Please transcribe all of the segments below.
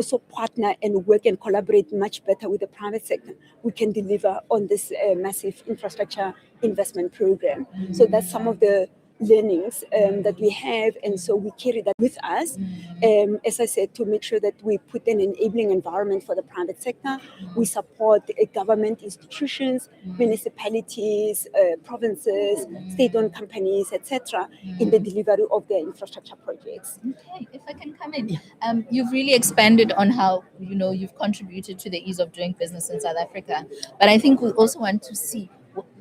also partner and work and collaborate much better with the private sector, we can deliver on this massive infrastructure investment program. So that's some of the learnings that we have, and so we carry that with us, as I said, to make sure that we put an enabling environment for the private sector. We support government institutions, municipalities, provinces, state-owned companies, etc., in the delivery of their infrastructure projects. Okay, if I can come in, you've really expanded on how you've contributed to the ease of doing business in South Africa, but I think we also want to see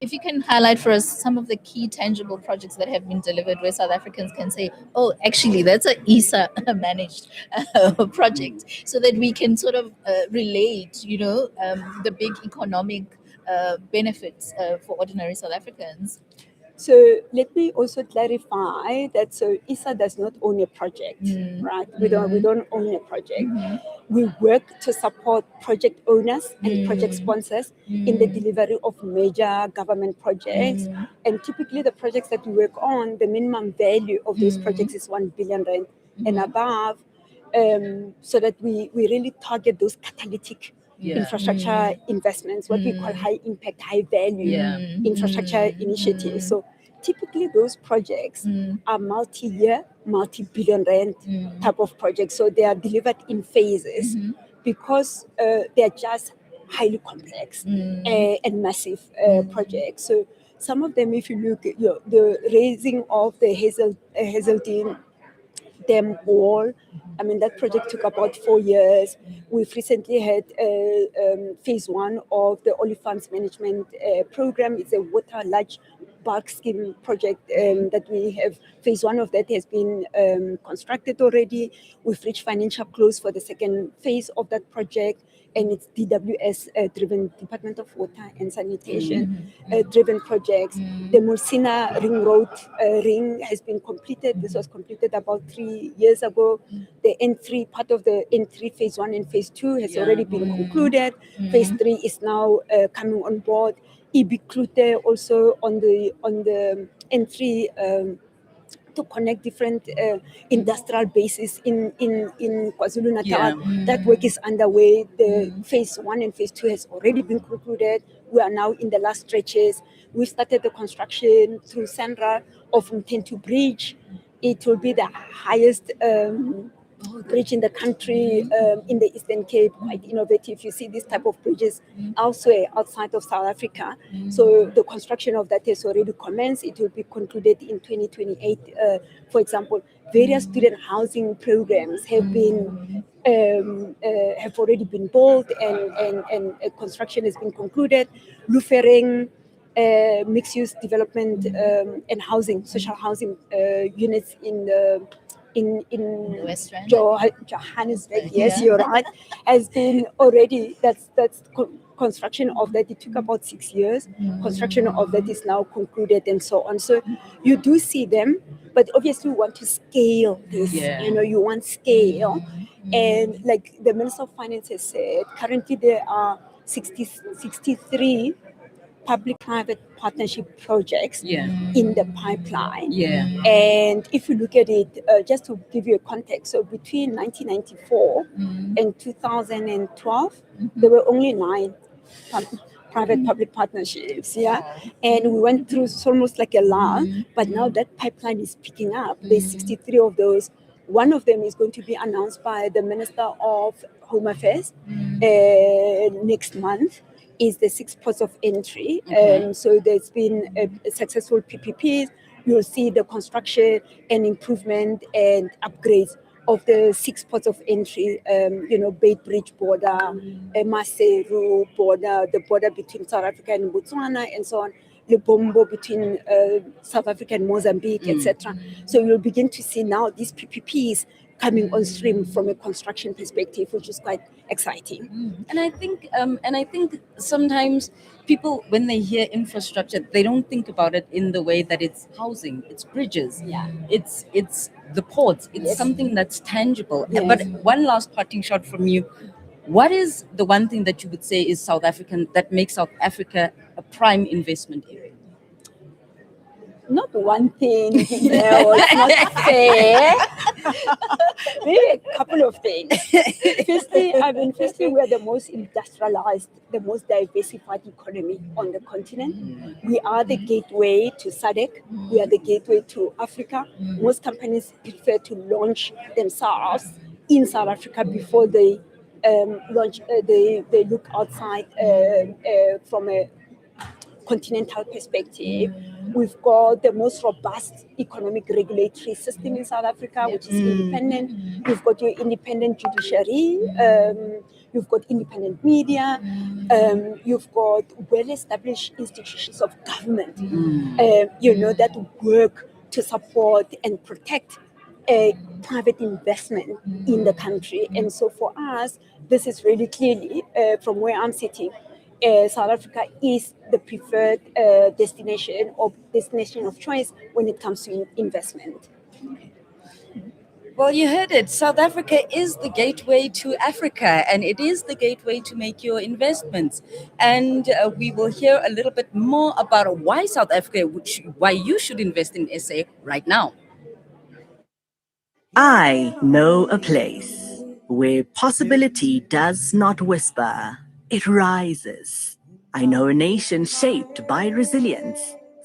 if you can highlight for us some of the key tangible projects that have been delivered where South Africans can say, oh, actually, that's a ESA managed project, so that we can sort of relate, the big economic benefits for ordinary South Africans. So let me also clarify that ESA does not own a project, right? We don't own a project. We work to support project owners and project sponsors in the delivery of major government projects. And typically the projects that we work on, the minimum value of those projects is 1 billion rand and above, so that we really target those catalytic infrastructure investments, what we call high impact, high value infrastructure initiatives. So typically those projects are multi-year, multi-billion rand type of projects. So they are delivered in phases because they are just highly complex and massive projects. So some of them, if you look at the raising of the Hazelden Dam wall, I mean, that project took about 4 years. We've recently had phase 1 of the Olifants Management Program. It's a water large bulk scheme project that we have. Phase 1 of that has been constructed already. We've reached financial close for the second phase of that project. And it's DWS-driven, Department of Water and Sanitation driven projects. The Mursina Ring Road ring has been completed. This was completed about 3 years ago. The N3, part of the N3 phase 1 and phase 2 has already been concluded. Phase 3 is now coming on board. Ibiklute also on the N3 to connect different industrial bases in KwaZulu-Natal. That work is underway. The phase 1 and phase 2 has already been concluded. We are now in the last stretches. We started the construction through SANRA of Mtentu Bridge. It will be the highest bridge in the country, in the Eastern Cape, quite innovative. You see this type of bridges elsewhere outside of South Africa. So the construction of that has already commenced. It will be concluded in 2028. For example, various student housing programs have been have already been built and construction has been concluded. Lufering, mixed-use development and housing, social housing units in West Rand. Johannesburg, yes, you're right, has been already, that's construction of that, it took about 6 years. Construction of that is now concluded and so on. So you do see them, but obviously you want to scale this, you want scale. And like the Minister of Finance has said, currently there are 63 public-private partnership projects in the pipeline. And if you look at it, just to give you a context, so between 1994 and 2012, there were only 9 private-public partnerships, and we went through almost like a lull, but now that pipeline is picking up. There's 63 of those. One of them is going to be announced by the Minister of Home Affairs next month. Is the 6 ports of entry. So there's been a successful PPPs. You'll see the construction and improvement and upgrades of the 6 ports of entry, Beit Bridge border, Maseru border, the border between South Africa and Botswana, and so on, Lebombo between South Africa and Mozambique, etc. So you'll begin to see now these PPPs coming on stream from a construction perspective, which is quite exciting. And I think sometimes people, when they hear infrastructure, they don't think about it in the way that it's housing, it's bridges, it's the ports, it's something that's tangible. But one last parting shot from you. What is the one thing that you would say is South African, that makes South Africa a prime investment area? Not one thing, it's not fair. Maybe a couple of things. Firstly, we are the most industrialized, the most diversified economy on the continent. We are the gateway to SADC. We are the gateway to Africa. Most companies prefer to launch themselves in South Africa before they launch. They look outside from a continental perspective. We've got the most robust economic regulatory system in South Africa, which is independent. You've got your independent judiciary. You've got independent media. You've got well-established institutions of government, that work to support and protect private investment in the country. And so for us, this is really clearly, from where I'm sitting, South Africa is the preferred destination of choice when it comes to investment. Well, you heard it. South Africa is the gateway to Africa, and it is the gateway to make your investments. And we will hear a little bit more about why South Africa, why you should invest in SA right now. I know a place where possibility does not whisper, it rises. I know a nation shaped by resilience,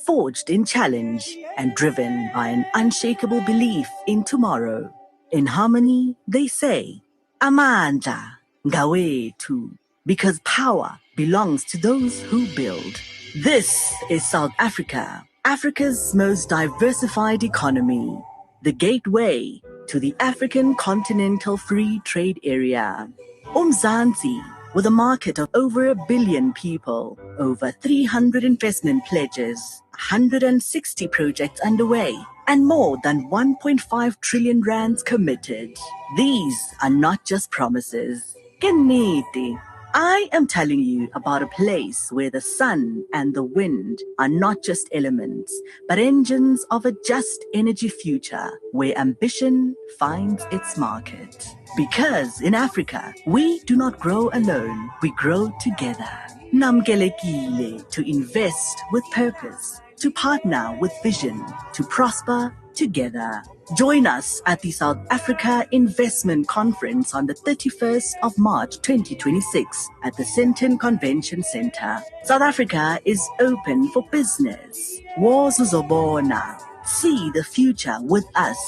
forged in challenge, and driven by an unshakable belief in tomorrow. In harmony, they say, Amandla, Ngawethu, because power belongs to those who build. This is South Africa, Africa's most diversified economy, the gateway to the African Continental Free Trade Area. Umzansi, with a market of over 1 billion people, over 300 investment pledges, 160 projects underway, and more than 1.5 trillion rands committed. These are not just promises. Kenete. I am telling you about a place where the sun and the wind are not just elements, but engines of a just energy future where ambition finds its market. Because in Africa, we do not grow alone, we grow together. Namkelekile, to invest with purpose, to partner with vision, to prosper together. Join us at the South Africa Investment Conference on the 31st of March 2026 at the Sandton Convention Center. South Africa is open for business. Wozuzobona. See the future with us.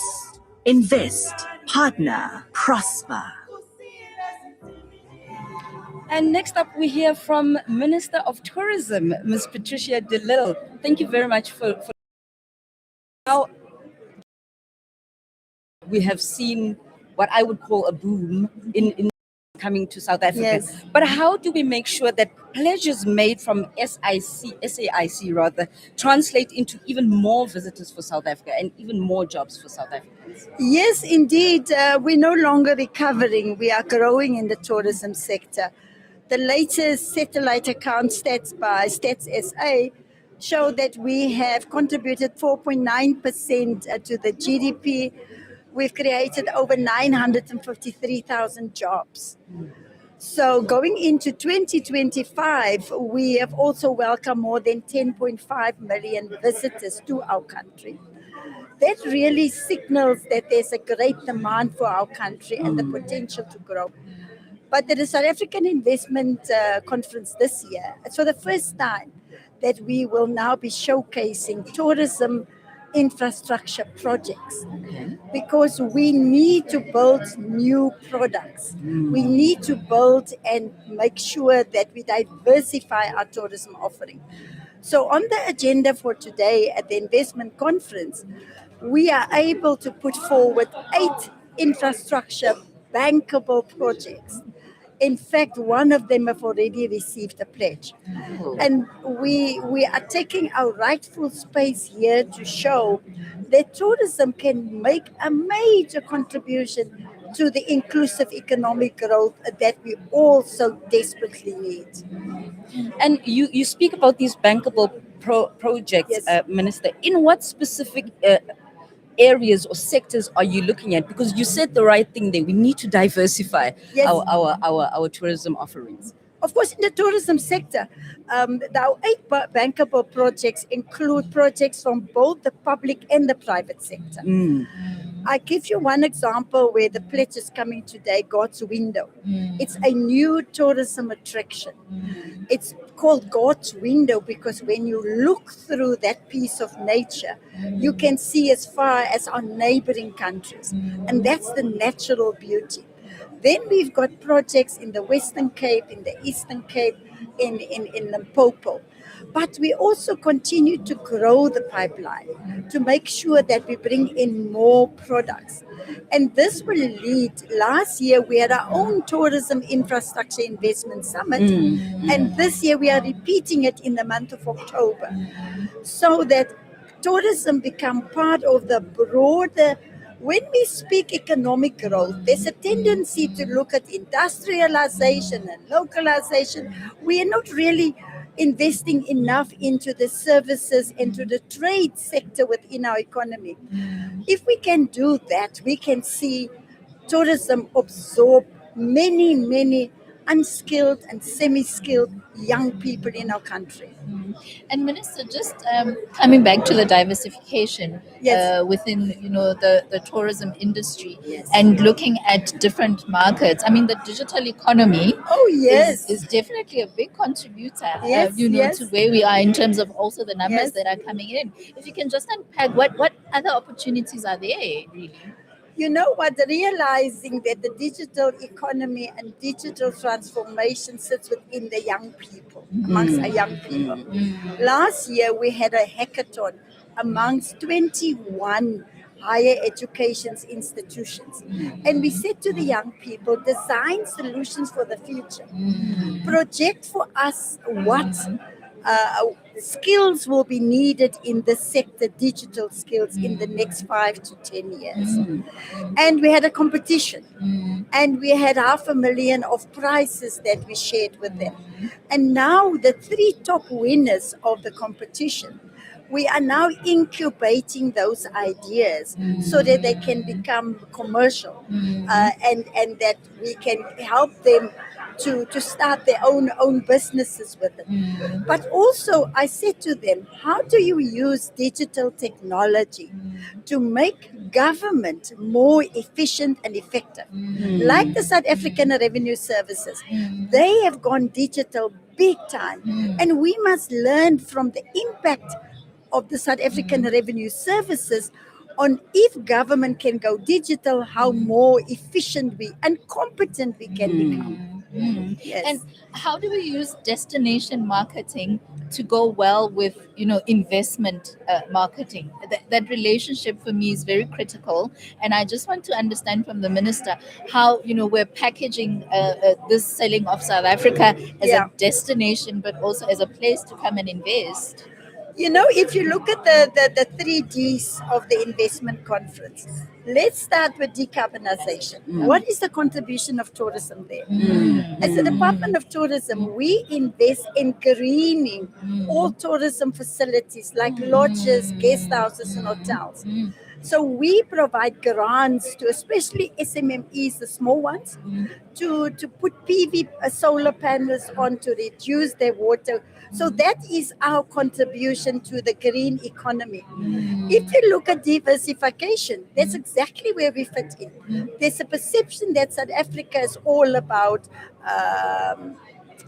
Invest, partner, prosper. And next up, we hear from Minister of Tourism, Ms. Patricia de Lille. Thank you very much for now. We have seen what I would call a boom in coming to South Africa. Yes. But how do we make sure that pledges made from SAIC rather, translate into even more visitors for South Africa and even more jobs for South Africans? Yes, indeed. We're no longer recovering. We are growing in the tourism sector. The latest satellite account stats by Stats SA show that we have contributed 4.9% to the GDP. We've created over 953,000 jobs. So going into 2025, we have also welcomed more than 10.5 million visitors to our country. That really signals that there's a great demand for our country and the potential to grow. But at the South African Investment Conference this year, it's for the first time that we will now be showcasing tourism infrastructure projects, because we need to build new products. We need to build and make sure that we diversify our tourism offering. So on the agenda for today at the investment conference, we are able to put forward 8 infrastructure bankable projects. In fact, one of them have already received a pledge. And we are taking our rightful space here to show that tourism can make a major contribution to the inclusive economic growth that we all so desperately need. And you speak about these bankable projects, Yes. Minister. In what specific areas or sectors are you looking at? Because you said the right thing there. We need to diversify Yes. our tourism offerings. Of course, in the tourism sector, our 8 bankable projects include projects from both the public and the private sector. I give you one example where the pledge is coming today, God's Window. It's a new tourism attraction. It's called God's Window because when you look through that piece of nature, you can see as far as our neighboring countries. And that's the natural beauty. Then we've got projects in the Western Cape, in the Eastern Cape, in Limpopo. But we also continue to grow the pipeline to make sure that we bring in more products. And this will lead, last year we had our own tourism infrastructure investment summit, and this year we are repeating it in the month of October, so that tourism become part of the broader. When we speak economic growth, there's a tendency to look at industrialization and localization. We are not really investing enough into the services, into the trade sector within our economy. If we can do that, we can see tourism absorb many unskilled and semi-skilled young people in our country. And Minister, just coming back to the diversification Yes. within the tourism industry, Yes. and looking at different markets. I mean, the digital economy Oh, yes. is definitely a big contributor. Yes, yes. To where we are in terms of also the numbers Yes. that are coming in. If you can just unpack what other opportunities are there, really. You know what? Realizing that the digital economy and digital transformation sits within the young people, amongst our young people. Last year, we had a hackathon amongst 21 higher education institutions. And we said to the young people, design solutions for the future. Project for us what skills will be needed in the sector, digital skills, in the next 5 to 10 years. And we had a competition. And we had 500,000 of prizes that we shared with them. And now the 3 top winners of the competition, we are now incubating those ideas so that they can become commercial, and that we can help them to start their own businesses with it. But also I said to them, how do you use digital technology to make government more efficient and effective? Like the South African Revenue Services, they have gone digital big time, and we must learn from the impact of the South African Revenue Services on if government can go digital, how more efficient we and competent we can become. Yes. And how do we use destination marketing to go well with investment marketing? That relationship for me is very critical, and I just want to understand from the minister how we're packaging this selling of South Africa as a destination, but also as a place to come and invest. If you look at the 3Ds of the investment conference, let's start with decarbonization. What is the contribution of tourism there? As the Department of Tourism, we invest in greening all tourism facilities like lodges, guest houses, and hotels. So we provide grants to especially SMMEs, the small ones, to put PV solar panels on to reduce their water. So that is our contribution to the green economy. If you look at diversification, that's exactly where we fit in. There's a perception that South Africa is all about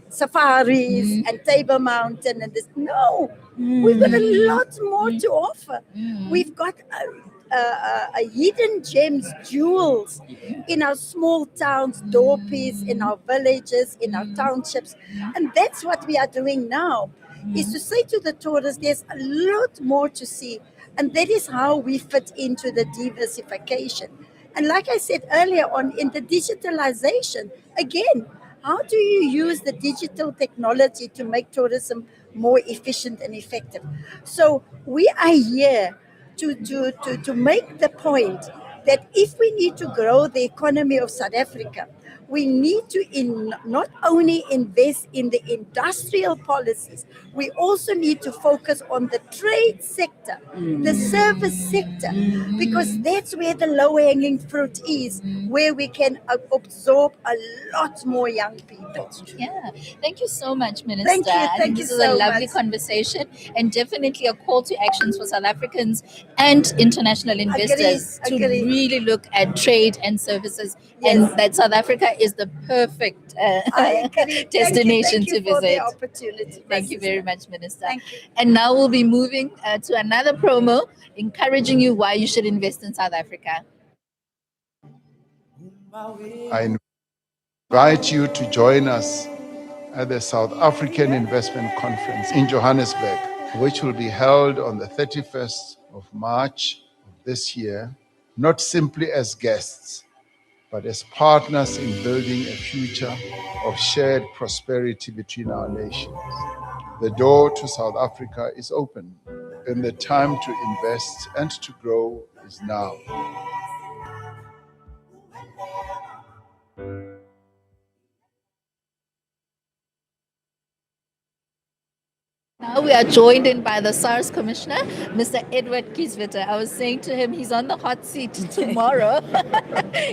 safaris and Table Mountain and this. No, we've got a lot more to offer. We've got a hidden gems, jewels in our small towns, dorpies, in our villages, in our townships. And that's what we are doing now, is to say to the tourists, there's a lot more to see. And that is how we fit into the diversification. And like I said earlier on, in the digitalization, again, how do you use the digital technology to make tourism more efficient and effective? So we are here to make the point that if we need to grow the economy of South Africa, we need to not only invest in the industrial policies, we also need to focus on the trade sector, the service sector, because that's where the low-hanging fruit is, where we can absorb a lot more young people. Yeah, thank you so much, Minister. Thank you, I think thank this you is a so lovely much. conversation and definitely a call to actions for South Africans and international investors to agree. really look at trade and services, Yes. and that South Africa is the perfect I agree. destination Thank you to for the visit. opportunity. Thank you very much, Minister. Thank you. And now we'll be moving to another promo encouraging you why you should invest in South Africa. I invite you to join us at the South African Investment Conference in Johannesburg, which will be held on the 31st of March of this year, not simply as guests, but as partners in building a future of shared prosperity between our nations. The door to South Africa is open, and the time to invest and to grow is now. Now we are joined in by the SARS Commissioner, Mr. Edward Kieswetter. I was saying to him, he's on the hot seat tomorrow.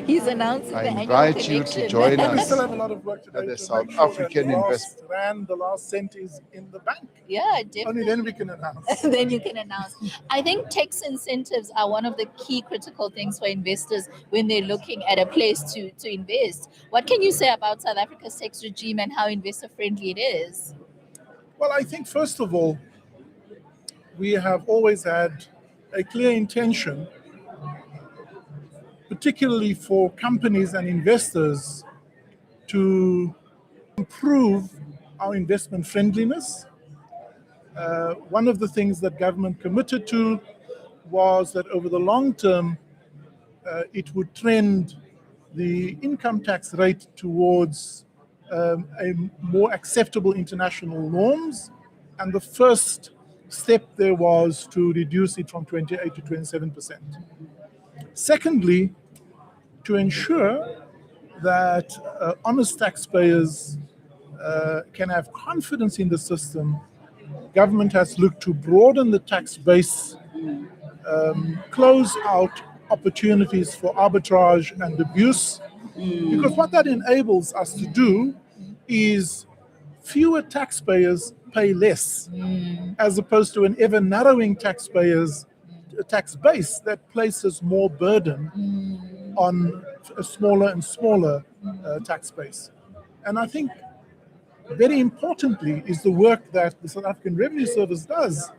He's announcing the I annual invite you collection. to join We us still have a lot of work to do at the to South make sure African that the last cent is in the bank. Yeah, definitely. Only then we can announce. Then you can announce. I think tax incentives are one of the key critical things for investors when they're looking at a place to invest. What can you say about South Africa's tax regime and how investor friendly it is? Well, I think first of all, we have always had a clear intention, particularly for companies and investors, to improve our investment friendliness. One of the things that government committed to was that over the long term, it would trend the income tax rate towards a more acceptable international norms. And the first step there was to reduce it from 28 to 27%. Secondly, to ensure that honest taxpayers can have confidence in the system, government has looked to broaden the tax base, close out opportunities for arbitrage and abuse, because what that enables us to do is fewer taxpayers pay less, as opposed to an ever narrowing tax base that places more burden on a smaller and smaller tax base. And I think very importantly is the work that the South African Revenue Service does,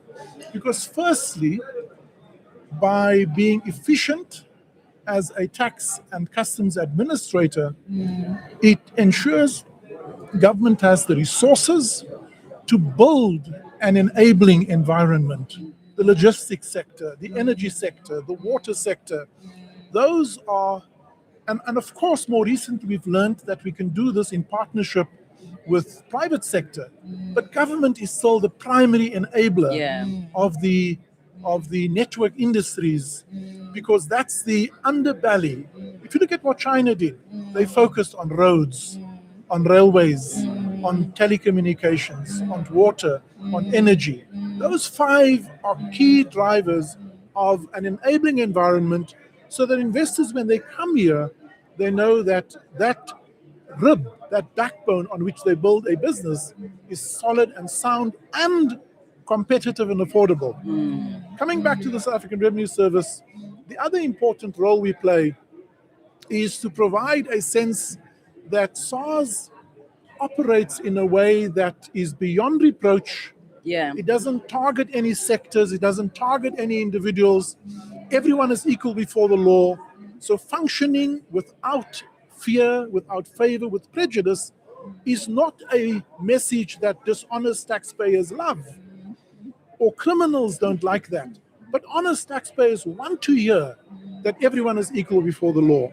because firstly, by being efficient as a tax and customs administrator, it ensures government has the resources to build an enabling environment. The logistics sector, the energy sector, the water sector, those are, and of course, more recently we've learned that we can do this in partnership with private sector, but government is still the primary enabler of the network industries, because that's the underbelly. If you look at what China did, they focused on roads, on railways, on telecommunications, on water, on energy. Those five are key drivers of an enabling environment, so that investors, when they come here, they know that that rib, that backbone on which they build a business, is solid and sound and competitive and affordable. Coming back to the South African Revenue Service, the other important role we play is to provide a sense that SARS operates in a way that is beyond reproach. It doesn't target any sectors, it doesn't target any individuals. Everyone is equal before the law. So functioning without fear, without favor, with prejudice is not a message that dishonest taxpayers love, or criminals don't like that. But honest taxpayers want to hear that everyone is equal before the law.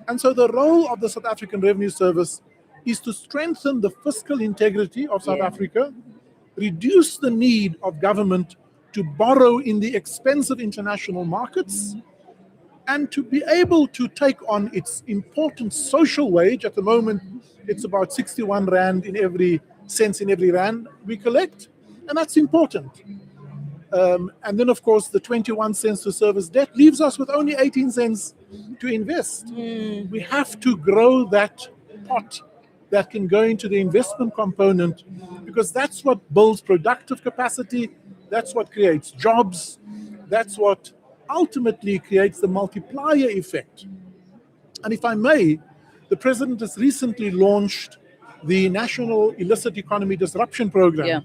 And so the role of the South African Revenue Service is to strengthen the fiscal integrity of South Africa, reduce the need of government to borrow in the expensive international markets, and to be able to take on its important social wage. At the moment, it's about 61 Rand in every cents in every Rand we collect, and that's important. And then, of course, the 21 cents to service debt leaves us with only 18 cents to invest. We have to grow that pot that can go into the investment component, because that's what builds productive capacity, that's what creates jobs, that's what ultimately creates the multiplier effect. And if I may, the president has recently launched the National Illicit Economy Disruption Program. Yeah.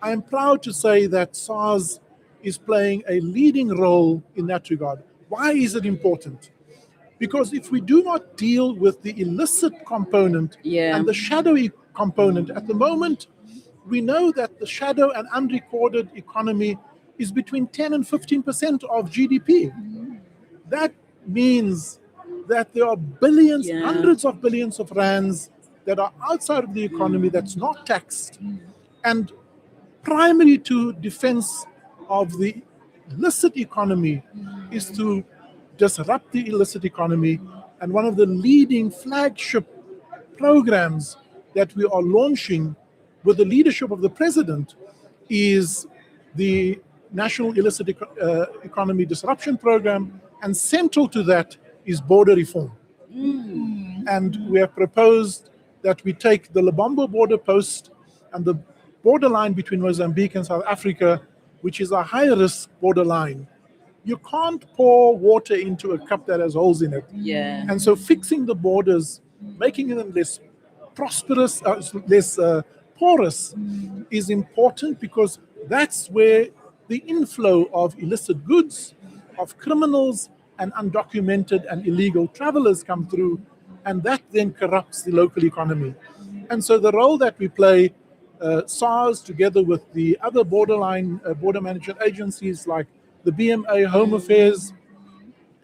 I am proud to say that SARS is playing a leading role in that regard. Why is it important? Because if we do not deal with the illicit component and the shadowy component, at the moment, we know that the shadow and unrecorded economy is between 10 and 15% of GDP. That means that there are billions, hundreds of billions of rands that are outside of the economy that's not taxed. And primary to defense of the illicit economy is to disrupt the illicit economy. And one of the leading flagship programs that we are launching with the leadership of the president is the National Illicit Economy Disruption Program, and central to that is border reform. And we have proposed that we take the Lebombo border post and the borderline between Mozambique and South Africa, which is a high-risk borderline. You can't pour water into a cup that has holes in it. And so fixing the borders, making them less prosperous, less porous, is important, because that's where the inflow of illicit goods, of criminals and undocumented and illegal travelers come through, and that then corrupts the local economy. And so the role that we play, SARS together with the other border management agencies like the BMA, Home Affairs,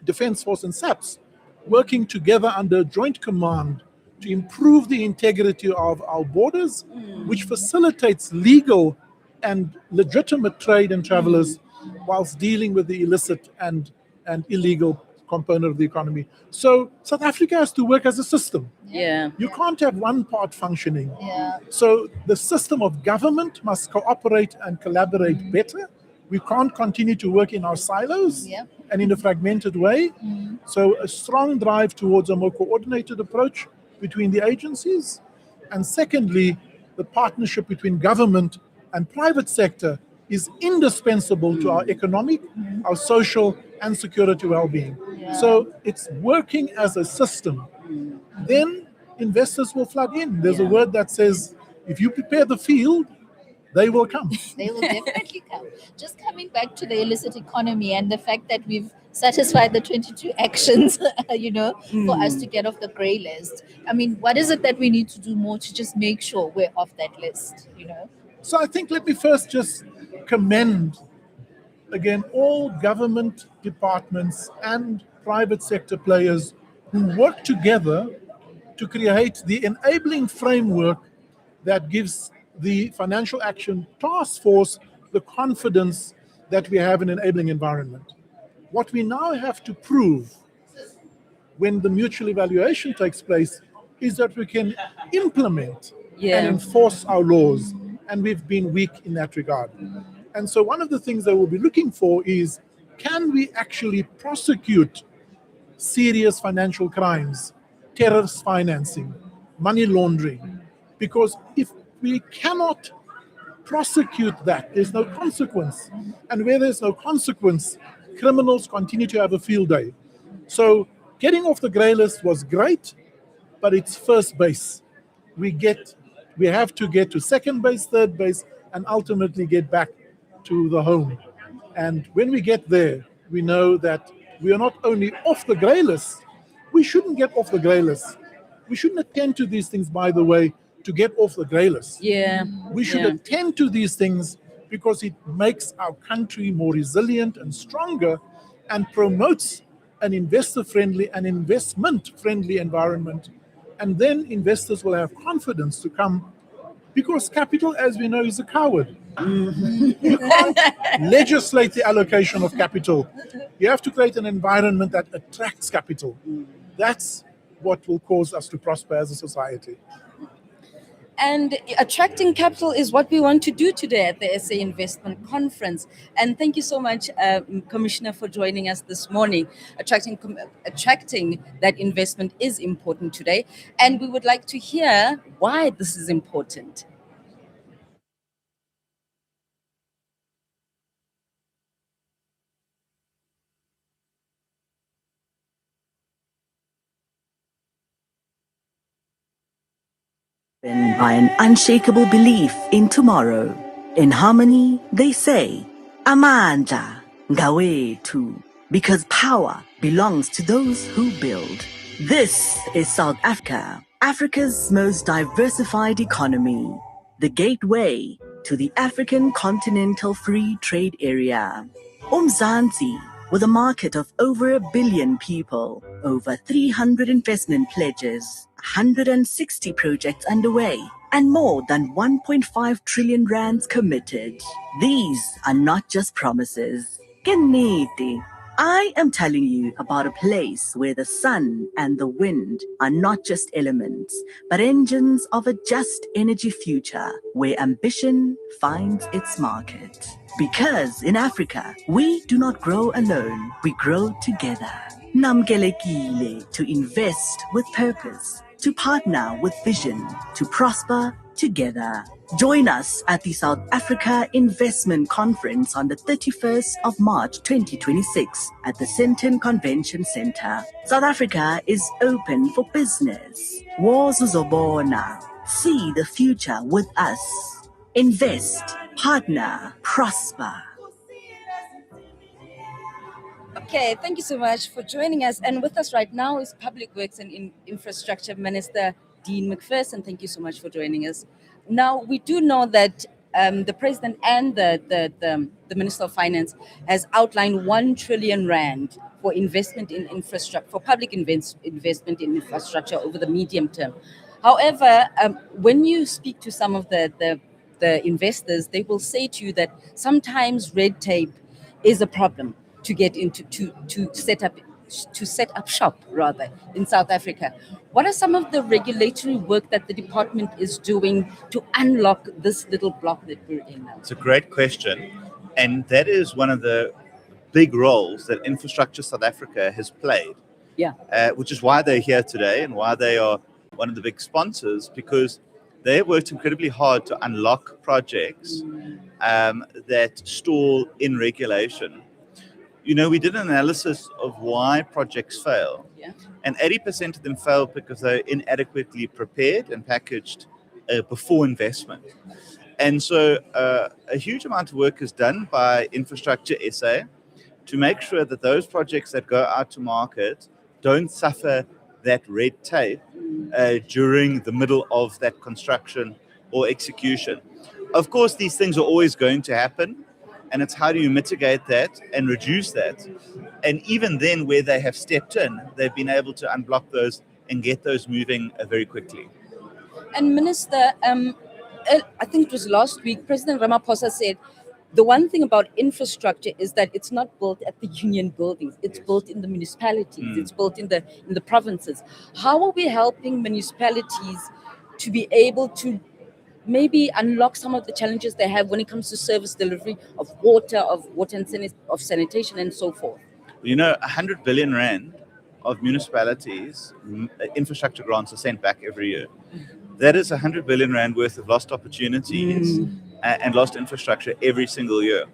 Defence Force and SAPS, working together under joint command to improve the integrity of our borders, which facilitates legal and legitimate trade and travelers whilst dealing with the illicit and illegal component of the economy. So South Africa has to work as a system. You can't have one part functioning. So the system of government must cooperate and collaborate better. We can't continue to work in our silos and in a fragmented way. So a strong drive towards a more coordinated approach between the agencies. And secondly, the partnership between government and private sector is indispensable to our economic, our social, and security well-being. So it's working as a system. Then investors will flood in. There's a word that says, if you prepare the field, they will come. They will definitely come. Just coming back to the illicit economy and the fact that we've satisfied the 22 actions, for us to get off the grey list. I mean, what is it that we need to do more to just make sure we're off that list, So I think let me first just commend, again, all government departments and private sector players who work together to create the enabling framework that gives the Financial Action Task Force the confidence that we have an enabling environment. What we now have to prove when the mutual evaluation takes place is that we can implement and enforce our laws, and we've been weak in that regard. And so one of the things that we'll be looking for is, can we actually prosecute serious financial crimes, terrorist financing, money laundering? Because if we cannot prosecute that, there's no consequence. And where there's no consequence, criminals continue to have a field day. So getting off the grey list was great, but it's first base. We have to get to second base, third base, and ultimately get back to the home. And when we get there, we know that we are not only off the grey list, we shouldn't get off the grey list. We shouldn't attend to these things, by the way, to get off the grey list. We should attend to these things because it makes our country more resilient and stronger and promotes an investor-friendly and investment-friendly environment. And then investors will have confidence to come, because capital, as we know, is a coward. You can't legislate the allocation of capital. You have to create an environment that attracts capital. That's what will cause us to prosper as a society. And attracting capital is what we want to do today at the SA Investment Conference. And thank you so much, Commissioner, for joining us this morning. Attracting that investment is important today. And we would like to hear why this is important. By an unshakable belief in tomorrow. In harmony, they say, Amandla, Ngawe too, because power belongs to those who build. This is South Africa, Africa's most diversified economy, the gateway to the African Continental Free Trade Area. Umzansi, with a market of over 1 billion people, over 300 investment pledges, 160 projects underway, and more than 1.5 trillion rands committed. These are not just promises. Kenete. I am telling you about a place where the sun and the wind are not just elements, but engines of a just energy future where ambition finds its market. Because in Africa, we do not grow alone, we grow together. Namkelekile, to invest with purpose, to partner with vision, to prosper together. Join us at the South Africa Investment Conference on the 31st of March 2026 at the Sandton Convention Center. South Africa is open for business. Wozuzobona. See the future with us. Invest, partner, prosper. Okay, thank you so much for joining us. And with us right now is Public Works and Infrastructure Minister Dean McPherson. Thank you so much for joining us. Now, we do know that the President and the Minister of Finance has outlined 1 trillion rand for investment in infrastructure, for public investment in infrastructure over the medium term. However, when you speak to some of the investors, they will say to you that sometimes red tape is a problem to get into to set up shop rather in South Africa. What are some of the regulatory work that the department is doing to unlock this little block that we're in now? It's a great question, and that is one of the big roles that Infrastructure South Africa has played. Yeah. Which is why they're here today and why they are one of the big sponsors, because they have worked incredibly hard to unlock projects that stall in regulation. You know, we did an analysis of why projects fail, and 80% of them fail because they're inadequately prepared and packaged before investment. And so a huge amount of work is done by Infrastructure SA to make sure that those projects that go out to market don't suffer that red tape during the middle of that construction or execution. Of course, these things are always going to happen, and it's how do you mitigate that and reduce that. And even then, where they have stepped in, they've been able to unblock those and get those moving very quickly. And Minister, I think it was last week, President Ramaphosa said, the one thing about infrastructure is that it's not built at the union buildings. It's built in the municipalities. It's built in the provinces. How are we helping municipalities to be able to maybe unlock some of the challenges they have when it comes to service delivery of water and of sanitation and so forth? You know, 100 billion rand of municipalities infrastructure grants are sent back every year. That is 100 billion rand worth of lost opportunities and lost infrastructure every single year.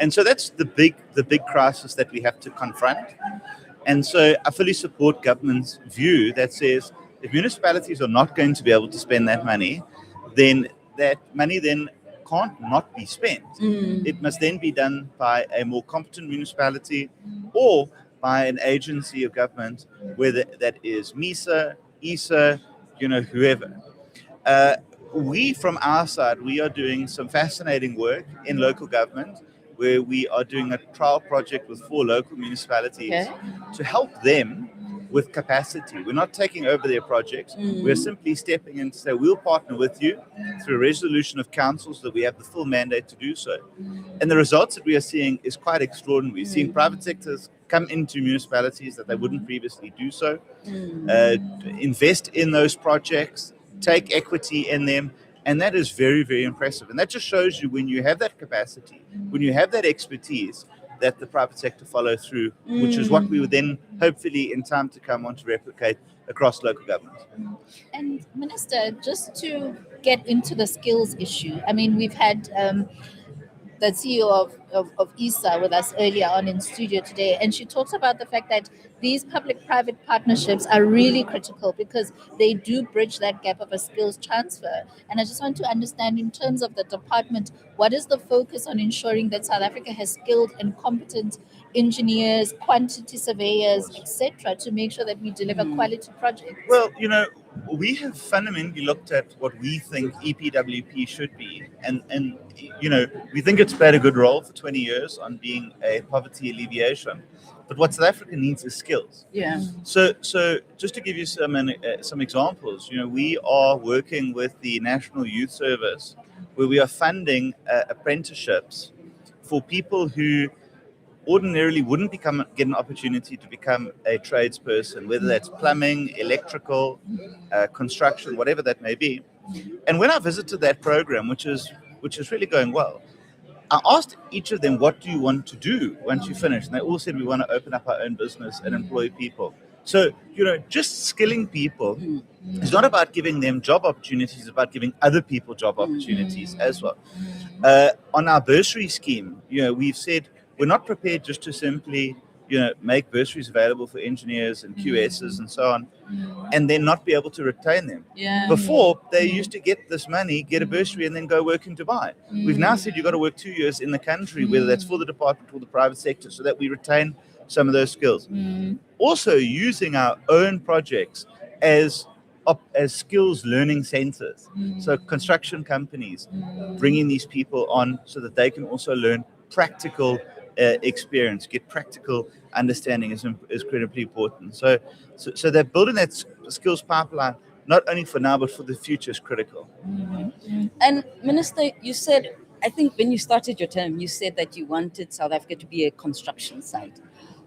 And so that's the big crisis that we have to confront. And so I fully support government's view that says if municipalities are not going to be able to spend that money, then that money then can't not be spent. It must then be done by a more competent municipality or by an agency of government, whether that is MISA, ISA, whoever. We, from our side, we are doing some fascinating work in local government where we are doing a trial project with 4 local municipalities to help them with capacity. We're not taking over their projects. We're simply stepping in to say we'll partner with you through a resolution of council so that we have the full mandate to do so. And the results that we are seeing is quite extraordinary. We're seeing private sectors come into municipalities that they wouldn't previously do so, invest in those projects, take equity in them. And that is very, very impressive. And that just shows you when you have that capacity, when you have that expertise, that the private sector follow through, which is what we would then hopefully in time to come want to replicate across local government. And Minister, just to get into the skills issue, I mean, we've had the CEO of ISA with us earlier on in studio today, and she talks about the fact that these public-private partnerships are really critical because they do bridge that gap of a skills transfer. And I just want to understand, in terms of the department, what is the focus on ensuring that South Africa has skilled and competent engineers, quantity surveyors, etc., to make sure that we deliver quality projects? Well, we have fundamentally looked at what we think EPWP should be, and we think it's played a good role for 20 years on being a poverty alleviation. But what South Africa needs is skills. Yeah. So just to give you some examples, we are working with the National Youth Service, where we are funding apprenticeships for people who ordinarily wouldn't get an opportunity to become a tradesperson, whether that's plumbing, electrical, construction, whatever that may be. And when I visited that program, which is really going well, I asked each of them, what do you want to do once you finish? And they all said, we want to open up our own business and employ people. So, just skilling people is not about giving them job opportunities, it's about giving other people job opportunities as well. On our bursary scheme, we've said, we're not prepared just to simply, make bursaries available for engineers and QSs and so on, and then not be able to retain them. Yeah. Before, they used to get this money, get a bursary, and then go work in Dubai. We've now said you've got to work 2 years in the country, whether that's for the department or the private sector, so that we retain some of those skills. Also, using our own projects as skills learning centers. So construction companies bringing these people on so that they can also learn practical experience, get practical understanding is incredibly important. So they're building that skills pipeline, not only for now, but for the future is critical. And Minister, you said, I think when you started your term, you said that you wanted South Africa to be a construction site.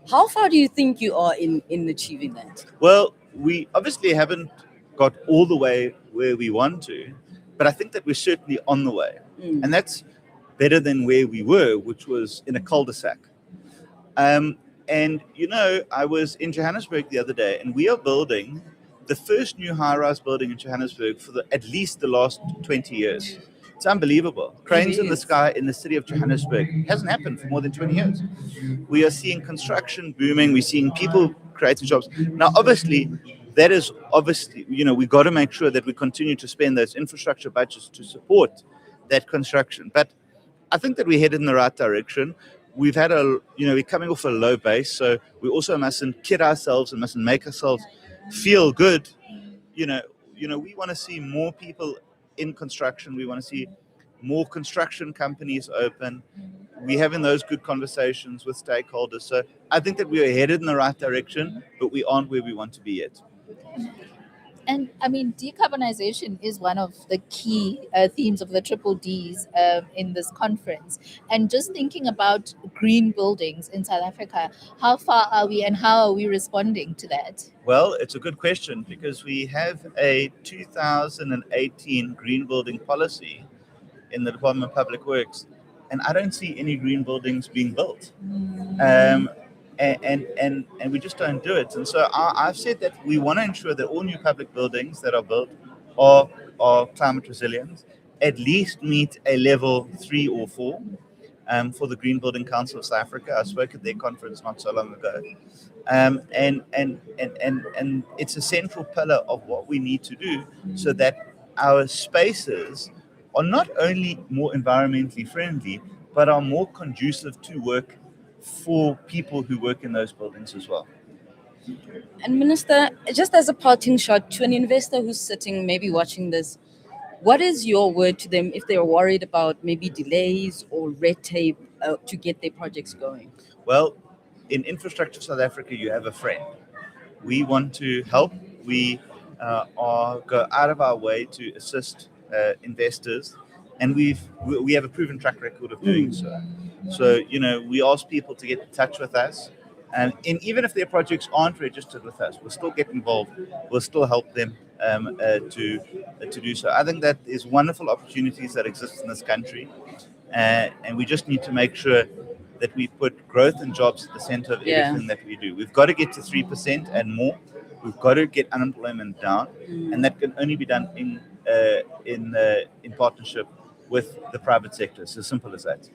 How far do you think you are in achieving that? Well, we obviously haven't got all the way where we want to, but I think that we're certainly on the way. And that's better than where we were, which was in a cul-de-sac. And, I was in Johannesburg the other day, and we are building the first new high-rise building in Johannesburg for at least the last 20 years. It's unbelievable. Cranes in the sky in the city of Johannesburg. It hasn't happened for more than 20 years. We are seeing construction booming. We're seeing people creating jobs. Now, obviously, we've got to make sure that we continue to spend those infrastructure budgets to support that construction. But I think that we're headed in the right direction. We've had we're coming off a low base, so we also mustn't kid ourselves and mustn't make ourselves feel good. We want to see more people in construction. We want to see more construction companies open. We're having those good conversations with stakeholders. So I think that we are headed in the right direction, but we aren't where we want to be yet. And I mean, decarbonization is one of the key themes of the Triple Ds in this conference. And just thinking about green buildings in South Africa, how far are we and how are we responding to that? Well, it's a good question because we have a 2018 green building policy in the Department of Public Works, and I don't see any green buildings being built. And we just don't do it. And so I've said that we want to ensure that all new public buildings that are built are climate resilient, at least meet a level 3 or 4 for the Green Building Council of South Africa. I spoke at their conference not so long ago. And it's a central pillar of what we need to do so that our spaces are not only more environmentally friendly, but are more conducive to work for people who work in those buildings as well. And Minister, just as a parting shot to an investor who's sitting, maybe watching this, what is your word to them if they're worried about maybe delays or red tape to get their projects going? Well, in Infrastructure South Africa, you have a friend. We want to help. We go out of our way to assist investors, and we have a proven track record of doing so. So we ask people to get in touch with us, and even if their projects aren't registered with us, we'll still get involved. We'll still help them to do so. I think that is wonderful opportunities that exist in this country, and we just need to make sure that we put growth and jobs at the center of everything that we do. We've got to get to 3% and more. We've got to get unemployment down, and that can only be done in partnership with the private sector. It's as simple as that.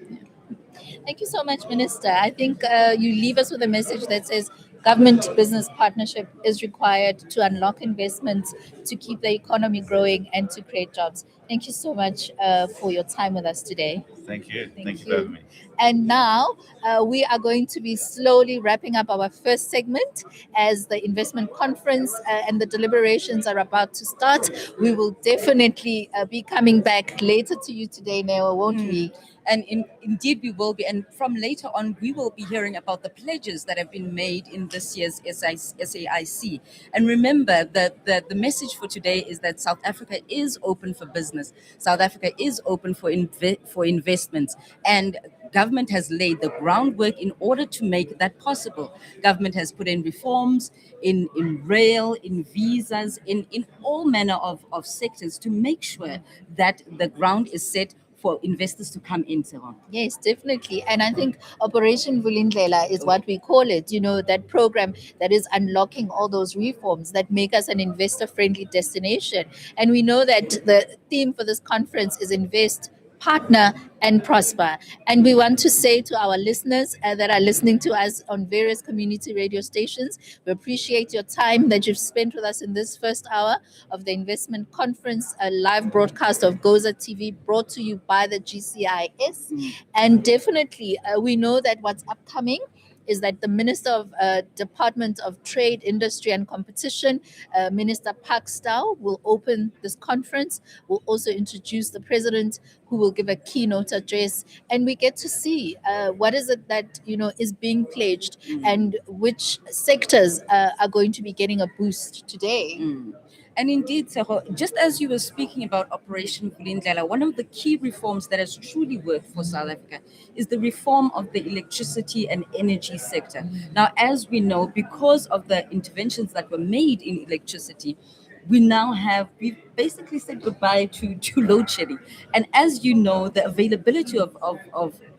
Thank you so much, Minister. I think you leave us with a message that says government-business partnership is required to unlock investments, to keep the economy growing, and to create jobs. Thank you so much for your time with us today. Thank you. Thank you for having me. And now we are going to be slowly wrapping up our first segment as the investment conference and the deliberations are about to start. We will definitely be coming back later to you today, Neo, won't we? And indeed we will be. And from later on, we will be hearing about the pledges that have been made in this year's SAIC. And remember that the message for today is that South Africa is open for business. South Africa is open for investments. And government has laid the groundwork in order to make that possible. Government has put in reforms in rail, in visas, in all manner of sectors to make sure that the ground is set for investors to come in, Sarah. Yes, definitely. And I think Operation Vulindlela is what we call it, that program that is unlocking all those reforms that make us an investor-friendly destination. And we know that the theme for this conference is invest, partner, and prosper. And we want to say to our listeners that are listening to us on various community radio stations, we appreciate your time that you've spent with us in this first hour of the investment conference, a live broadcast of Goza TV brought to you by the GCIS. And definitely, we know that what's upcoming is that the Minister of Department of Trade, Industry and Competition, Minister Park Stow, will open this conference. We'll also introduce the President, who will give a keynote address, and we get to see what is it that is being pledged and which sectors are going to be getting a boost today. And indeed, Seho, just as you were speaking about Operation Vulindlela, one of the key reforms that has truly worked for South Africa is the reform of the electricity and energy sector. Now, as we know, because of the interventions that were made in electricity, we've basically said goodbye to load shedding. And as you know, the availability of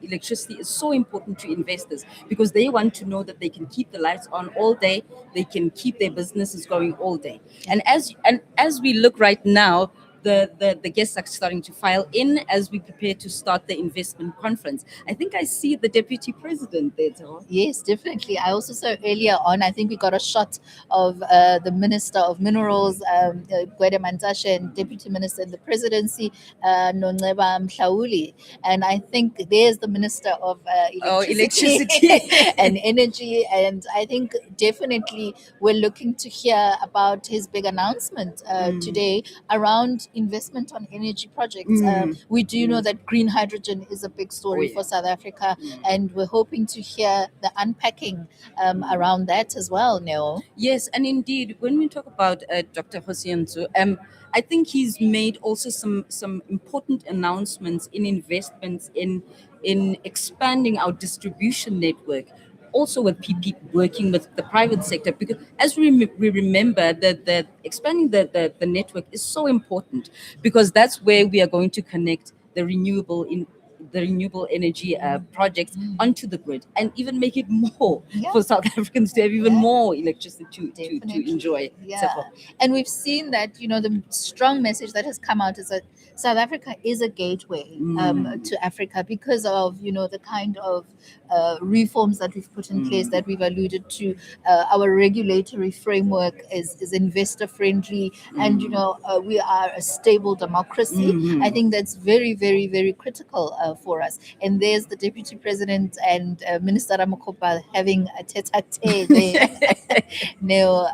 electricity is so important to investors because they want to know that they can keep the lights on all day, they can keep their businesses going all day. And as we look right now, the guests are starting to file in as we prepare to start the investment conference. I think I see the Deputy President there, Taro. Yes, definitely. I also saw earlier on, I think we got a shot of the Minister of Minerals, Gwede Mantashe, and Deputy Minister in the Presidency, Noneba Mhlauli. And I think there's the Minister of Electricity and Energy. And I think definitely we're looking to hear about his big announcement today around investment on energy projects. We do know that green hydrogen is a big story for South Africa, and we're hoping to hear the unpacking around that as well, Neo. Yes, and indeed, when we talk about Dr. Hosianzu, I think he's made also some important announcements in investments in expanding our distribution network, also with PP working with the private sector, because as we remember that expanding the network is so important because that's where we are going to connect the renewable energy projects onto the grid and even make it more for South Africans to have even more electricity to enjoy. And we've seen that the strong message that has come out is that South Africa is a gateway to Africa because of the kind of reforms that we've put in place, that we've alluded to. Our regulatory framework is investor friendly, and we are a stable democracy. I think that's very, very, very critical for us. And there's the Deputy President and Minister Ramokgopa having a tete-a-tete there, Neo,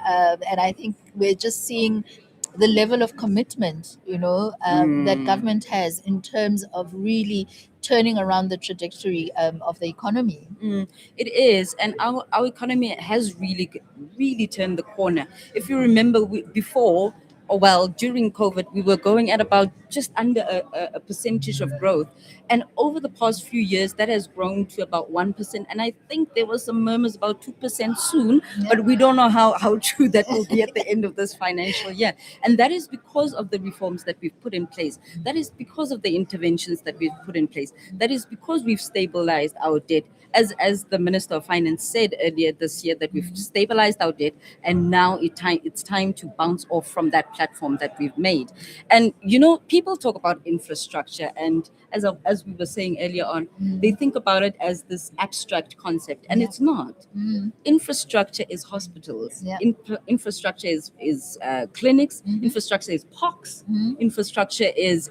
and I think we're just seeing the level of commitment, that government has in terms of really turning around the trajectory of the economy. It is, and our economy has really turned the corner. If you remember, before, or well, during COVID, we were going at about just under a percentage of growth, and over the past few years, that has grown to about 1%. And I think there was some murmurs about 2% soon, but we don't know how true that will be at the end of this financial year. And that is because of the reforms that we've put in place. That is because of the interventions that we've put in place. That is because we've stabilized our debt. As the Minister of Finance said earlier this year, that we've stabilized our debt, and now it's time to bounce off from that platform that we've made. And people talk about infrastructure, and as we were saying earlier on, they think about it as this abstract concept, and it's not. Infrastructure is hospitals. Yeah. Infrastructure is clinics. Infrastructure is parks. Infrastructure is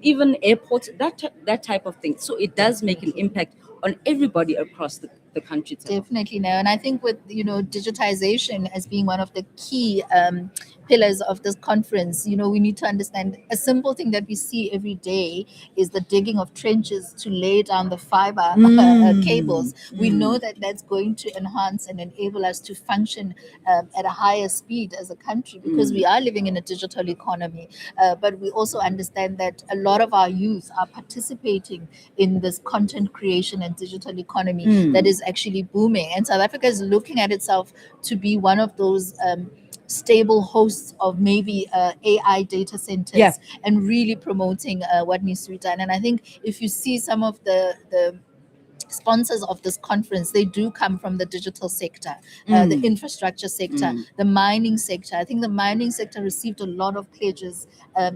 even airports. That type of thing. So it does make an impact on everybody across the country. Definitely no. And I think with digitization as being one of the key pillars of this conference, we need to understand a simple thing that we see every day is the digging of trenches to lay down the fiber cables. We know that that's going to enhance and enable us to function at a higher speed as a country, because we are living in a digital economy. But we also understand that a lot of our youth are participating in this content creation and digital economy that is actually booming. And South Africa is looking at itself to be one of those stable hosts of maybe AI data centers, and really promoting what needs to be done. And I think if you see some of the sponsors of this conference, they do come from the digital sector, the infrastructure sector, the mining sector. I think the mining sector received a lot of pledges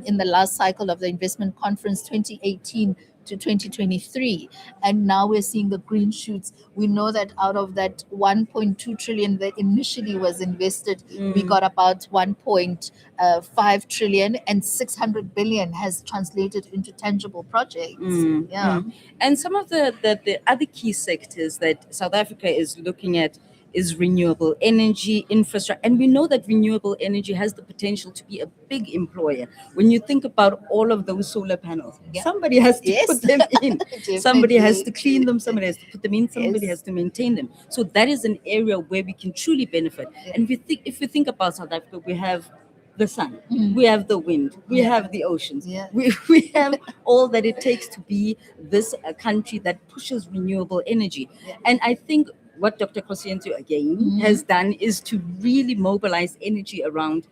in the last cycle of the investment conference 2018 to 2023, and now we're seeing the green shoots. We know that out of that 1.2 trillion that initially was invested, we got about 1.5 trillion, and 600 billion has translated into tangible projects. And some of the other key sectors that South Africa is looking at is renewable energy, infrastructure. And we know that renewable energy has the potential to be a big employer. When you think about all of those solar panels, somebody has to put them in. Somebody has to clean them, somebody has to put them in, somebody has to maintain them. So that is an area where we can truly benefit. And if we think about South Africa, we have the sun, we have the wind, we have the oceans, we have all that it takes to be this country that pushes renewable energy. And I think what Dr. Kosientu again has done is to really mobilize energy around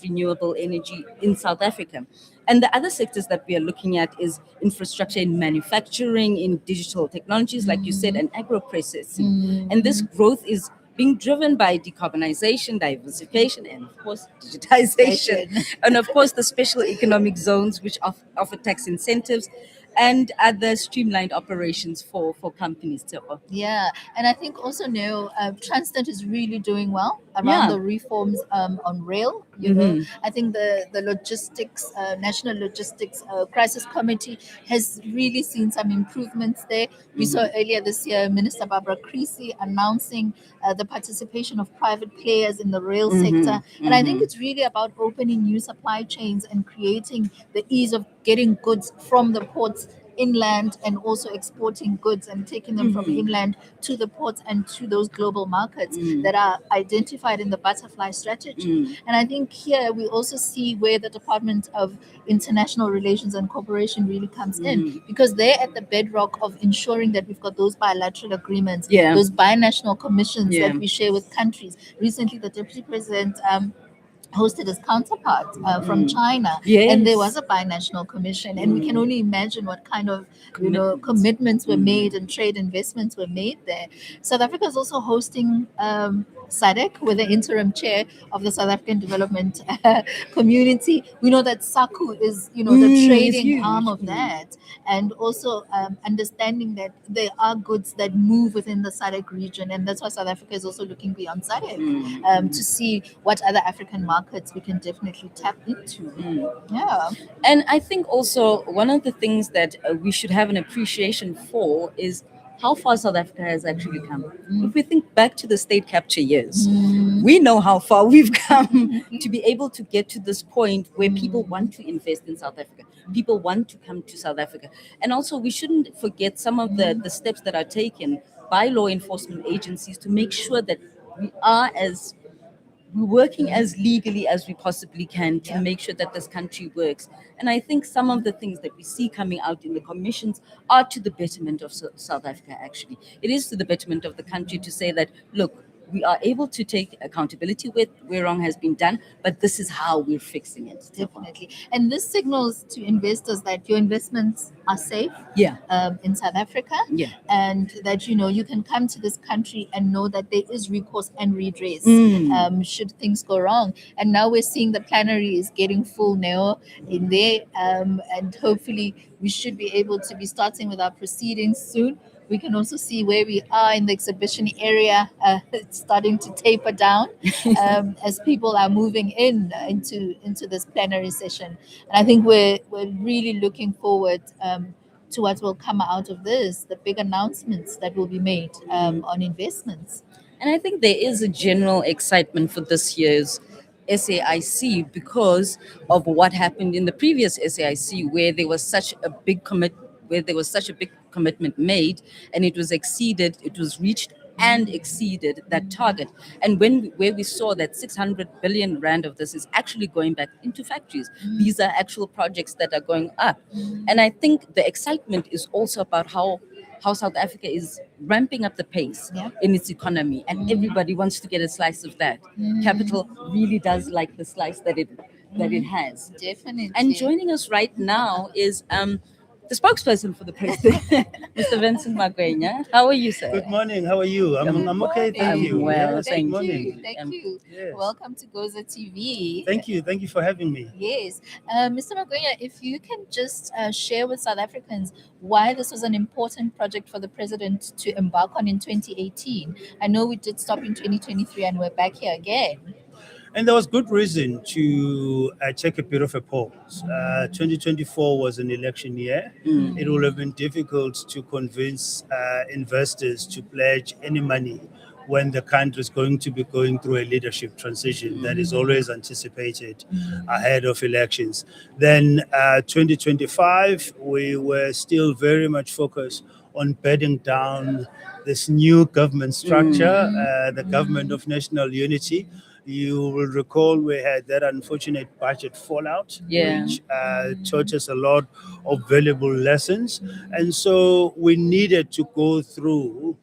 renewable energy in South Africa. And the other sectors that we are looking at is infrastructure in manufacturing, in digital technologies, like you said, and agro-processing. And this growth is being driven by decarbonization, diversification, and of course, digitization. And of course, the special economic zones, which offer tax incentives and other streamlined operations for companies too. Yeah, and I think also now Transnet is really doing well around the reforms on rail. I think the logistics, National Logistics Crisis Committee has really seen some improvements there. We saw earlier this year Minister Barbara Creasy announcing the participation of private players in the rail sector. And I think it's really about opening new supply chains and creating the ease of getting goods from the ports inland, and also exporting goods and taking them from inland to the ports and to those global markets that are identified in the butterfly strategy. And I think here we also see where the Department of International Relations and Cooperation really comes in, because they're at the bedrock of ensuring that we've got those bilateral agreements, those binational commissions that we share with countries. Recently, the Deputy President hosted his counterpart from China, and there was a binational commission, and we can only imagine what kind of commitments were made and trade investments were made there. South Africa is also hosting SADC with the interim chair of the South African Development Community. We know that SACU is the trading arm of that, and also understanding that there are goods that move within the SADC region, and that's why South Africa is also looking beyond SADC to see what other African markets we can definitely tap into. And I think also one of the things that we should have an appreciation for is how far South Africa has actually come. If we think back to the state capture years, we know how far we've come to be able to get to this point where people want to invest in South Africa. People want to come to South Africa. And also, we shouldn't forget some of the steps that are taken by law enforcement agencies to make sure that we're working as legally as we possibly can to make sure that this country works. And I think some of the things that we see coming out in the commissions are to the betterment of South Africa, actually. It is to the betterment of the country to say that, look, we are able to take accountability where wrong has been done, but this is how we're fixing it. Definitely. And this signals to investors that your investments are safe Yeah. In South Africa. Yeah. And that, you can come to this country and know that there is recourse and redress should things go wrong. And now we're seeing the plenary is getting full now in there. And hopefully we should be able to be starting with our proceedings soon. We can also see where we are in the exhibition area. It's starting to taper down as people are moving into this plenary session. And I think we're really looking forward to what will come out of this, the big announcements that will be made on investments. And I think there is a general excitement for this year's SAIC because of what happened in the previous SAIC, where there was such a big commitment made, and it was reached and exceeded that target. And where we saw that 600 billion rand of this is actually going back into factories. These are actual projects that are going up. And I think the excitement is also about how South Africa is ramping up the pace in its economy, and everybody wants to get a slice of that. Capital really does like the slice that it has. Definitely. And joining us right now is the spokesperson for the president, Mr. Vincent Magwenya. How are you, sir? Good morning. How are you? I'm okay. Thank you. Well, Yes, thank good morning. Thank you. Yes. Welcome to Goza TV. Thank you. Thank you for having me. Yes. Mr. Magwenya, if you can just share with South Africans why this was an important project for the president to embark on in 2018. I know we did stop in 2023 and we're back here again. And there was good reason to take a bit of a pause. 2024 was an election year. It would have been difficult to convince investors to pledge any money when the country is going to be going through a leadership transition that is always anticipated ahead of elections. Then 2025, we were still very much focused on bedding down this new government structure, the government of national unity. You will recall we had that unfortunate budget fallout, which taught us a lot of valuable lessons. And so we needed to go through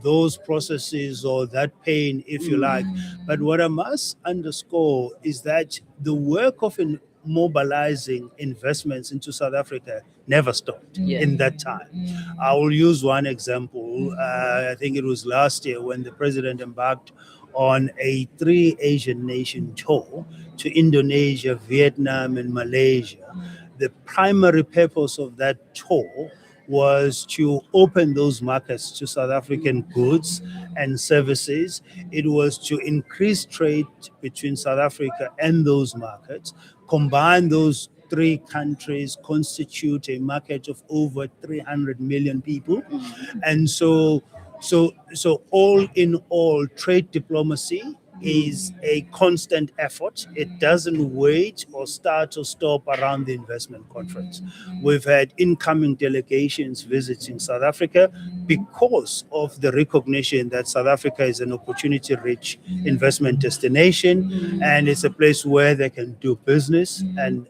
those processes or that pain, if you like. But what I must underscore is that the work of mobilizing investments into South Africa never stopped in that time. I will use one example. I think it was last year when the president embarked on a 3 Asian nation tour to Indonesia, Vietnam, and Malaysia. The primary purpose of that tour was to open those markets to South African goods and services. It was to increase trade between South Africa and those markets, combine those 3 countries, constitute a market of over 300 million people. And so all in all, trade diplomacy is a constant effort. It doesn't wait or start or stop around the investment conference. We've had incoming delegations visiting South Africa because of the recognition that South Africa is an opportunity-rich investment destination, and it's a place where they can do business and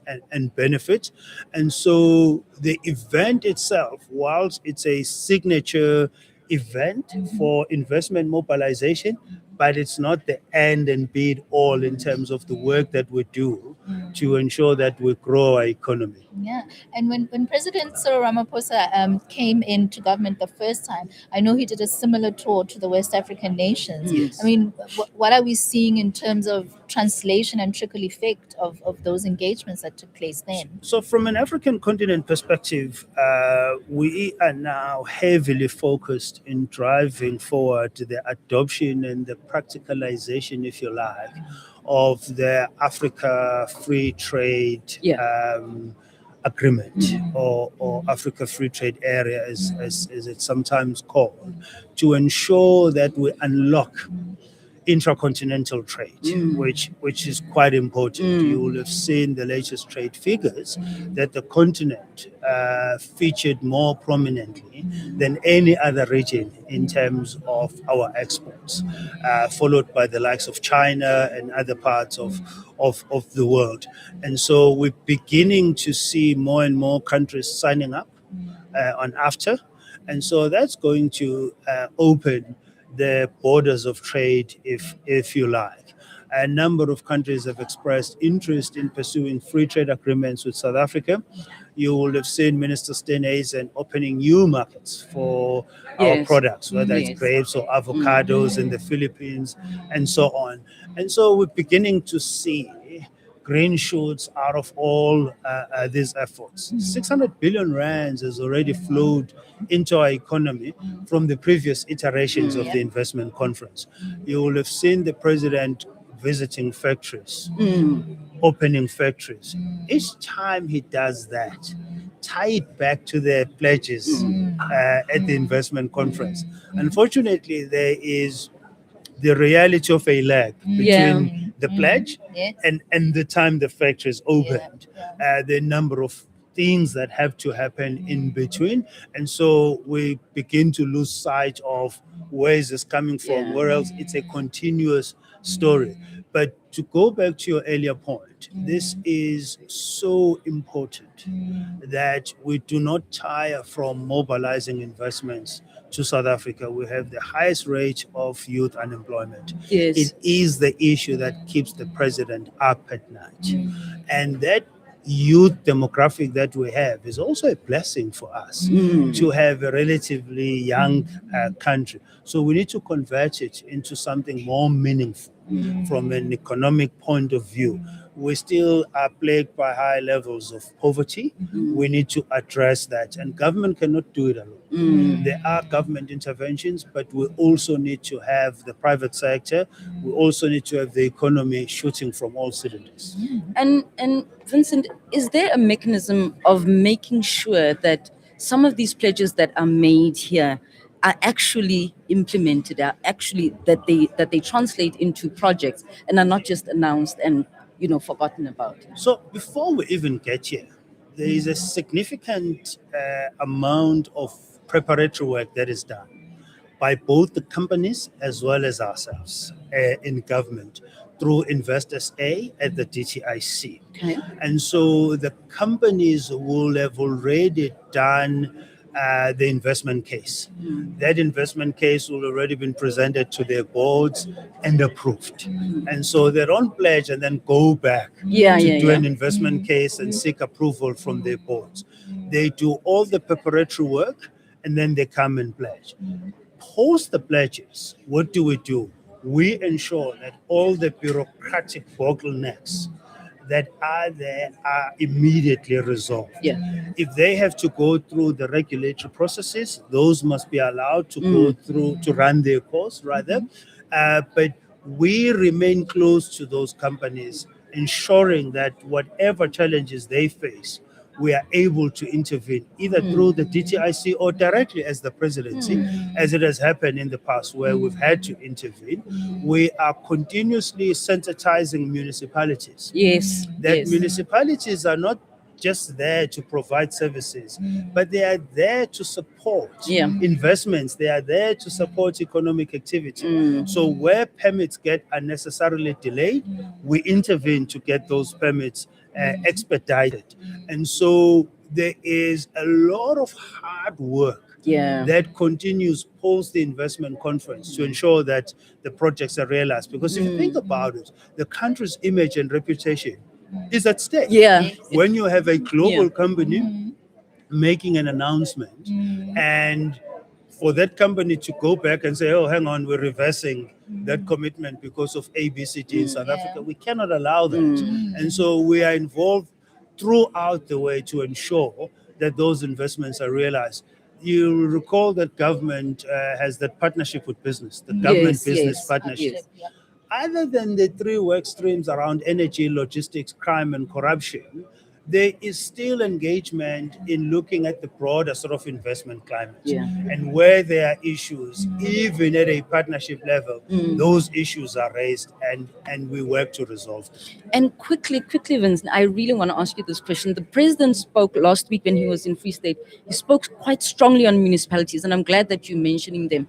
benefit. And so the event itself, whilst it's a signature event for investment mobilization, but it's not the end and be it all in terms of the work that we do to ensure that we grow our economy. Yeah, and when President Cyril Ramaphosa came into government the first time, I know he did a similar tour to the West African nations. Yes. I mean, what are we seeing in terms of translation and trickle effect of those engagements that took place then? So from an African continent perspective, we are now heavily focused in driving forward the adoption and the practicalization, if you like, of the Africa Free Trade agreement or Africa Free Trade Area, as it's sometimes called, to ensure that we unlock intracontinental trade, which is quite important. You will have seen the latest trade figures that the continent featured more prominently than any other region in terms of our exports, followed by the likes of China and other parts of the world. And so we're beginning to see more and more countries signing up on AFTA. And so that's going to open the borders of trade, if you like. A number of countries have expressed interest in pursuing free trade agreements with South Africa. You will have seen Minister Steenhuisen opening new markets for our products, whether it's grapes or avocados in the Philippines and so on. And so we're beginning to see green shoots out of all these efforts. 600 billion rands has already flowed into our economy from the previous iterations of the investment conference. You will have seen the president visiting factories, opening factories. Each time he does that, tie it back to the pledges at the investment conference. Unfortunately, there is the reality of a lag between the pledge and the time the factory is opened. The number of things that have to happen in between. And so we begin to lose sight of where is this coming from, where else it's a continuous story. But to go back to your earlier point, this is so important that we do not tire from mobilizing investments to South Africa. We have the highest rate of youth unemployment. It is the issue that keeps the president up at night. And that youth demographic that we have is also a blessing for us to have a relatively young country. So we need to convert it into something more meaningful from an economic point of view. We still are plagued by high levels of poverty. We need to address that, and government cannot do it alone. There are government interventions, but we also need to have the private sector. We also need to have the economy shooting from all cylinders. And Vincent, is there a mechanism of making sure that some of these pledges that are made here are actually implemented, are actually that they translate into projects and are not just announced and forgotten about? So before we even get here, there is a significant amount of preparatory work that is done by both the companies as well as ourselves in government through Investors A at the DTIC. Okay. And so the companies will have already done the investment case. That investment case will already been presented to their boards and approved. And so they don't pledge and then go back to do an investment case and seek approval from their boards. They do all the preparatory work and then they come and pledge. Post the pledges, what do? We ensure that all the bureaucratic bottlenecks that are there are immediately resolved. If they have to go through the regulatory processes, those must be allowed to go through, to run their course rather. But we remain close to those companies, ensuring that whatever challenges they face, we are able to intervene either through the DTIC or directly as the presidency, as it has happened in the past where we've had to intervene. We are continuously sensitizing municipalities. Municipalities are not just there to provide services, but they are there to support investments. They are there to support economic activity. So where permits get unnecessarily delayed, we intervene to get those permits expedited. And so there is a lot of hard work that continues post the investment conference to ensure that the projects are realized. Because if you think about it, the country's image and reputation is at stake. When you have a global company making an announcement and for that company to go back and say, oh, hang on, we're reversing that commitment because of ABCD in South Africa, we cannot allow that. And so we are involved throughout the way to ensure that those investments are realized. You recall that government has that partnership with business, the government-business partnership. Other than the three work streams around energy, logistics, crime, and corruption, there is still engagement in looking at the broader sort of investment climate. Yeah. And where there are issues, even at a partnership level, those issues are raised and we work to resolve them. And quickly, Vincent, I really want to ask you this question. The president spoke last week when he was in Free State. He spoke quite strongly on municipalities, and I'm glad that you're mentioning them.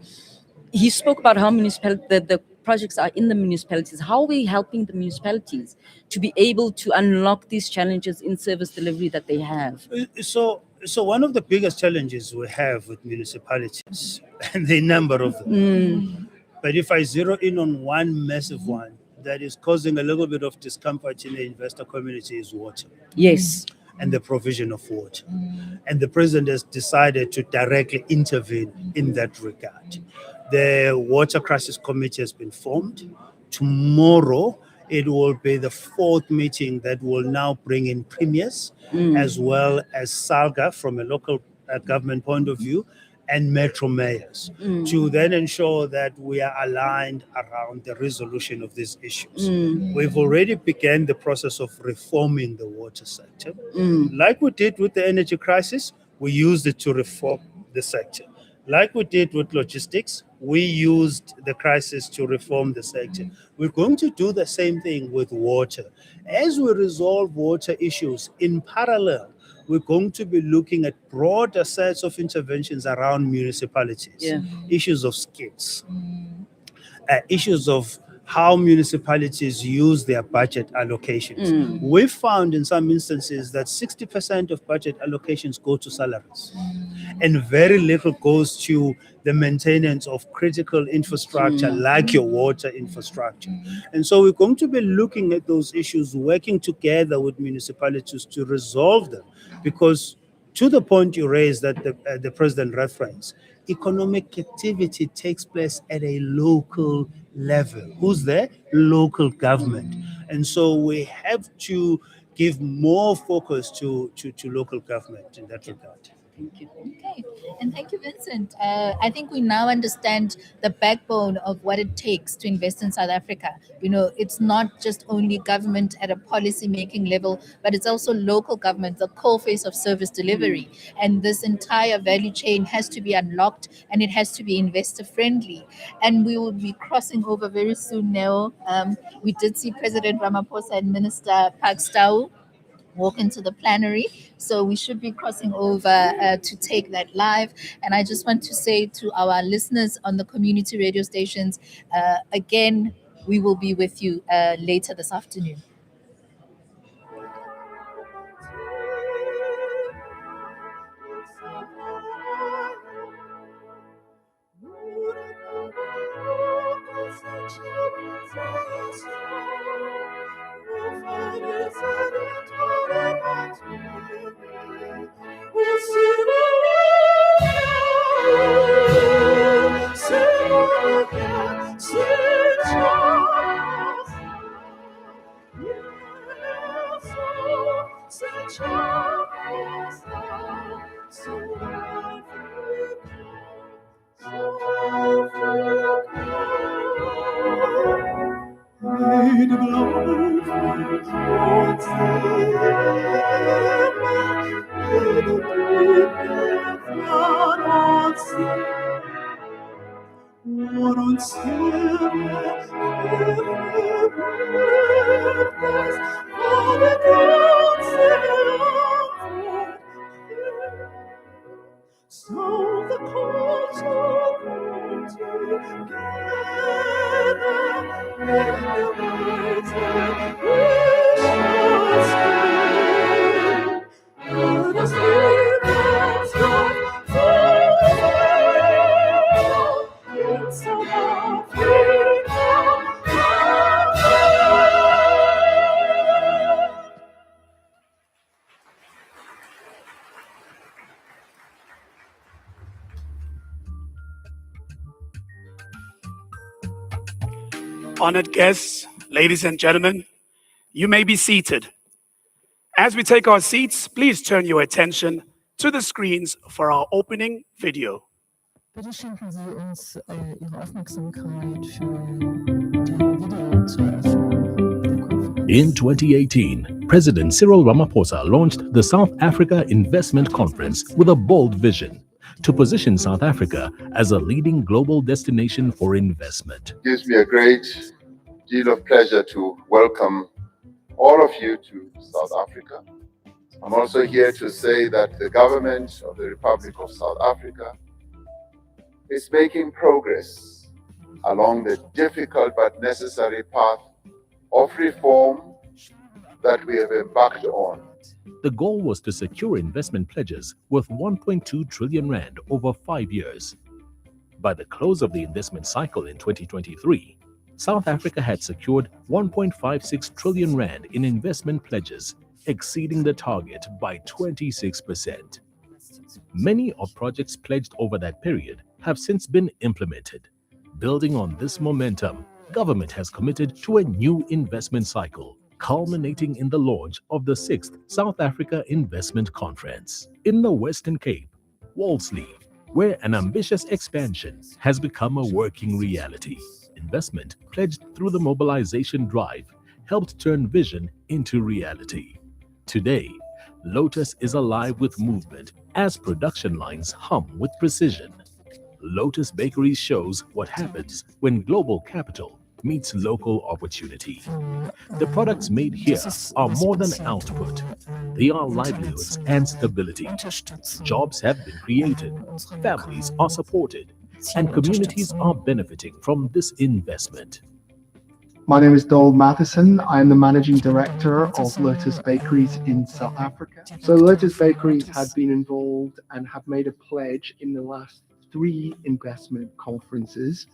He spoke about how the projects are in the municipalities. How are we helping the municipalities to be able to unlock these challenges in service delivery that they have? So one of the biggest challenges we have with municipalities, and the number of them, but if I zero in on one massive one that is causing a little bit of discomfort in the investor community, is water. Yes. And the provision of water. And the president has decided to directly intervene in that regard. The Water Crisis Committee has been formed. Tomorrow, it will be the fourth meeting that will now bring in premiers, as well as SALGA from a local government point of view, and metro mayors, to then ensure that we are aligned around the resolution of these issues. We've already begun the process of reforming the water sector. Like we did with the energy crisis, we used it to reform the sector. Like we did with logistics, we used the crisis to reform the sector. We're going to do the same thing with water. As we resolve water issues in parallel, we're going to be looking at broader sets of interventions around municipalities, issues of skills, issues of how municipalities use their budget allocations. We've found in some instances that 60% of budget allocations go to salaries, and very little goes to the maintenance of critical infrastructure like your water infrastructure. And so we're going to be looking at those issues, working together with municipalities to resolve them, because to the point you raised that the president referenced, economic activity takes place at a local level. Who's there? Local government. And so we have to give more focus to local government in that regard. Thank you. Okay, and thank you, Vincent. I think we now understand the backbone of what it takes to invest in South Africa. You know, it's not just only government at a policy-making level, but it's also local government, the coalface of service delivery. And this entire value chain has to be unlocked, and it has to be investor-friendly. And we will be crossing over very soon now. We did see President Ramaphosa and Minister Park Stau walk into the plenary, so we should be crossing over to take that live. And I just want to say to our listeners on the community radio stations, again, we will be with you later this afternoon. Honored guests, ladies and gentlemen, you may be seated. As we take our seats, please turn your attention to the screens for our opening video. Bitte schenken Sie uns Ihre Aufmerksamkeit für die Video zur Eröffnung der Konferenz. In 2018, President Cyril Ramaphosa launched the South Africa Investment Conference with a bold vision to position South Africa as a leading global destination for investment. It gives me a great deal of pleasure to welcome all of you to South Africa. I'm also here to say that the government of the Republic of South Africa is making progress along the difficult but necessary path of reform that we have embarked on. The goal was to secure investment pledges worth 1.2 trillion rand over 5 years. By the close of the investment cycle in 2023, South Africa had secured 1.56 trillion rand in investment pledges, exceeding the target by 26%. Many of projects pledged over that period have since been implemented. Building on this momentum, government has committed to a new investment cycle, culminating in the launch of the 6th South Africa Investment Conference in the Western Cape, Wolseley, where an ambitious expansion has become a working reality. Investment pledged through the mobilization drive helped turn vision into reality. Today, Lotus is alive with movement as production lines hum with precision. Lotus Bakeries shows what happens when global capital meets local opportunity. The products made here are more than output. They are livelihoods and stability. Jobs have been created, families are supported, and communities are benefiting from this investment. My name is Dole Matheson. I'm the Managing Director of Lotus Bakeries in South Africa. So Lotus Bakeries had been involved and have made a pledge in the last 3 investment conferences.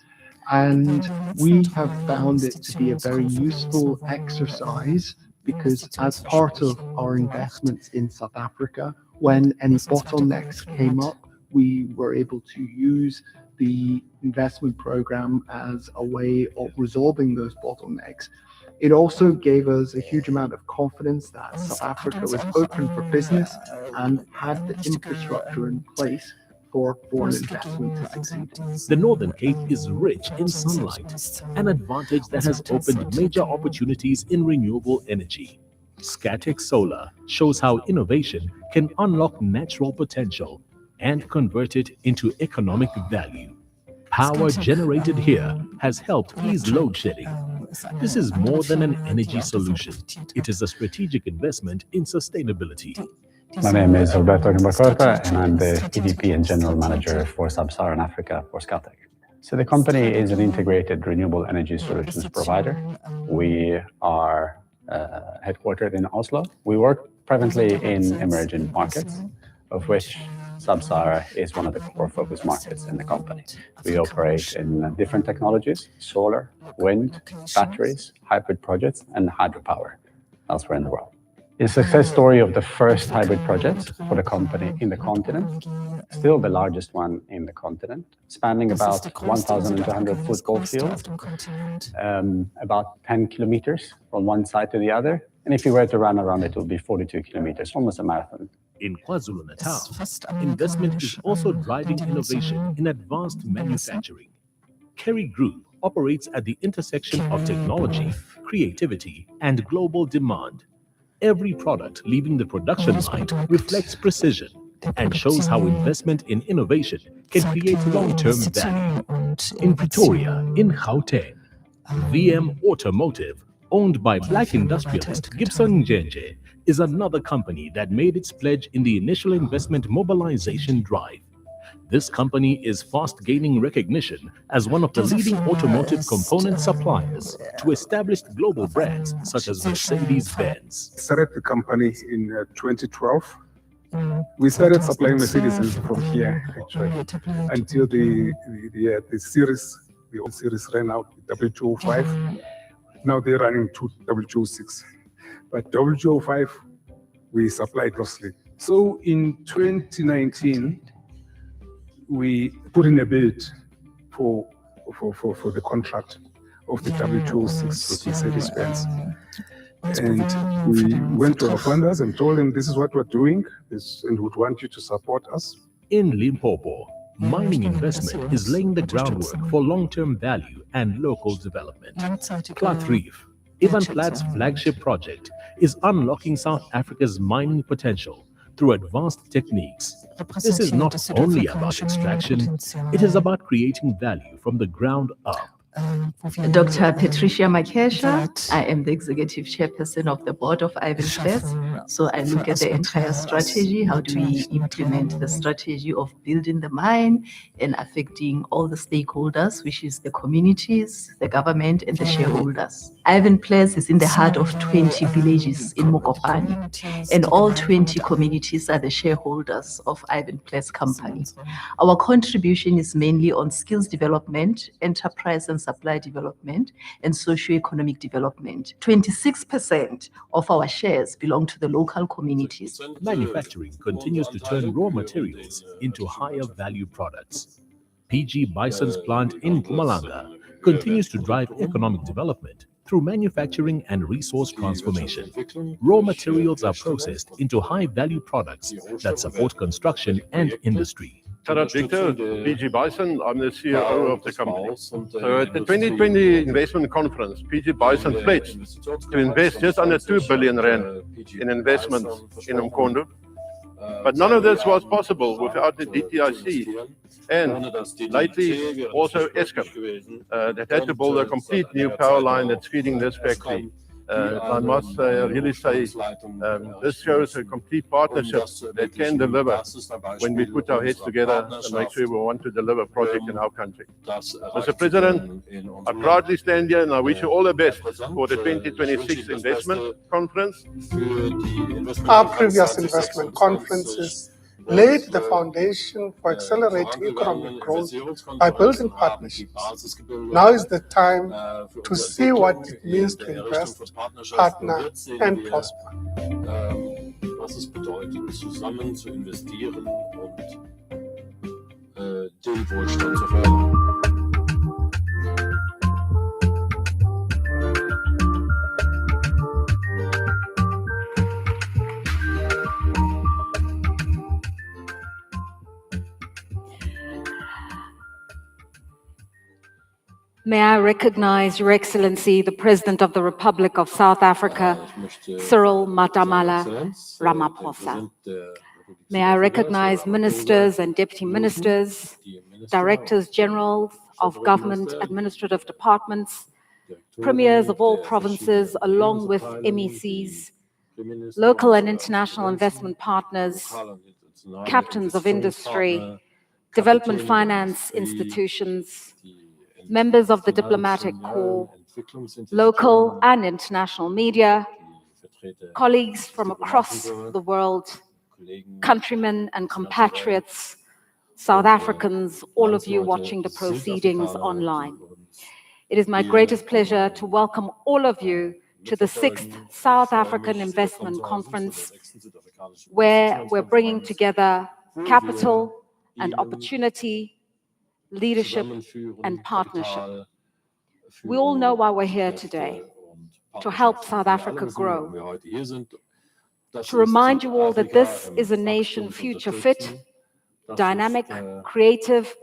And we have found it to be a very useful exercise because as part of our investments in South Africa, when any bottlenecks came up, we were able to use the investment program as a way of resolving those bottlenecks. It also gave us a huge amount of confidence that South Africa was open for business and had the infrastructure in place for foreign investment to succeed. The Northern Cape is rich in sunlight, an advantage that has opened major opportunities in renewable energy. Scatec Solar shows how innovation can unlock natural potential and convert it into economic value. Power generated here has helped ease load shedding. This is more than an energy solution. It is a strategic investment in sustainability. My name is Roberto Gimbacorta, and I'm the EVP and General Manager for Sub-Saharan Africa for Scatec. So the company is an integrated renewable energy solutions provider. We are headquartered in Oslo. We work primarily in emerging markets, of which Sub-Sahara is one of the core focus markets in the company. We operate in different technologies: solar, wind, batteries, hybrid projects, and hydropower elsewhere in the world. The success story of the first hybrid project for the company in the continent, still the largest one in the continent, spanning about 1,200 football fields, about 10 kilometers from one side to the other. And if you were to run around it, it would be 42 kilometers, almost a marathon. In KwaZulu-Natal, investment is also driving innovation in advanced manufacturing. Kerry Group operates at the intersection of technology, creativity, and global demand. Every product leaving the production line reflects precision and shows how investment in innovation can create long-term value. In Pretoria, in Gauteng, VM Automotive, owned by Black industrialist Gibson Njenje, is another company that made its pledge in the initial investment mobilization drive. This company is fast gaining recognition as one of the leading automotive component suppliers to established global brands such as Mercedes-Benz. Started the company in 2012. We started supplying Mercedes from here, actually, until the old series ran out, W205. Now they're running to W206. But W205, we supply closely. So in 2019, we put in a bid for the contract of the W206 with Mercedes-Benz. And we went to our funders and told them this is what we're doing and would want you to support us. In Limpopo, mining investment is laying the groundwork for long-term value and local development. Platreef, Ivanplat's flagship project is unlocking South Africa's mining potential through advanced techniques. This is not only about extraction, it is about creating value from the ground up. Dr. Patricia Makesha. I am the executive chairperson of the board of Ivanplat. So I look at the entire strategy. How do we implement the strategy of building the mine and affecting all the stakeholders, which is the communities, the government, and the shareholders. Ivanplat is in the heart of 20 villages in Mokopane, and all 20 communities are the shareholders of Ivanplat's company. Our contribution is mainly on skills development, enterprise and supply development, and socio-economic development. 26% of our shares belong to the local communities. Manufacturing continues to turn raw materials into higher value products. PG Bison's plant in Mpumalanga continues to drive economic development through manufacturing and resource transformation. Raw materials are processed into high-value products that support construction and industry. Gerard Victor, PG Bison, I'm the CEO of the company. So at the 2020 investment conference, PG Bison pledged to invest just under 2 billion rand in investments in Umkhondo. But none of this was possible without the DTIC and lately also Eskom that had to build a complete new power line that's feeding this factory. I must really say this shows a complete partnership that can deliver when we put our heads together and make sure we want to deliver a project in our country. Mr. President, I proudly stand here and I wish you all the best for the 2026 investment conference. Our previous investment conferences laid the foundation for accelerating economic growth by building partnerships. Now is the time to see what it means to invest, partner, and prosper. Was es bedeutet, zusammen zu investieren und den Wohlstand zu fördern. May I recognize Your Excellency, the President of the Republic of South Africa, Cyril Matamala Ramaphosa. May I recognize ministers and deputy ministers, directors general of government administrative departments, premiers of all provinces, along with MECs, local and international investment partners, captains of industry, development finance institutions, members of the diplomatic corps, local and international media, colleagues from across the world, countrymen and compatriots, South Africans, all of you watching the proceedings online. It is my greatest pleasure to welcome all of you to the 6th South African Investment Conference, where we're bringing together capital and opportunity, leadership and partnership. We all know why we're here today, to help South Africa grow, to remind you all that this is a nation future fit, dynamic, creative,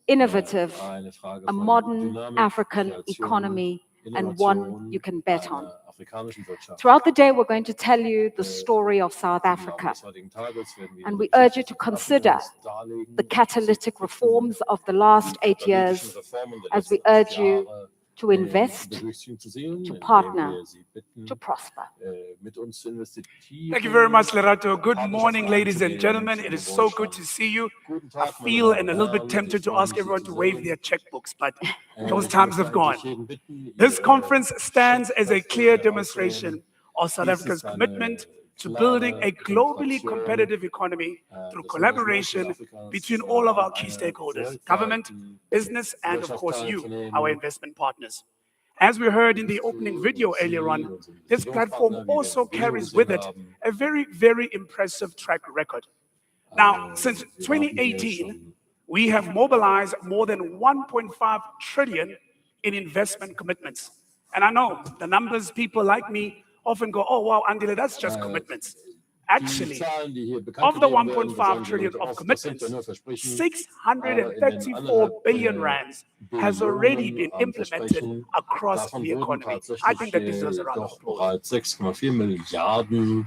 innovative, a modern African economy, and one you can bet on. Throughout the day, we're going to tell you the story of South Africa, and we urge you to consider the catalytic reforms of the last 8 years as we urge you to invest, to partner, to prosper. Thank you very much, Lerato. Good morning, ladies and gentlemen. It is so good to see you. I feel and a little bit tempted to ask everyone to wave their checkbooks, but those times have gone. This conference stands as a clear demonstration of South Africa's commitment to building a globally competitive economy through collaboration between all of our key stakeholders, government, business, and of course you, our investment partners. As we heard in the opening video earlier on, this platform also carries with it a very, very impressive track record. Now, since 2018, we have mobilized more than 1.5 trillion in investment commitments. And I know the numbers, people like me often go, oh, wow, Andile, that's just commitments. Actually, of the 1.5 trillion of commitments, 634 billion rands has already been implemented across the economy. I think that deserves a round of applause. Bereits 6,4 Milliarden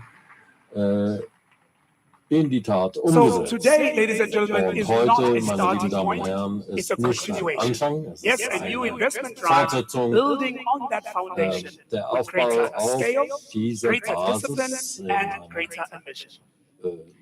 in die Tat So umgesetzt. today, ladies and gentlemen, Und is not heute, a meine starting lieben Damen und point, Herren, it's ist a nicht ein continuation. Anfang, es Yes, ist a new eine investment drive, Fortsetzung. building on that foundation Der with Aufbau greater auf scale, dieser greater discipline, Basis in and einer greater ambition.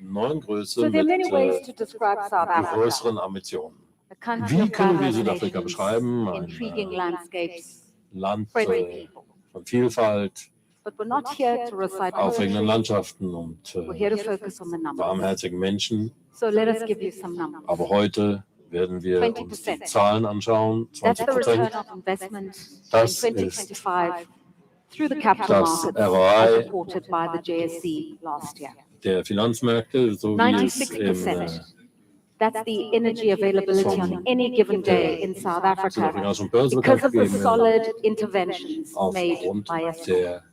neuen Größe So there are mit many ways to describe South Africa. größeren Ambitionen. A country Wie of können wir diverse Südafrika nations, beschreiben? Ein intriguing landscapes, Land friendly people. von Vielfalt, But we're not here to recite aufregenden poetry. Landschaften und We're here to focus on the numbers. warmherzigen Menschen. So let us give you some numbers. Aber heute werden wir uns die 20%. Zahlen anschauen. That's the 20%. return of investment Das in ist 2025 through the capital das markets, as ROI reported by the JSE last year. der Finanzmärkte, so wie es 96%. That's the energy availability on any given day in South Africa because of the solid interventions made by Eskom. der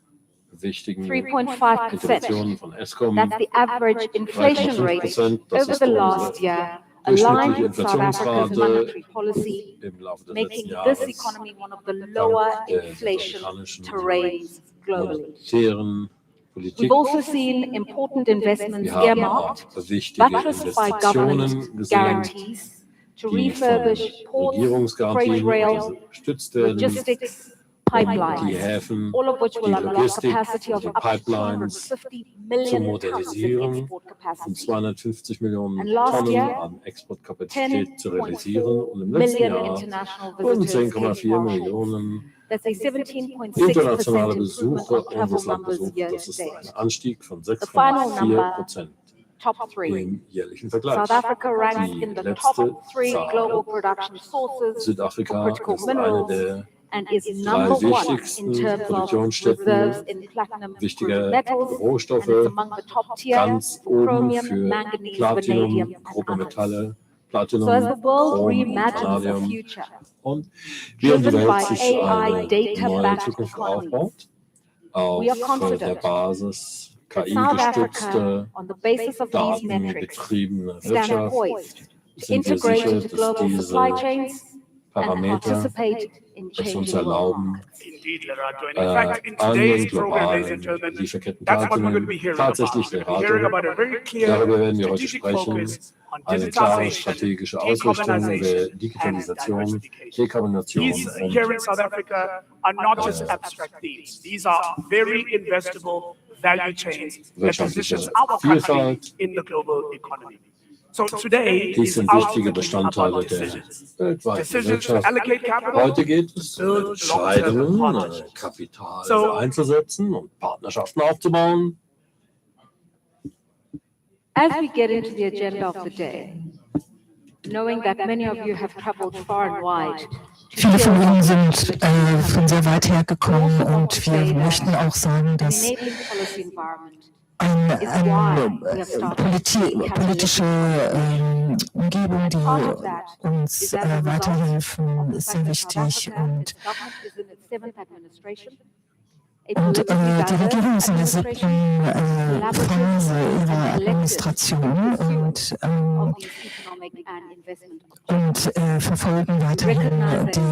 wichtigen 3.5%. Interventionen von Eskom. That's the average inflation rate 3,5%, das over ist the unsere last year, durchschnittliche aligned with South Africa's Inflationsrate monetary policy, im Laufe des making letzten this Jahres economy one of the lower der inflation südafrikanischen terrains globally. monetären Politik. We've also seen important investments Wir haben earmarked, auch wichtige buttressed by government Investitionen gesehen, guarantees to die refurbish von ports, Regierungsgarantien freight rail, gestützt werden, logistics, um die pipelines, Häfen, all of which die will unlock Logistik capacity of und die up to Pipelines 250 zu million tons in modernisieren export und capacity. 250 Millionen And last Tonnen year, an Exportkapazität zu realisieren. Und im million letzten Jahr international wurden visitors came 10,4 to our shores. Millionen That's a 17.6% internationale improvement Besucher on travel unseres Land numbers besucht. year Das to ist date. ein Anstieg von The final 6,4% top three. im jährlichen Vergleich. South Africa ranks Die in the letzte top three Zahl. global production sources for Südafrika critical ist eine minerals der and is drei number one in wichtigsten terms of Produktionsstätten reserves in platinum group wichtiger metals, and Rohstoffe, it's among the top tier ganz for oben chromium, für manganese, Platinum, vanadium, grobe and others. Metalle, Platinum, So as the world Chrom, reimagines a Vanadium. future Und während die driven Welt by sich AI eine neue data-backed Zukunft economies, aufbaut, we are auf der confident Basis that South Africa, KI-gestützter, on the basis of these metrics, datengetriebene stand Wirtschaft, poised to sind wir integrate sicher, into dass global supply diese chains and Parameter participate in es uns changing world erlauben, markets. Indeed, Lerato. And in fact, in an den today's program, ladies and globalen gentlemen, Lieferketten that's what we're going to be teilzunehmen. hearing Tatsächlich, about. We're hearing about a very clear darüber werden wir heute strategic sprechen. focus on Eine klare digitization, strategische Ausrichtung der decarbonization, Digitalisation, and Dekarbonation These here in South Africa are not just abstract themes. These are very investable value chains that positions our country in the global economy. So today Dies is sind our wichtige Bestandteile about der decisions. weltweiten Decisions to Wirtschaft. allocate capital, Heute geht es um build Entscheidungen, long-term partnerships. Kapital So- einzusetzen und Partnerschaften aufzubauen. As we get into the agenda of the day, knowing that many of you have traveled far and wide, Viele von Ihnen sind von sehr weit her gekommen und wir möchten auch sagen, dass enabling policy environment eine politische Umgebung, die uns weiterhelfen, ist sehr wichtig. Und die Regierung ist in der 7. Phase ihrer Administration und verfolgen weiterhin die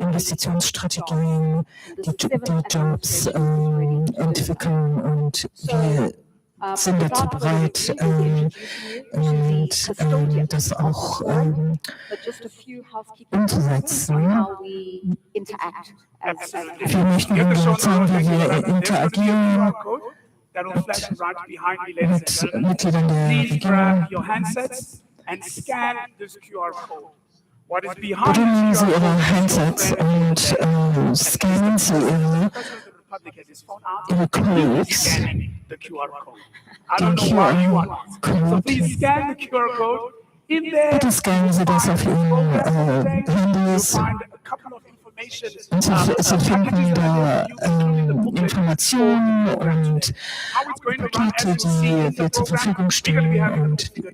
Investitionsstrategien, die Jobs entwickeln und wir sind dazu bereit, das auch umzusetzen. Wir möchten Ihnen zeigen, wie wir interagieren that will flash right behind me, ladies and mit gentlemen. Mitgliedern der Please grab Regierung. your handsets and scan this QR code. What is behind Bitte nehmen this Sie QR Ihre code? Handsets und scannen Sie Ihre Codes. Scanning the QR code. I don't know why you are not. So please scan the QR code. In there, Bitte scannen Sie das auf Ihren Handys. Und Sie finden da Informationen und Pakete, die wir zur Verfügung stellen. Und wir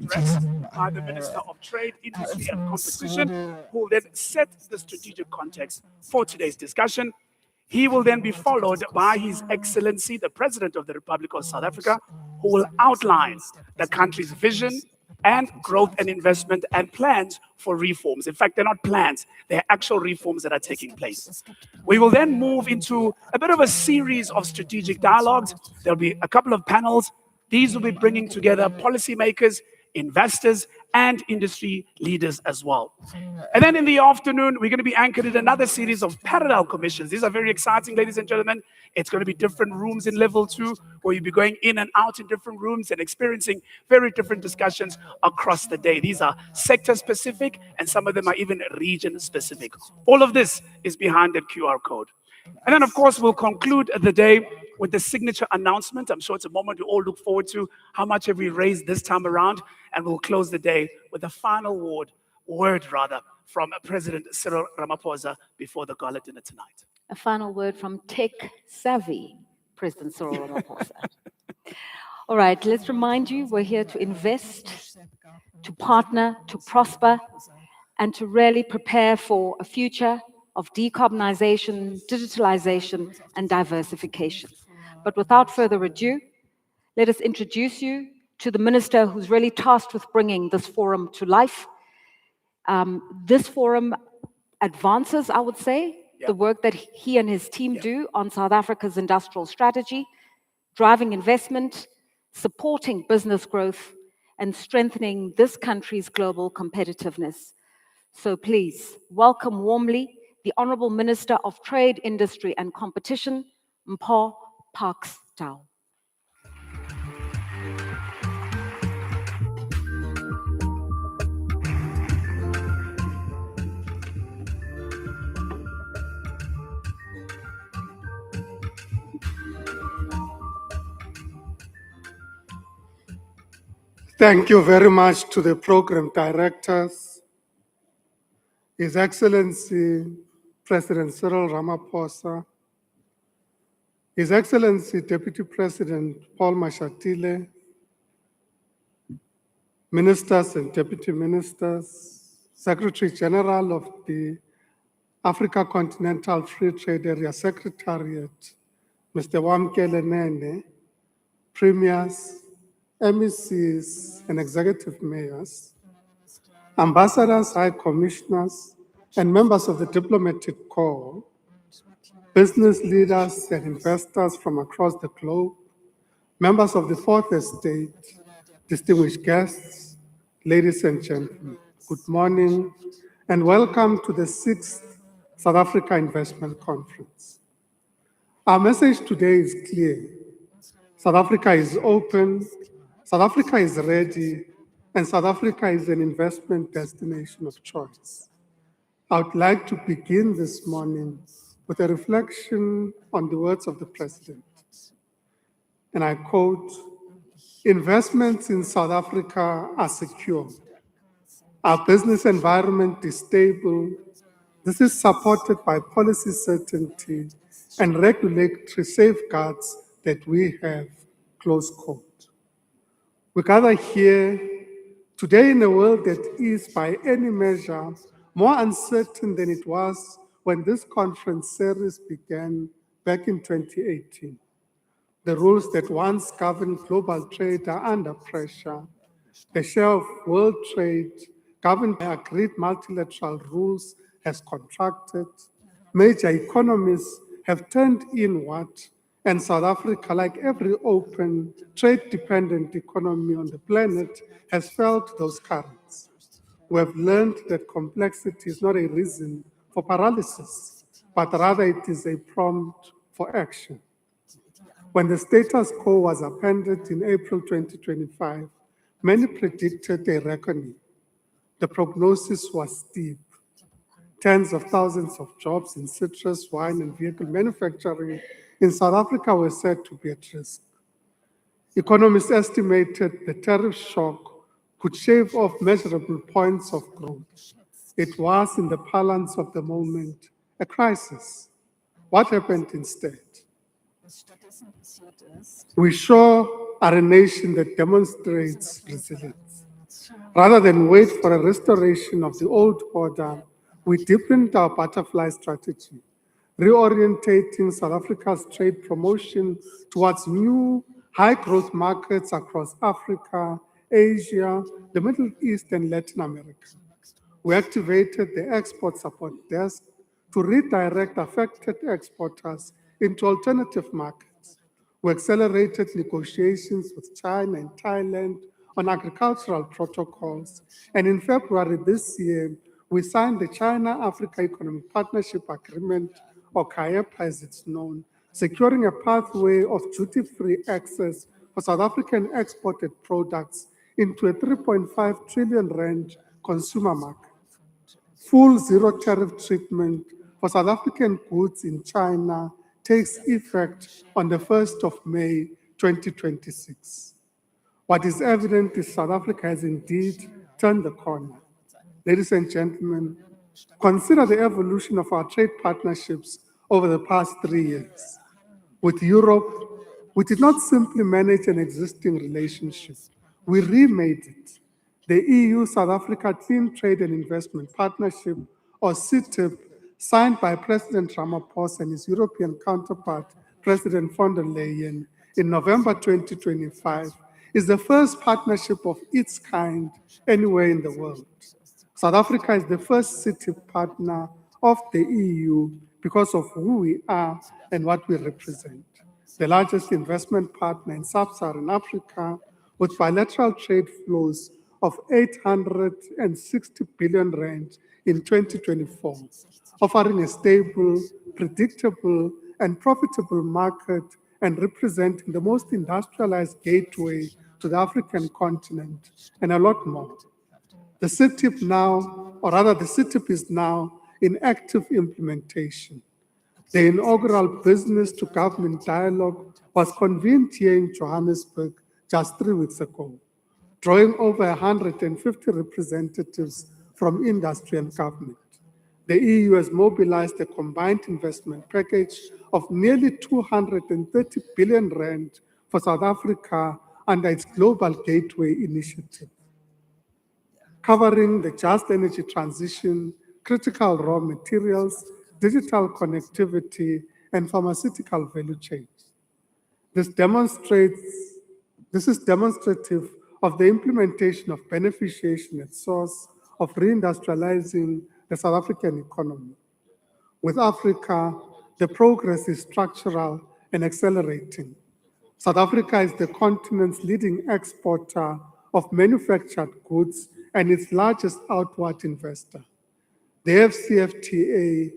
haben the Minister of Trade, Industry and Competition, who will then set the strategic context for today's discussion. He will then be followed by His Excellency, the President of the Republic of South Africa, who will outline the country's vision and growth and investment and plans for reforms. In fact, they're not plans, they're actual reforms that are taking place. We will then move into a bit of a series of strategic dialogues. There'll be a couple of panels. These will be bringing together policymakers, investors, and industry leaders as well. And then in the afternoon, we're going to be anchored in another series of parallel commissions. These are very exciting, ladies and gentlemen. It's going to be different rooms in level 2, where you'll be going in and out in different rooms and experiencing very different discussions across the day. These are sector-specific, and some of them are even region-specific. All of this is behind that QR code. And then, of course, we'll conclude the day with the signature announcement. I'm sure it's a moment we all look forward to. How much have we raised this time around? And we'll close the day with a final word from President Cyril Ramaphosa before the gala dinner tonight. A final word from tech-savvy President Cyril Ramaphosa. All right, let's remind you, we're here to invest, to partner, to prosper, and to really prepare for a future of decarbonization, digitalization, and diversification. But without further ado, let us introduce you to the minister who's really tasked with bringing this forum to life. This forum advances, I would say, the work that he and his team do on South Africa's industrial strategy, driving investment, supporting business growth, and strengthening this country's global competitiveness. So please, welcome warmly the Honourable Minister of Trade, Industry and Competition, Mpho Parks Tau. Thank you very much to the program directors, His Excellency President Cyril Ramaphosa, His Excellency Deputy President Paul Mashatile, Ministers and Deputy Ministers, Secretary General of the Africa Continental Free Trade Area Secretariat, Mr. Wamkele Nene, Premiers, MECs and Executive Mayors, Ambassadors, High Commissioners, and members of the Diplomatic Corps, business leaders and investors from across the globe, members of the Fourth Estate, distinguished guests, ladies and gentlemen, good morning and welcome to the 6th South Africa Investment Conference. Our message today is clear. South Africa is open, South Africa is ready, and South Africa is an investment destination of choice. I would like to begin this morning with a reflection on the words of the President. And I quote, "Investments in South Africa are secure. Our business environment is stable. This is supported by policy certainty and regulatory safeguards that we have," close quote. We gather here today in a world that is, by any measure, more uncertain than it was when this conference series began back in 2018. The rules that once governed global trade are under pressure. The share of world trade governed by agreed multilateral rules has contracted. Major economies have turned inward, and South Africa, like every open, trade-dependent economy on the planet, has felt those currents. We have learned that complexity is not a reason for paralysis, but rather it is a prompt for action. When the status quo was appended in April 2025, many predicted a reckoning. The prognosis was steep. Tens of thousands of jobs in citrus, wine, and vehicle manufacturing in South Africa were said to be at risk. Economists estimated the tariff shock could shave off measurable points of growth. It was, in the parlance of the moment, a crisis. What happened instead? We sure are a nation that demonstrates resilience. Rather than wait for a restoration of the old order, we deepened our butterfly strategy. reorientating South Africa's trade promotion towards new high-growth markets across Africa, Asia, the Middle East, and Latin America. We activated the Export Support Desk to redirect affected exporters into alternative markets. We accelerated negotiations with China and Thailand on agricultural protocols, and in February this year, we signed the China-Africa Economic Partnership Agreement, or CAEPA as it's known, securing a pathway of duty-free access for South African exported products into a 3.5 trillion rand consumer market. Full zero tariff treatment for South African goods in China takes effect on the 1st of May 2026. What is evident is South Africa has indeed turned the corner. Ladies and gentlemen, consider the evolution of our trade partnerships over the past 3 years. With Europe, we did not simply manage an existing relationship, we remade it. The EU-South Africa Clean Trade and Investment Partnership, or CTIP, signed by President Ramaphosa and his European counterpart, President von der Leyen, in November 2025, is the first partnership of its kind anywhere in the world. South Africa is the first CTIP partner of the EU because of who we are and what we represent. The largest investment partner in sub-Saharan Africa, with bilateral trade flows of 860 billion rand in 2024, offering a stable, predictable, and profitable market and representing the most industrialized gateway to the African continent, and a lot more. The CTIP now, or rather the CTIP is now in active implementation. The inaugural business to government dialogue was convened here in Johannesburg just 3 weeks ago, drawing over 150 representatives from industry and government. The EU has mobilized a combined investment package of nearly 230 billion rand for South Africa under its Global Gateway Initiative, covering the just energy transition, critical raw materials, digital connectivity, and pharmaceutical value chains. This is demonstrative of the implementation of beneficiation at source of reindustrializing the South African economy. With Africa, the progress is structural and accelerating. South Africa is the continent's leading exporter of manufactured goods and its largest outward investor. The FCFTA,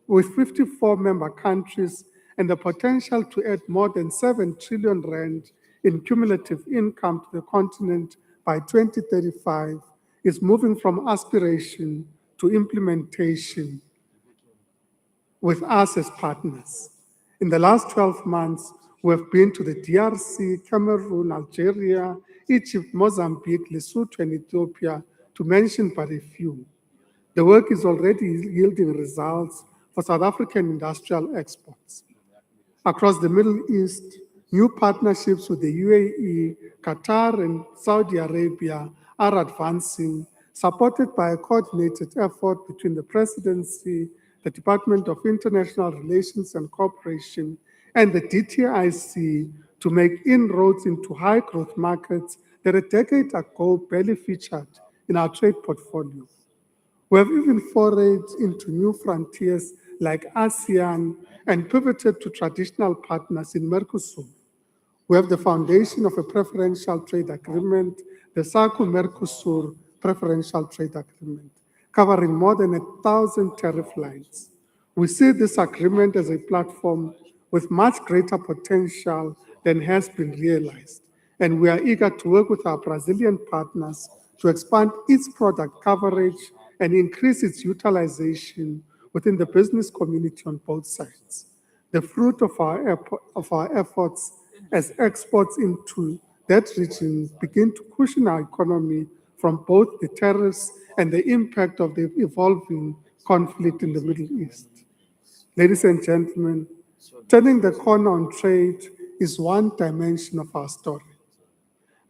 with 54 member countries and the potential to add more than 7 trillion rand in cumulative income to the continent by 2035, is moving from aspiration to implementation with us as partners. In the last 12 months, we have been to the DRC, Cameroon, Algeria, Egypt, Mozambique, Lesotho, and Ethiopia, to mention but a few. The work is already yielding results for South African industrial exports. Across the Middle East, new partnerships with the UAE, Qatar, and Saudi Arabia are advancing, supported by a coordinated effort between the Presidency, the Department of International Relations and Cooperation, and the DTIC to make inroads into high-growth markets that a decade ago barely featured in our trade portfolio. We have even forayed into new frontiers like ASEAN and pivoted to traditional partners in Mercosur. We have the foundation of a preferential trade agreement, the SACU-Mercosur Preferential Trade Agreement, covering more than 1,000 tariff lines. We see this agreement as a platform with much greater potential than has been realized, and we are eager to work with our Brazilian partners to expand its product coverage and increase its utilization within the business community on both sides. The fruit of our efforts as exports into that region begin to cushion our economy from both the tariffs and the impact of the evolving conflict in the Middle East. Ladies and gentlemen, turning the corner on trade is one dimension of our story.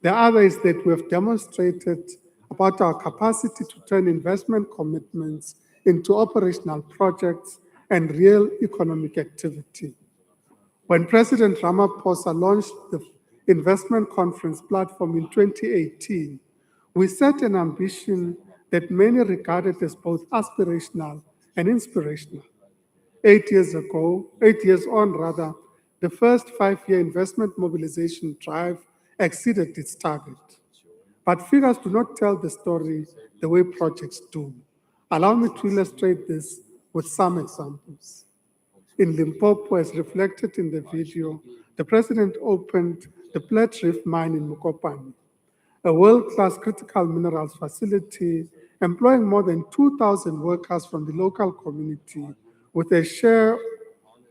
The other is that we have demonstrated about our capacity to turn investment commitments into operational projects and real economic activity. When President Ramaphosa launched the investment conference platform in 2018, we set an ambition that many regarded as both aspirational and inspirational. 8 years on, the first 5-year investment mobilization drive exceeded its target. But figures do not tell the story the way projects do. Allow me to illustrate this with some examples. In Limpopo, as reflected in the video, the president opened the Pledge Reef mine in Mukopane, a world-class critical minerals facility employing more than 2,000 workers from the local community with a share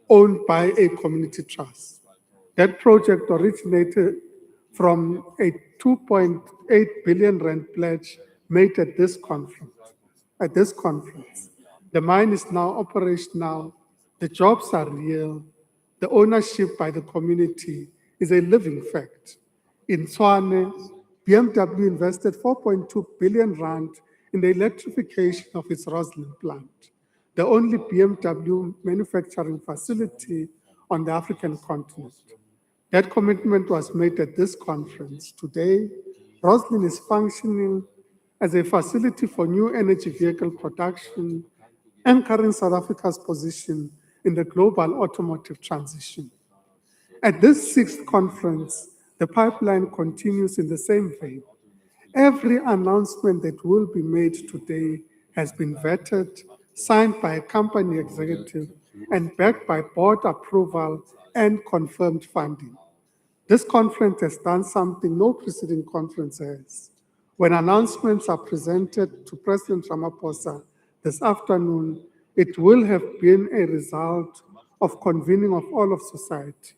owned by a community trust. That project originated from a 2.8 billion rand pledge made at this conference. The mine is now operational, the jobs are real, the ownership by the community is a living fact. In Tshwane, BMW invested 4.2 billion rand in the electrification of its Roslyn plant, the only BMW manufacturing facility on the African continent. That commitment was made at this conference. Today, Roslyn is functioning as a facility for new energy vehicle production, anchoring South Africa's position in the global automotive transition. At this 6th conference, the pipeline continues in the same vein. Every announcement that will be made today has been vetted, signed by a company executive, and backed by board approval and confirmed funding. This conference has done something no preceding conference has. When announcements are presented to President Ramaphosa this afternoon, it will have been a result of convening of all of society,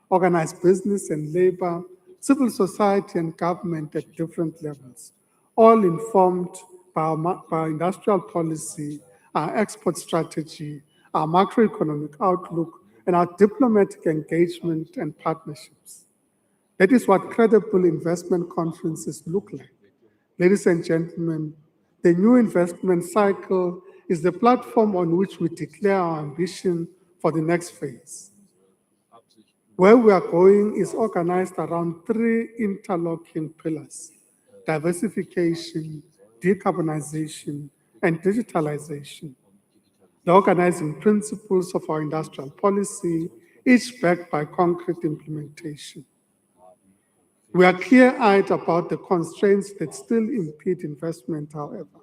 organized business and labor, civil society and government at different levels, all informed by our industrial policy, our export strategy, our macroeconomic outlook, and our diplomatic engagement and partnerships. That is what credible investment conferences look like. Ladies and gentlemen, the new investment cycle is the platform on which we declare our ambition for the next phase. Where we are going is organized around 3 interlocking pillars: diversification, decarbonization, and digitalization. The organizing principles of our industrial policy, each backed by concrete implementation. We are clear-eyed about the constraints that still impede investment, however.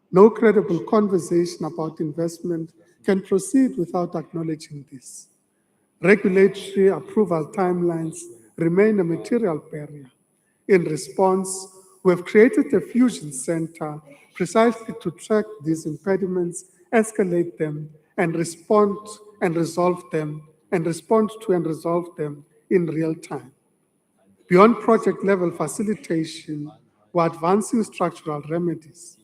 No credible conversation about investment can proceed without acknowledging this. Regulatory approval timelines remain a material barrier. In response, we have created a fusion center precisely to track these impediments, escalate them, and respond to and resolve them in real time. Beyond project-level facilitation, we're advancing structural remedies.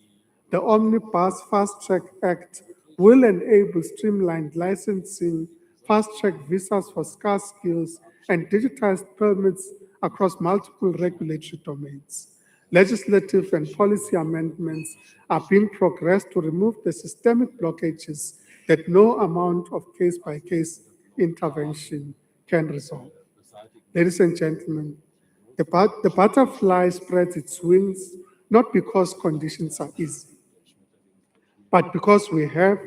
The Omnibus Fast Track Act will enable streamlined licensing, fast-track visas for scarce skills, and digitized permits across multiple regulatory domains. Legislative and policy amendments are being progressed to remove the systemic blockages that no amount of case-by-case intervention can resolve. Ladies and gentlemen, the butterfly spreads its wings not because conditions are easy, but because we have,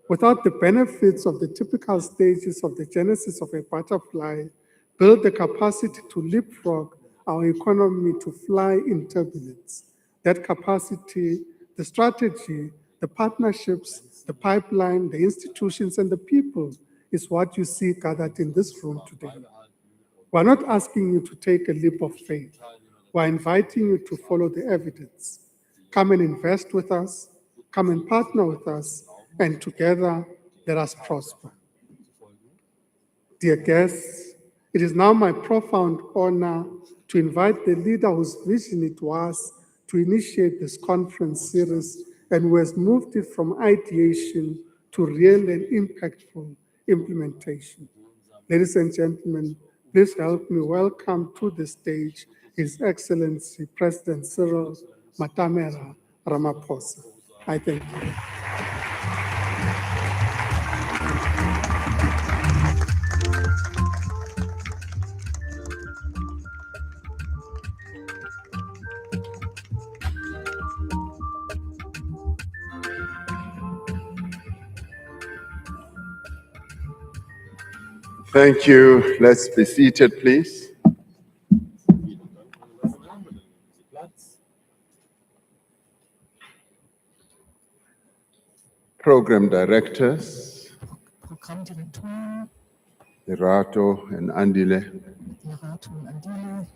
without the benefits of the typical stages of the genesis of a butterfly, built the capacity to leapfrog our economy to fly in turbulence. That capacity, the strategy, the partnerships, the pipeline, the institutions, and the people is what you see gathered in this room today. We're not asking you to take a leap of faith. We're inviting you to follow the evidence. Come and invest with us, come and partner with us, and together let us prosper. Dear guests, it is now my profound honor to invite the leader whose vision it was to initiate this conference series and who has moved it from ideation to real and impactful implementation. Ladies and gentlemen, please help me welcome to the stage His Excellency President Cyril Matamela Ramaphosa. I thank you. Thank you. Let's be seated, please. Program directors, Lerato and Andile,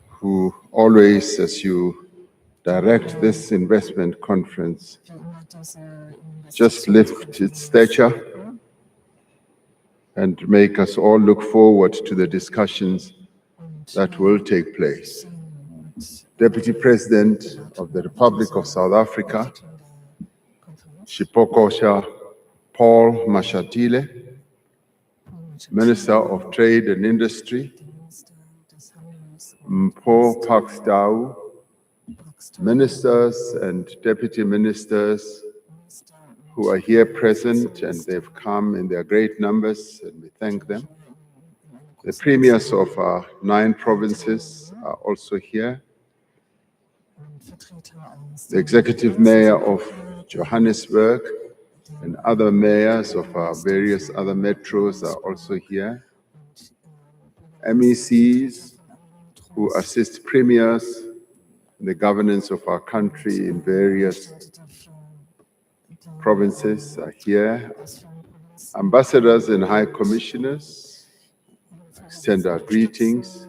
who always, as you direct this investment conference, just lift its stature and make us all look forward to the discussions that will take place. Deputy President of the Republic of South Africa, Shipokosha Paul Mashatile, Minister of Trade and Industry, Mpho Pakstau, ministers and deputy ministers who are here present, and they've come in their great numbers, and we thank them. The premiers of our 9 provinces are also here. The executive mayor of Johannesburg and other mayors of our various other metros are also here. MECs who assist premiers in the governance of our country in various provinces are here. Ambassadors and high commissioners extend our greetings.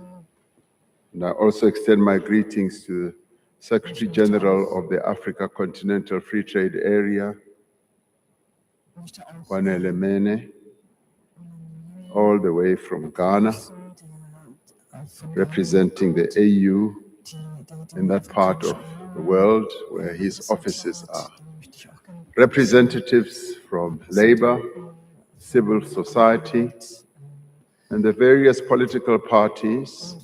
And I also extend my greetings to the Secretary General of the Africa Continental Free Trade Area, Wanele Mene, all the way from Ghana, representing the AU in that part of the world where his offices are. Representatives from labor, civil society, and the various political parties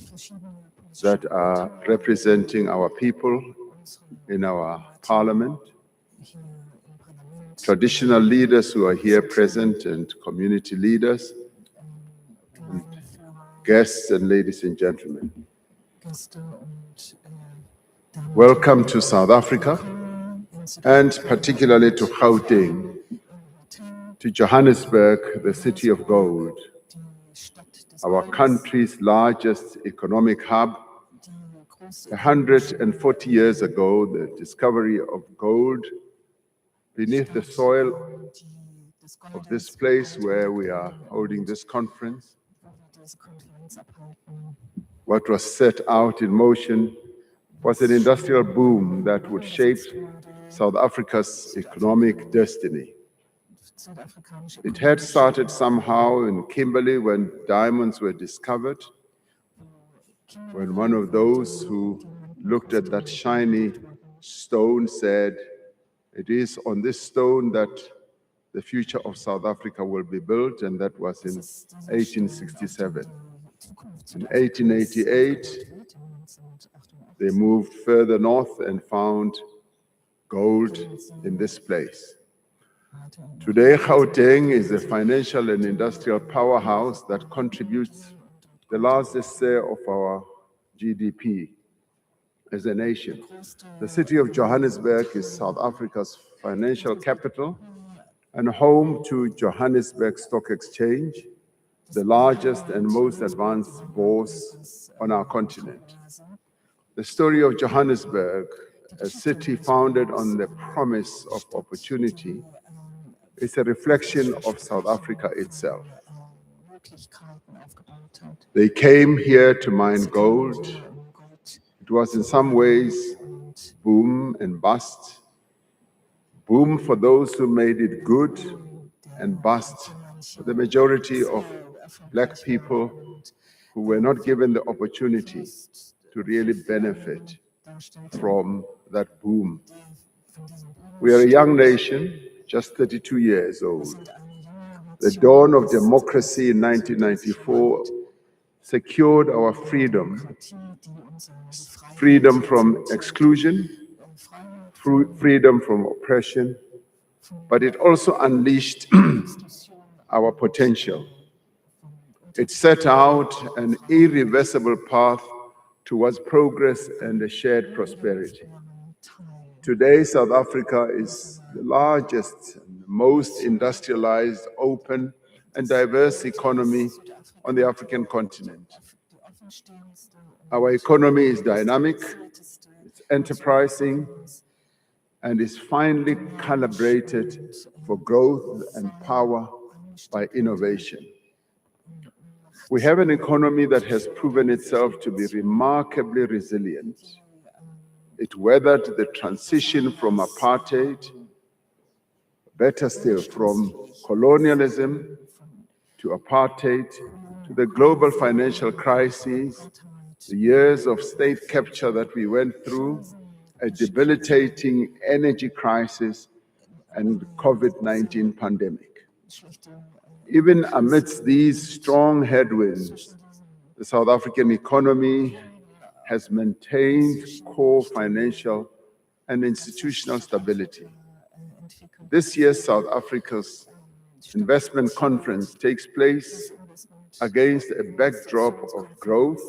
that are representing our people in our parliament, traditional leaders who are here present and community leaders, and guests and ladies and gentlemen. Welcome to South Africa, and particularly to Gauteng, to Johannesburg, the city of gold, our country's largest economic hub. 140 years ago, the discovery of gold beneath the soil of this place where we are holding this conference. What was set out in motion was an industrial boom that would shape South Africa's economic destiny. It had started somehow in Kimberley when diamonds were discovered, when one of those who looked at that shiny stone said, "It is on this stone that the future of South Africa will be built," and that was in 1867. In 1888, they moved further north and found gold in this place. Today, Gauteng is a financial and industrial powerhouse that contributes the largest share of our GDP as a nation. The city of Johannesburg is South Africa's financial capital and home to Johannesburg Stock Exchange, the largest and most advanced bourse on our continent. The story of Johannesburg, a city founded on the promise of opportunity, is a reflection of South Africa itself. They came here to mine gold. It was in some ways boom and bust. Boom for those who made it good, and bust for the majority of Black people who were not given the opportunity to really benefit from that boom. We are a young nation, just 32 years old. The dawn of democracy in 1994 secured our freedom, freedom from exclusion, freedom from oppression, but it also unleashed our potential. It set out an irreversible path towards progress and a shared prosperity. Today, South Africa is the largest, most industrialized, open, and diverse economy on the African continent. Our economy is dynamic, it's enterprising, and is finely calibrated for growth and power by innovation. We have an economy that has proven itself to be remarkably resilient. It weathered the transition from apartheid, better still, from colonialism to apartheid, to the global financial crises, the years of state capture that we went through, a debilitating energy crisis, and COVID-19 pandemic. Even amidst these strong headwinds, the South African economy has maintained core financial and institutional stability. This year's South Africa's investment conference takes place against a backdrop of growth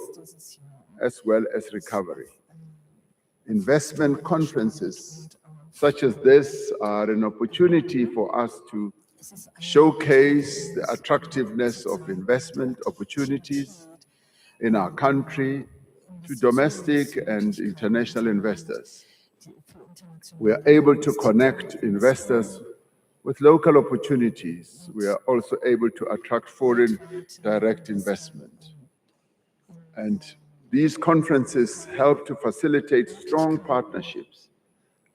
as well as recovery. Investment conferences such as this are an opportunity for us to showcase the attractiveness of investment opportunities in our country to domestic and international investors. We are able to connect investors with local opportunities. We are also able to attract foreign direct investment. And these conferences help to facilitate strong partnerships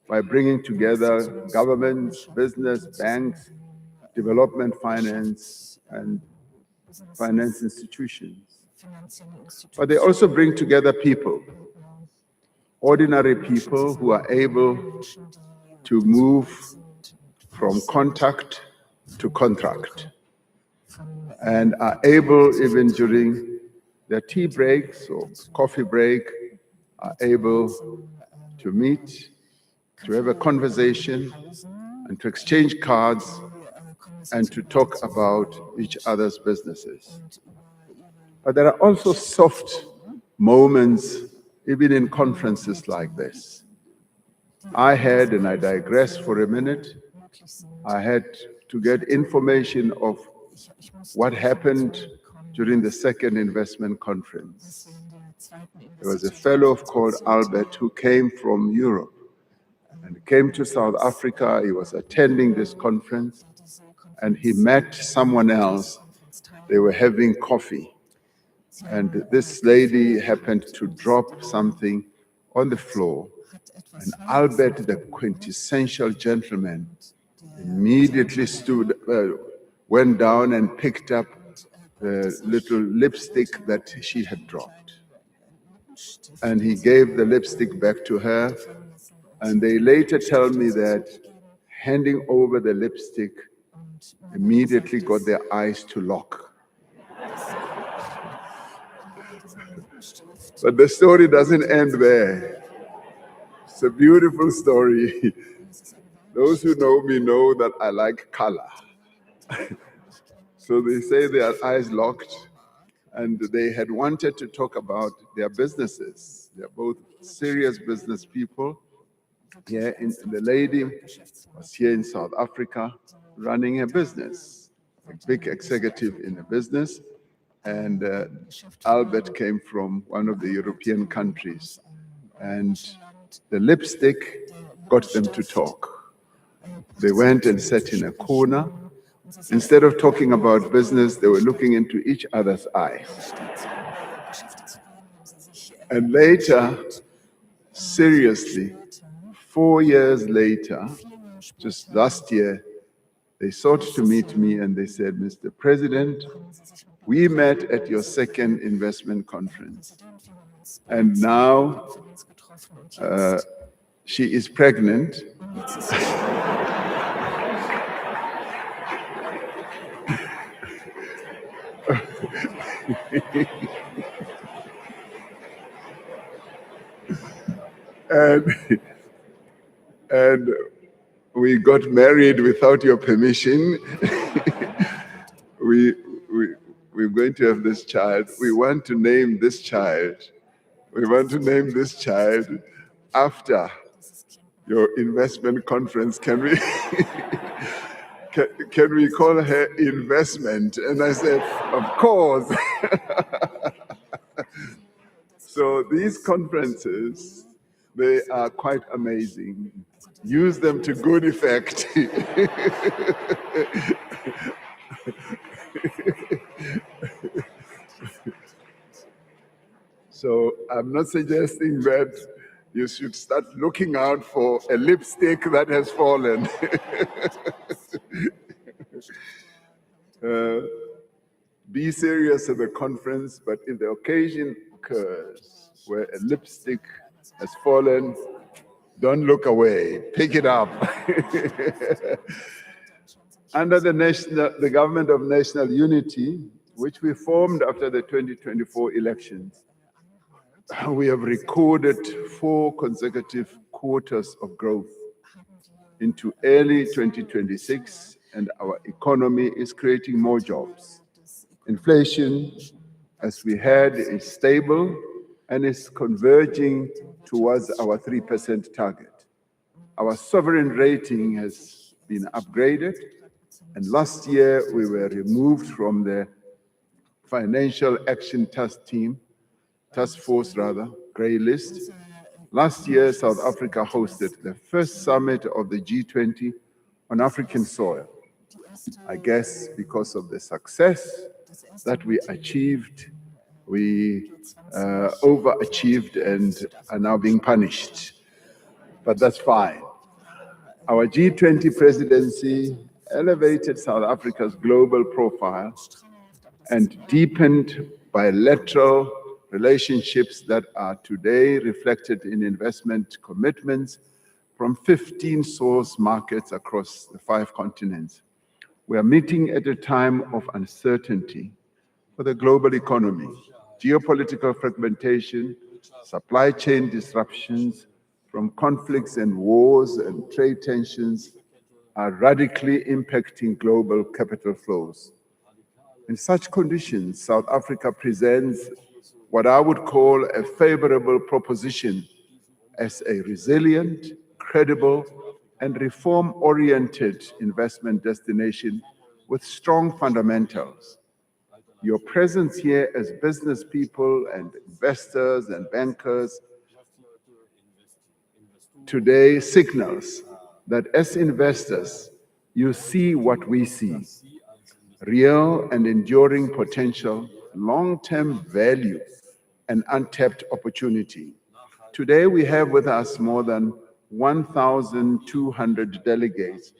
by bringing together governments, business, banks, development finance, and finance institutions. But they also bring together people, ordinary people who are able to move from contact to contract and are able, even during their tea breaks or coffee break, are able to meet, to have a conversation, and to exchange cards, and to talk about each other's businesses. But there are also soft moments, even in conferences like this. I had, and I digress for a minute, I had to get information of what happened during the second investment conference. There was a fellow called Albert who came from Europe and came to South Africa. He was attending this conference and he met someone else. They were having coffee. And this lady happened to drop something on the floor. And Albert, the quintessential gentleman, immediately went down and picked up the little lipstick that she had dropped. And he gave the lipstick back to her. And they later tell me that handing over the lipstick immediately got their eyes to lock. But the story doesn't end there. It's a beautiful story. Those who know me know that I like color. So they say their eyes locked, and they had wanted to talk about their businesses. They're both serious business people. Yeah, the lady was here in South Africa running a business, a big executive in a business. And Albert came from one of the European countries. And the lipstick got them to talk. They went and sat in a corner. Instead of talking about business, they were looking into each other's eyes. And later, seriously, 4 years later, just last year, they sought to meet me and they said, Mr. President, we met at your second investment conference. And now she is pregnant. and we got married without your permission. We're going to have this child. We want to name this child. We want to name this child after your investment conference. Can we? can we call her investment? And I said, of course. So these conferences, they are quite amazing. Use them to good effect. So I'm not suggesting that you should start looking out for a lipstick that has fallen. Be serious at the conference, but if the occasion occurs where a lipstick has fallen, don't look away, pick it up. Under the Government of National Unity, which we formed after the 2024 elections, we have recorded 4 consecutive quarters of growth into early 2026, and our economy is creating more jobs. Inflation, as we heard, is stable and is converging towards our 3% target. Our sovereign rating has been upgraded, and last year we were removed from the Financial Action Task Force, grey list. Last year, South Africa hosted the first summit of the G20 on African soil. I guess because of the success that we achieved, we overachieved and are now being punished. But that's fine. Our G20 presidency elevated South Africa's global profile and deepened bilateral relationships that are today reflected in investment commitments from 15 source markets across the 5 continents. We are meeting at a time of uncertainty for the global economy. Geopolitical fragmentation, supply chain disruptions from conflicts and wars and trade tensions are radically impacting global capital flows. In such conditions, South Africa presents what I would call a favorable proposition as a resilient, credible, and reform-oriented investment destination with strong fundamentals. Your presence here as business people and investors and bankers today signals that as investors, you see what we see: real and enduring potential, long-term value, and untapped opportunity. Today, we have with us more than 1,200 delegates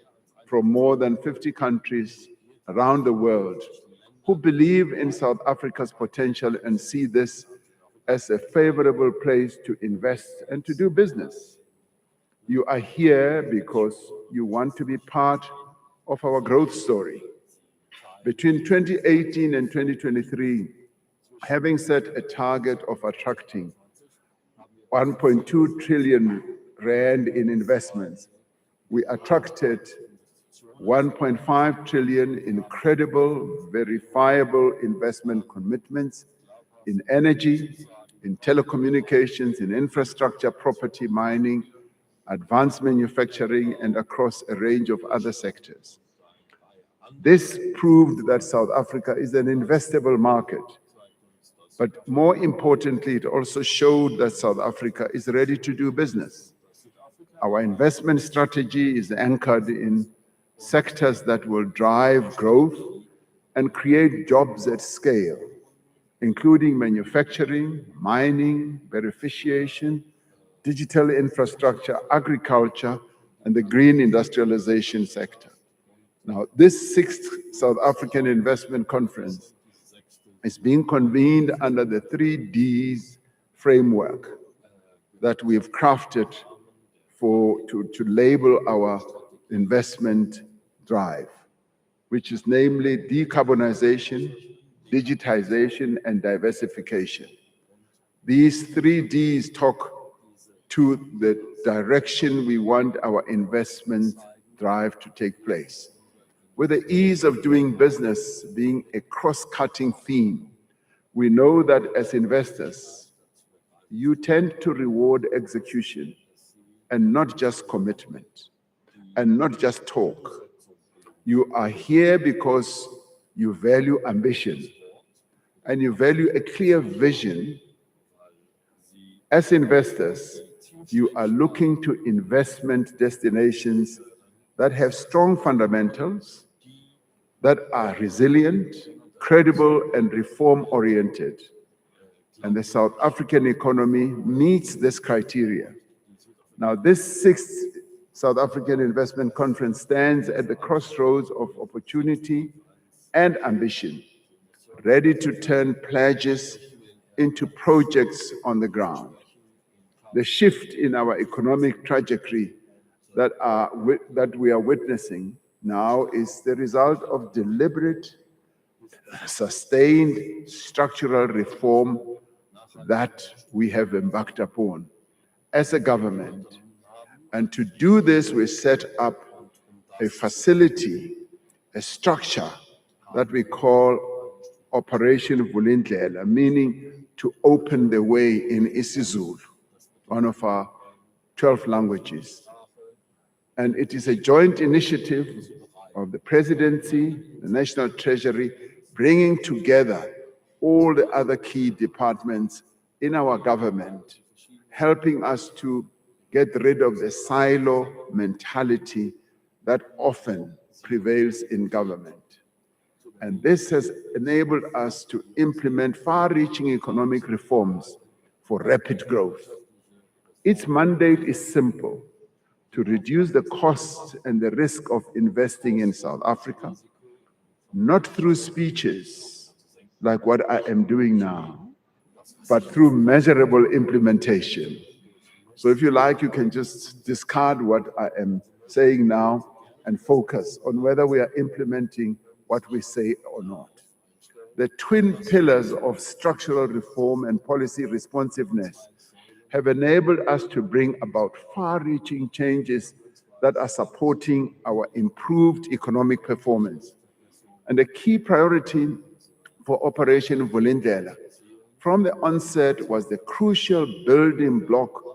from more than 50 countries around the world who believe in South Africa's potential and see this as a favorable place to invest and to do business. You are here because you want to be part of our growth story. Between 2018 and 2023, having set a target of attracting 1.2 trillion rand in investments, we attracted 1.5 trillion in credible, verifiable investment commitments in energy, in telecommunications, in infrastructure, property, mining, advanced manufacturing, and across a range of other sectors. This proved that South Africa is an investable market. But more importantly, it also showed that South Africa is ready to do business. Our investment strategy is anchored in sectors that will drive growth and create jobs at scale, including manufacturing, mining, beneficiation, digital infrastructure, agriculture, and the green industrialization sector. Now, this 6th South African Investment Conference is being convened under the 3Ds framework that we've crafted to label our investment drive, which is namely decarbonization, digitization, and diversification. These 3Ds talk to the direction we want our investment drive to take place. With the ease of doing business being a cross-cutting theme, we know that as investors, you tend to reward execution and not just commitment, and not just talk. You are here because you value ambition and you value a clear vision. As investors, you are looking to investment destinations that have strong fundamentals, that are resilient, credible, and reform-oriented. And the South African economy meets this criteria. Now, this 6th South African Investment Conference stands at the crossroads of opportunity and ambition, ready to turn pledges into projects on the ground. The shift in our economic trajectory that we are witnessing now is the result of deliberate, sustained structural reform that we have embarked upon as a government. And to do this, we set up a facility, a structure that we call Operation Vulindlela, meaning to open the way in isiZulu, one of our 12 languages. And it is a joint initiative of the Presidency, the National Treasury, bringing together all the other key departments in our government, helping us to get rid of the silo mentality that often prevails in government. And this has enabled us to implement far-reaching economic reforms for rapid growth. Its mandate is simple: to reduce the cost and the risk of investing in South Africa, not through speeches like what I am doing now, but through measurable implementation. So if you like, you can just discard what I am saying now and focus on whether we are implementing what we say or not. The twin pillars of structural reform and policy responsiveness have enabled us to bring about far-reaching changes that are supporting our improved economic performance. And a key priority for Operation Vulindlela from the onset was the crucial building block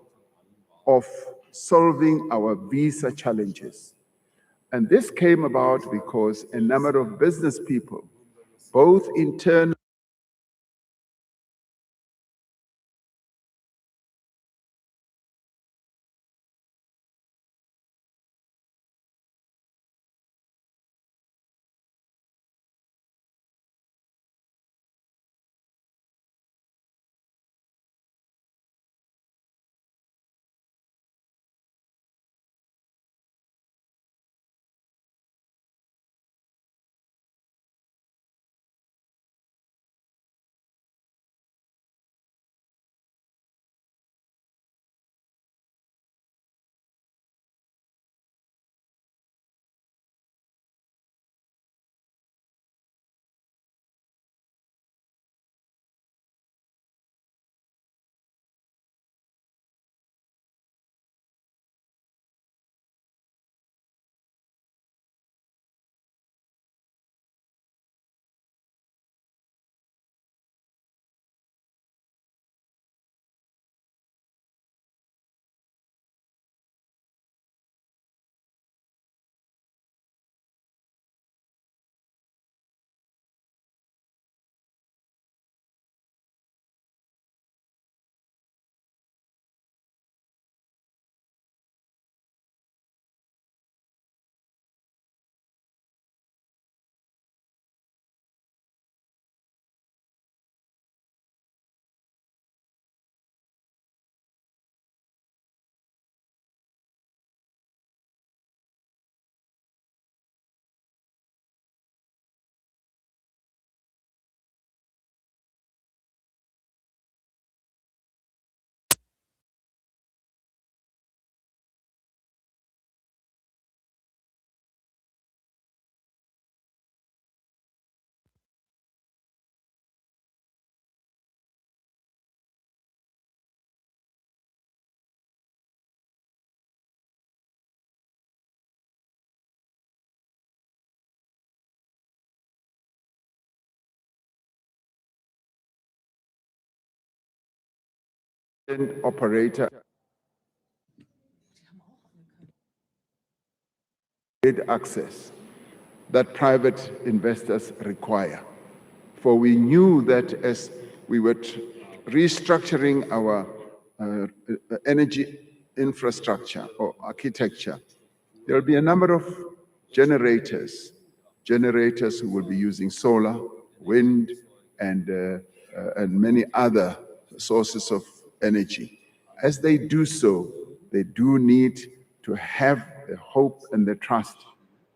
of solving our visa challenges. And this came about because a number of business people, both internal operator access that private investors require. For we knew that as we were restructuring our energy infrastructure or architecture, there will be a number of generators who will be using solar, wind, and many other sources of energy. As they do so, they do need to have the hope and the trust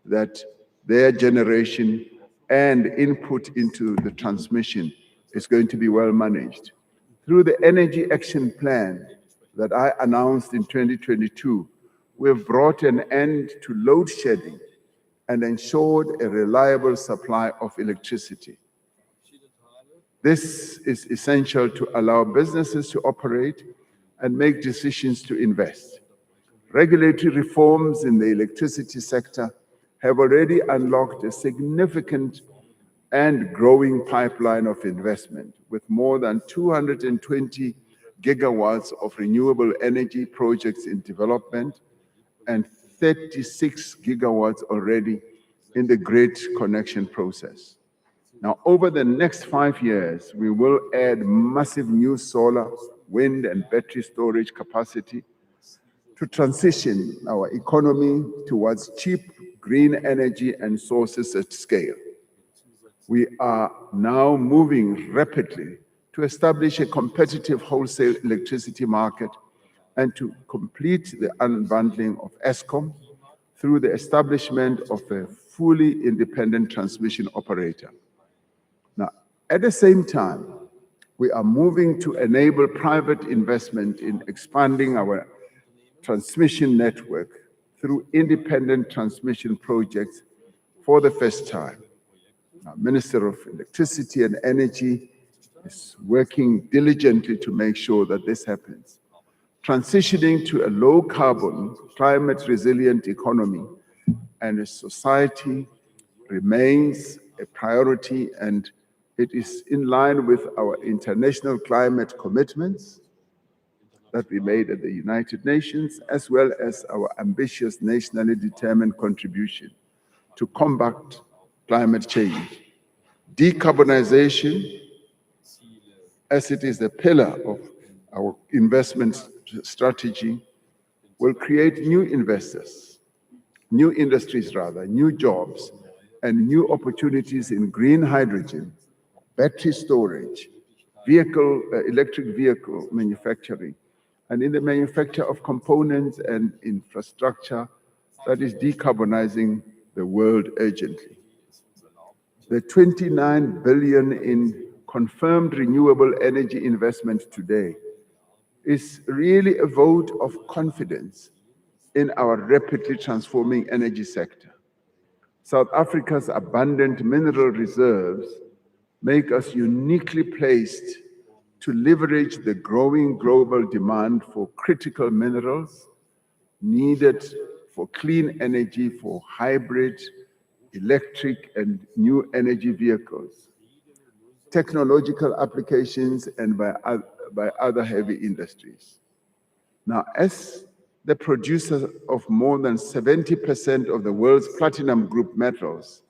that their generation and input into the transmission is going to be well managed. Through the Energy Action Plan that I announced in 2022, we have brought an end to load shedding and ensured a reliable supply of electricity. This is essential to allow businesses to operate and make decisions to invest. Regulatory reforms in the electricity sector have already unlocked a significant and growing pipeline of investment, with more than 220 gigawatts of renewable energy projects in development and 36 gigawatts already in the grid connection process. Now, over the next 5 years, we will add massive new solar, wind, and battery storage capacity to transition our economy towards cheap green energy and sources at scale. We are now moving rapidly to establish a competitive wholesale electricity market and to complete the unbundling of Eskom through the establishment of a fully independent transmission operator. Now, at the same time, we are moving to enable private investment in expanding our transmission network through independent transmission projects for the first time. Now, Minister of Electricity and Energy is working diligently to make sure that this happens. Transitioning to a low-carbon, climate-resilient economy and a society remains a priority, and it is in line with our international climate commitments that we made at the United Nations, as well as our ambitious nationally determined contribution to combat climate change. Decarbonization, as it is the pillar of our investment strategy, will create new investors, new industries rather, new jobs, and new opportunities in green hydrogen, battery storage, electric vehicle manufacturing, and in the manufacture of components and infrastructure that is decarbonizing the world urgently. The 29 billion in confirmed renewable energy investment today is really a vote of confidence in our rapidly transforming energy sector. South Africa's abundant mineral reserves make us uniquely placed to leverage the growing global demand for critical minerals needed for clean energy, for hybrid, electric, and new energy vehicles, technological applications, and by other heavy industries. Now, as the producer of more than 70% of the world's platinum group metals,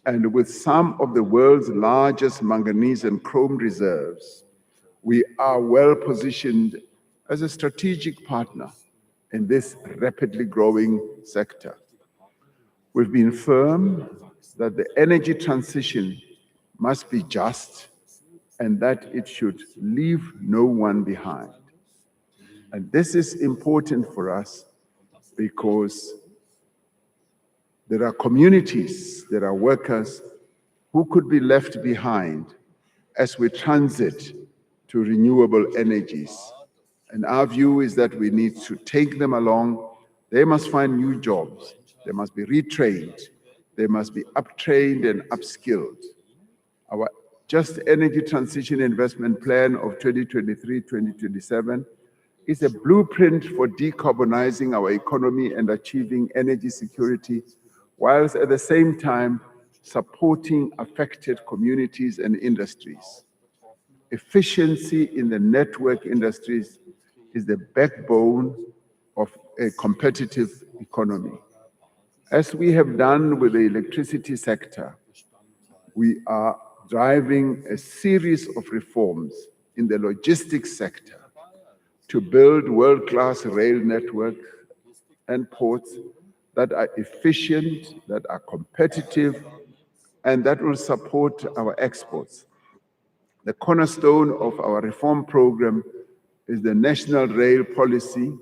and with some of the world's largest manganese and chrome reserves, we are well positioned as a strategic partner in this rapidly growing sector. We've been firm that the energy transition must be just and that it should leave no one behind. And this is important for us because there are communities, there are workers who could be left behind as we transit to renewable energies. And our view is that we need to take them along. They must find new jobs. They must be retrained. They must be uptrained and upskilled. Our Just Energy Transition Investment Plan of 2023-2027 is a blueprint for decarbonizing our economy and achieving energy security, whilst at the same time supporting affected communities and industries. Efficiency in the network industries is the backbone of a competitive economy. As we have done with the electricity sector, we are driving a series of reforms in the logistics sector to build world-class rail network and ports that are efficient, that are competitive, and that will support our exports. The cornerstone of our reform program is the National Rail Policy,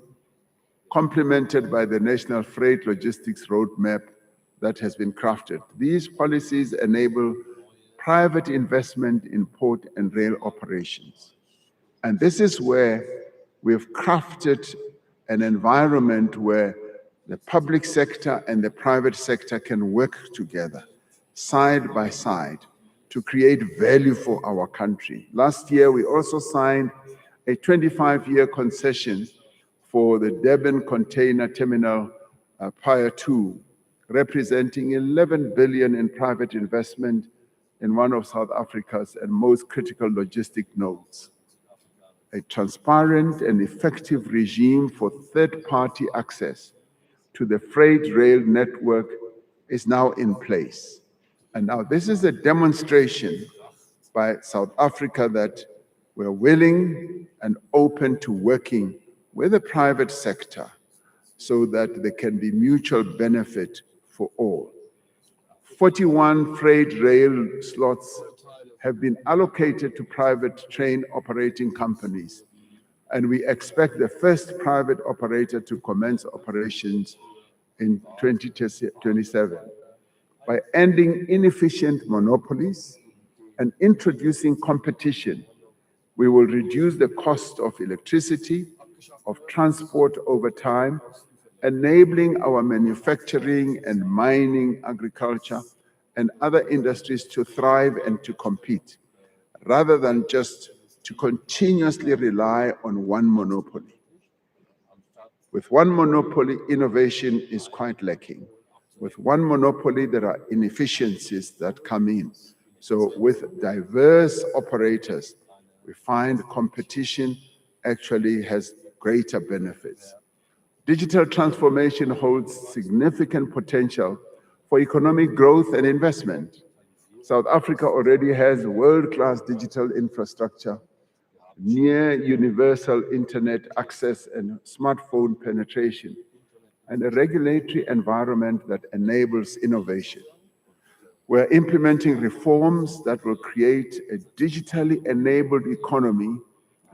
complemented by the National Freight Logistics Roadmap that has been crafted. These policies enable private investment in port and rail operations. And this is where we've crafted an environment where the public sector and the private sector can work together, side by side, to create value for our country. Last year, we also signed a 25-year concession for the Durban Container Terminal Pier 2, representing 11 billion in private investment in one of South Africa's and most critical logistic nodes. A transparent and effective regime for third-party access to the freight rail network is now in place. And now this is a demonstration by South Africa that we're willing and open to working with the private sector so that there can be mutual benefit for all. 41 freight rail slots have been allocated to private train operating companies, and we expect the first private operator to commence operations in 2027. By ending inefficient monopolies and introducing competition, we will reduce the cost of electricity, of transport over time, enabling our manufacturing and mining, agriculture, and other industries to thrive and to compete, rather than just to continuously rely on one monopoly. With one monopoly, innovation is quite lacking. With one monopoly, there are inefficiencies that come in. So with diverse operators, we find competition actually has greater benefits. Digital transformation holds significant potential for economic growth and investment. South Africa already has world-class digital infrastructure, near universal internet access and smartphone penetration, and a regulatory environment that enables innovation. We're implementing reforms that will create a digitally enabled economy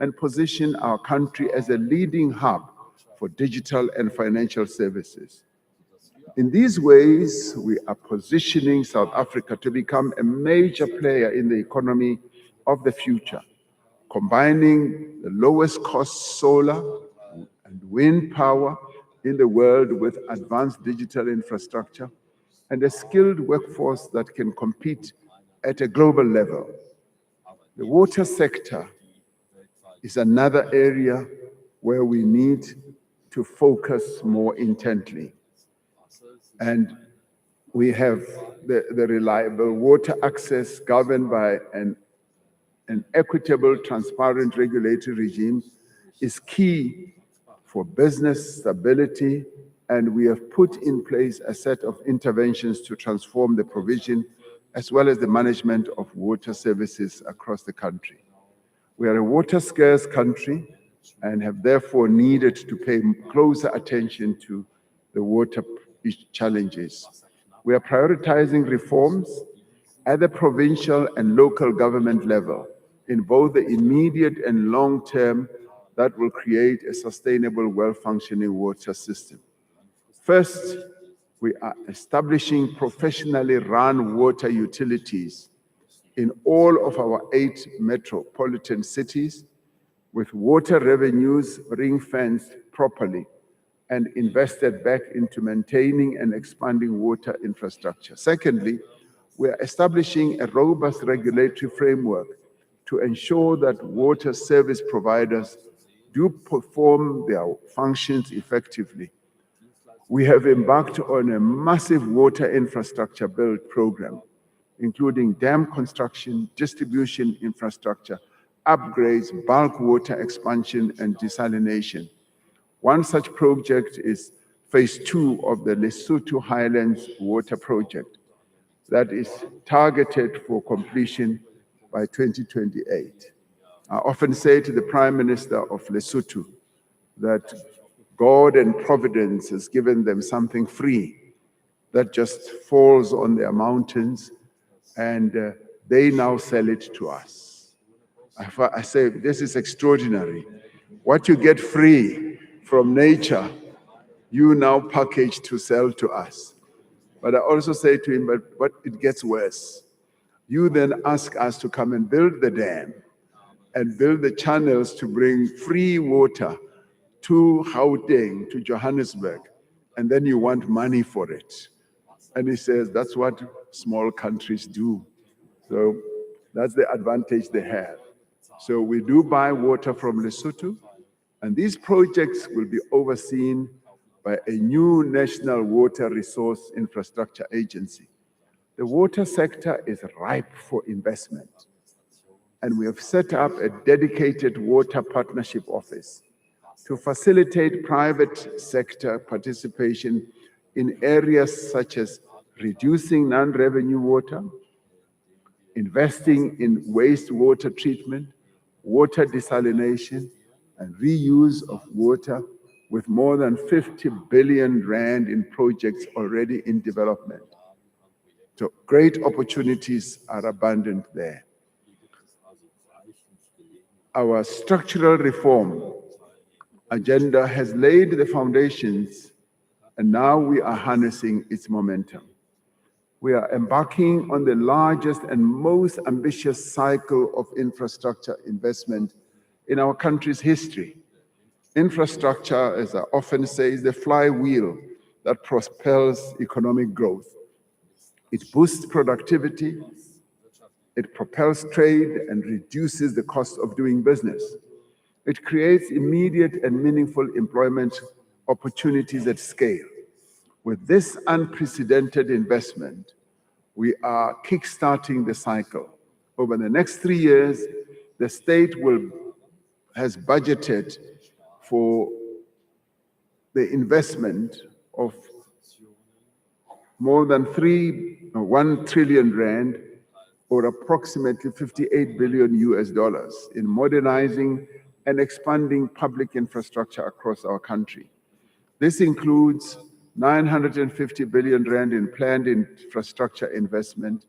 and position our country as a leading hub for digital and financial services. In these ways, we are positioning South Africa to become a major player in the economy of the future, combining the lowest cost solar and wind power in the world with advanced digital infrastructure and a skilled workforce that can compete at a global level. The water sector is another area where we need to focus more intently. And we have the reliable water access governed by an equitable, transparent regulatory regime is key for business stability, and we have put in place a set of interventions to transform the provision as well as the management of water services across the country. We are a water-scarce country and have therefore needed to pay closer attention to the water challenges. We are prioritizing reforms at the provincial and local government level in both the immediate and long term that will create a sustainable, well-functioning water system. First, we are establishing professionally run water utilities in all of our 8 metropolitan cities, with water revenues ring-fenced properly and invested back into maintaining and expanding water infrastructure. Secondly, we are establishing a robust regulatory framework to ensure that water service providers do perform their functions effectively. We have embarked on a massive water infrastructure build program, including dam construction, distribution infrastructure, upgrades, bulk water expansion, and desalination. One such project is phase 2 of the Lesotho Highlands Water Project that is targeted for completion by 2028. I often say to the Prime Minister of Lesotho that God and Providence has given them something free that just falls on their mountains, and they now sell it to us. I say, this is extraordinary. What you get free from nature, you now package to sell to us. But I also say to him, but it gets worse. You then ask us to come and build the dam and build the channels to bring free water to Gauteng, to Johannesburg, and then you want money for it. And he says, that's what small countries do. So that's the advantage they have. So we do buy water from Lesotho, and these projects will be overseen by a new National Water Resource Infrastructure Agency. The water sector is ripe for investment, and we have set up a dedicated water partnership office to facilitate private sector participation in areas such as reducing non-revenue water, investing in wastewater treatment, water desalination, and reuse of water, with more than 50 billion rand in projects already in development. So great opportunities are abundant there. Our structural reform agenda has laid the foundations, and now we are harnessing its momentum. We are embarking on the largest and most ambitious cycle of infrastructure investment in our country's history. Infrastructure, as I often say, is the flywheel that propels economic growth. It boosts productivity, it propels trade and reduces the cost of doing business. It creates immediate and meaningful employment opportunities at scale. With this unprecedented investment, we are kickstarting the cycle. Over the next 3 years, the state has budgeted for the investment of more than 1 trillion rand, or approximately $58 billion in modernizing and expanding public infrastructure across our country. This includes 950 billion rand in planned infrastructure investment.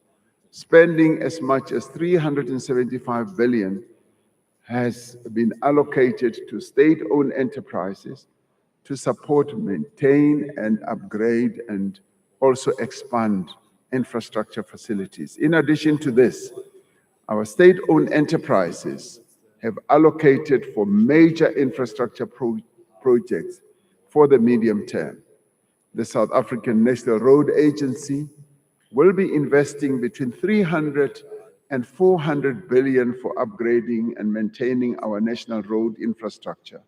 Spending as much as 375 billion has been allocated to state-owned enterprises to support, maintain, and upgrade, and also expand infrastructure facilities. In addition to this, our state-owned enterprises have allocated for major infrastructure projects for the medium term. The South African National Road Agency will be investing between 300 and 400 billion for upgrading and maintaining our national road infrastructure.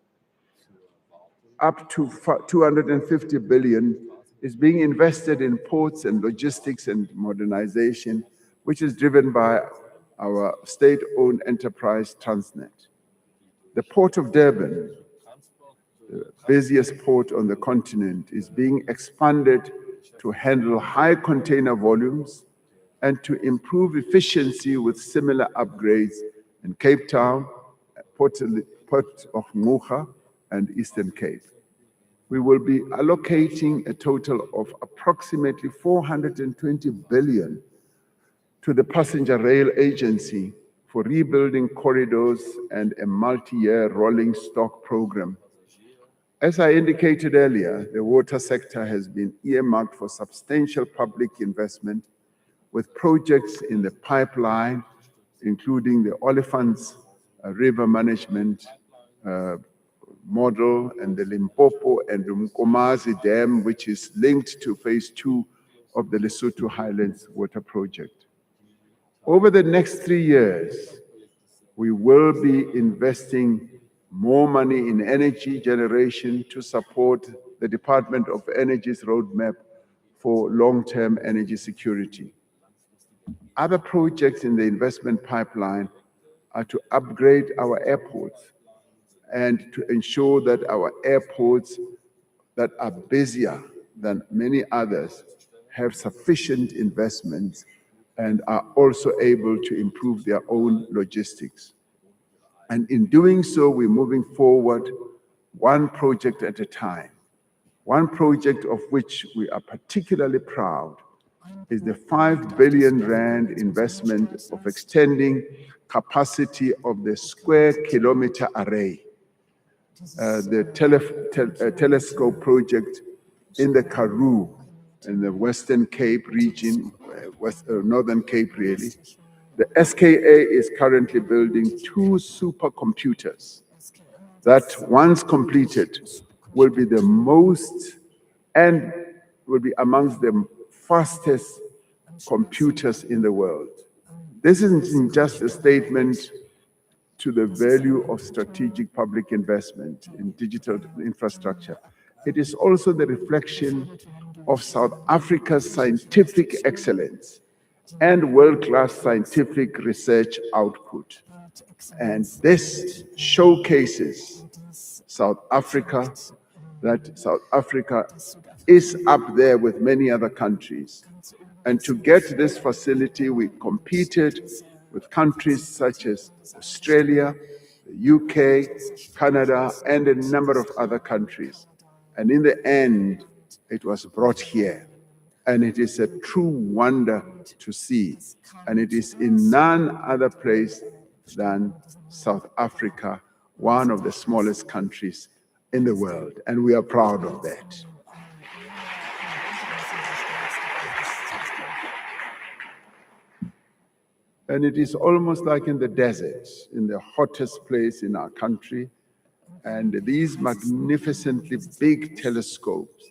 Up to 250 billion is being invested in ports and logistics and modernization, which is driven by our state-owned enterprise Transnet. The Port of Durban, the busiest port on the continent, is being expanded to handle high container volumes and to improve efficiency with similar upgrades in Cape Town, Port of Ngqura, and Eastern Cape. We will be allocating a total of approximately 420 billion to the Passenger Rail Agency for rebuilding corridors and a multi-year rolling stock program. As I indicated earlier, the water sector has been earmarked for substantial public investment, with projects in the pipeline, including the Olifants River Management model and the Limpopo and the Mkomazi Dam, which is linked to phase 2 of the Lesotho Highlands Water Project. Over the next 3 years, we will be investing more money in energy generation to support the Department of Energy's roadmap for long-term energy security. Other projects in the investment pipeline are to upgrade our airports and to ensure that our airports that are busier than many others have sufficient investments and are also able to improve their own logistics. And in doing so, we're moving forward one project at a time. One project of which we are particularly proud is the 5 billion rand investment of extending capacity of the square kilometer array, the telescope project in the Karoo, in the Western Cape region, Northern Cape really. The SKA is currently building 2 supercomputers that, once completed, will be the most and will be amongst the fastest computers in the world. This isn't just a statement to the value of strategic public investment in digital infrastructure. It is also the reflection of South Africa's scientific excellence and world-class scientific research output. And this showcases South Africa, that South Africa is up there with many other countries. And to get this facility, we competed with countries such as Australia, the UK, Canada, and a number of other countries. And in the end, it was brought here. And it is a true wonder to see. And it is in none other place than South Africa, one of the smallest countries in the world. And we are proud of that. And it is almost like in the desert, in the hottest place in our country. And these magnificently big telescopes,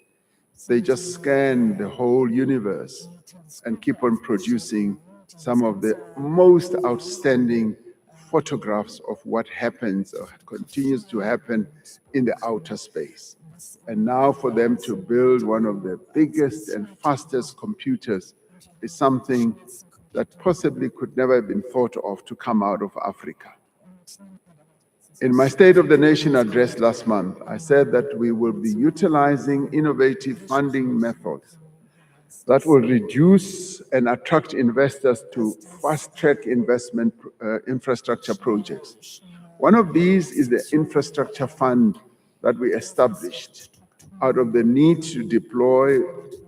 they just scan the whole universe and keep on producing some of the most outstanding photographs of what happens or continues to happen in the outer space. And now for them to build one of the biggest and fastest computers is something that possibly could never have been thought of to come out of Africa. In my State of the Nation address last month, I said that we will be utilizing innovative funding methods that will reduce and attract investors to fast-track investment infrastructure projects. One of these is the infrastructure fund that we established out of the need to deploy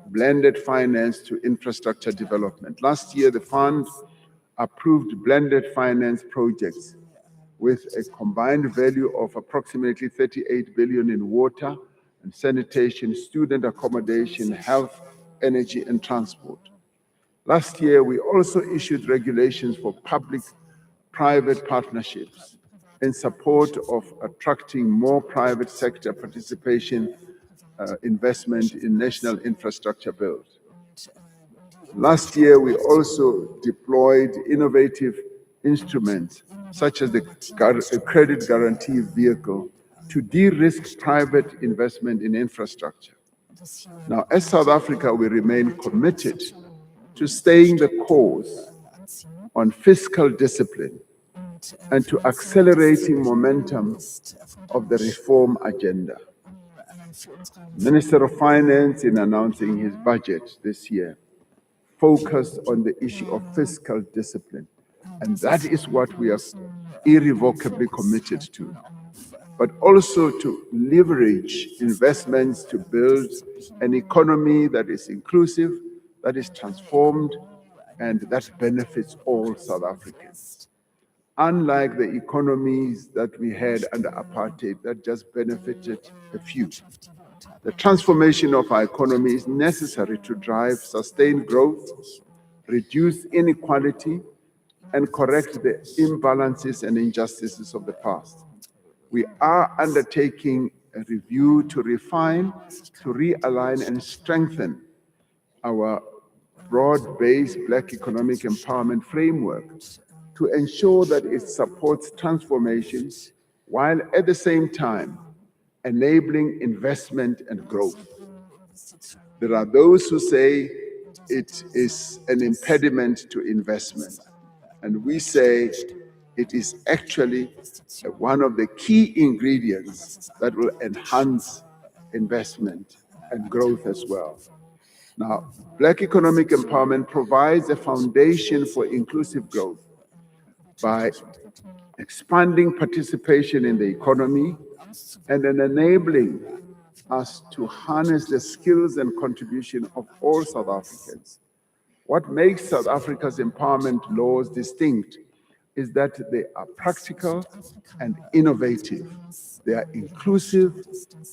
blended finance to infrastructure development. Last year, the fund approved blended finance projects with a combined value of approximately 38 billion in water and sanitation, student accommodation, health, energy, and transport. Last year, we also issued regulations for public-private partnerships in support of attracting more private sector participation investment in national infrastructure build. Last year, we also deployed innovative instruments such as the credit guarantee vehicle to de-risk private investment in infrastructure. Now, as South Africa, we remain committed to staying the course on fiscal discipline and to accelerating momentum of the reform agenda. Minister of Finance, in announcing his budget this year, focused on the issue of fiscal discipline. And that is what we are irrevocably committed to. But also to leverage investments to build an economy that is inclusive, that is transformed, and that benefits all South Africans. Unlike the economies that we had under apartheid that just benefited a few. The transformation of our economy is necessary to drive sustained growth, reduce inequality, and correct the imbalances and injustices of the past. We are undertaking a review to refine, to realign, and strengthen our broad-based Black economic empowerment framework to ensure that it supports transformation while at the same time enabling investment and growth. There are those who say it is an impediment to investment, and we say it is actually one of the key ingredients that will enhance investment and growth as well. Now, Black economic empowerment provides a foundation for inclusive growth by expanding participation in the economy and then enabling us to harness the skills and contribution of all South Africans. What makes South Africa's empowerment laws distinct is that they are practical and innovative. They are inclusive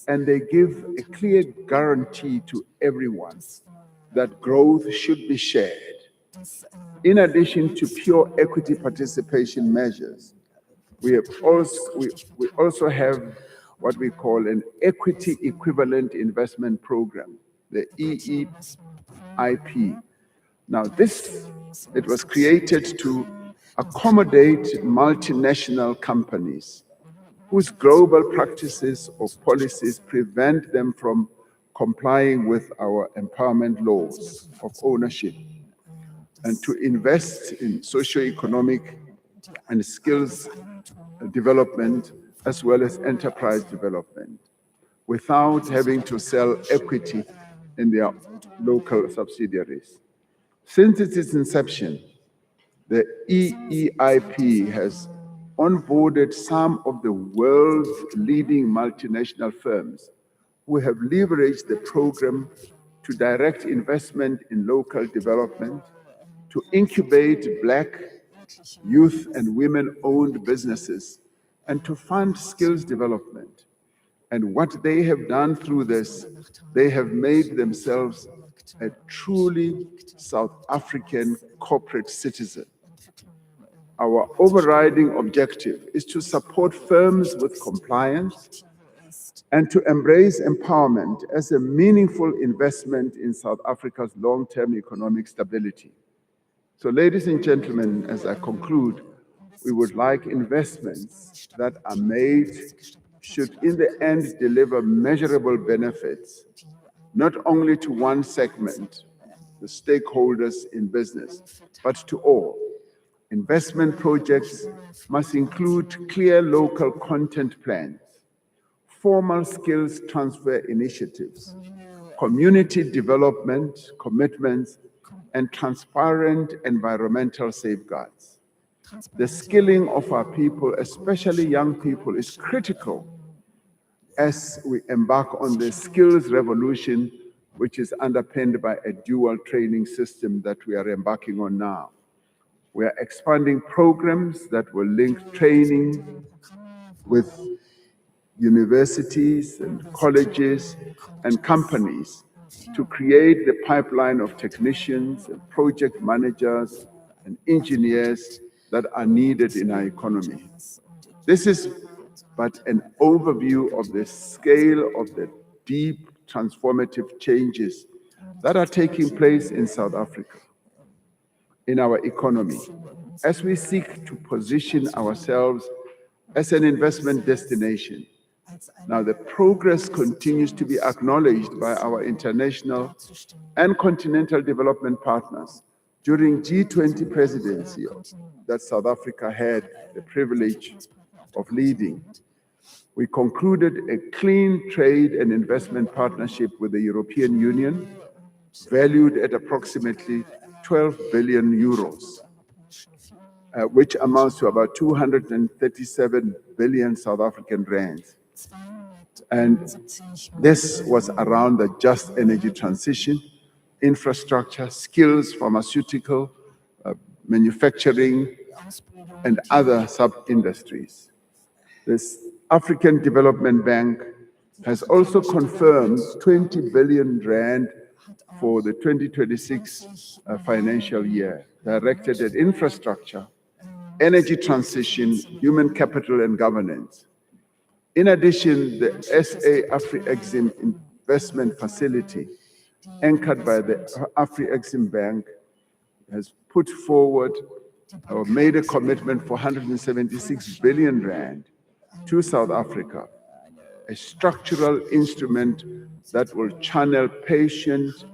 and they give a clear guarantee to everyone that growth should be shared. In addition to pure equity participation measures, we also have what we call an equity equivalent investment program, the EEIP. Now it was created to accommodate multinational companies whose global practices or policies prevent them from complying with our empowerment laws of ownership, and to invest in socio-economic and skills development as well as enterprise development without having to sell equity in their local subsidiaries. Since its inception, the EEIP has onboarded some of the world's leading multinational firms who have leveraged the program to direct investment in local development, to incubate Black, youth, and women-owned businesses, and to fund skills development. And what they have done through this, they have made themselves a truly South African corporate citizen. Our overriding objective is to support firms with compliance and to embrace empowerment as a meaningful investment in South Africa's long-term economic stability. So, ladies and gentlemen, as I conclude, we would like investments that are made should in the end deliver measurable benefits, not only to one segment, the stakeholders in business, but to all. Investment projects must include clear local content plans, formal skills transfer initiatives, community development commitments, and transparent environmental safeguards. The skilling of our people, especially young people, is critical as we embark on the skills revolution, which is underpinned by a dual training system that we are embarking on now. We are expanding programs that will link training with universities and colleges and companies to create the pipeline of technicians and project managers and engineers that are needed in our economy. This is but an overview of the scale of the deep transformative changes that are taking place in South Africa, in our economy, as we seek to position ourselves as an investment destination. Now, the progress continues to be acknowledged by our international and continental development partners. During G20 presidency that South Africa had the privilege of leading, we concluded a clean trade and investment partnership with the European Union, valued at approximately 12 billion euros, which amounts to about 237 billion South African rands. And this was around the just energy transition, infrastructure, skills, pharmaceutical, manufacturing, and other sub-industries. This African Development Bank has also confirmed 20 billion rand for the 2026 financial year, directed at infrastructure, energy transition, human capital, and governance. In addition, the SA Afri-Exim Investment Facility, anchored by the Afri-Exim Bank, has put forward or made a commitment for 176 billion rand to South Africa, a structural instrument that will channel patient,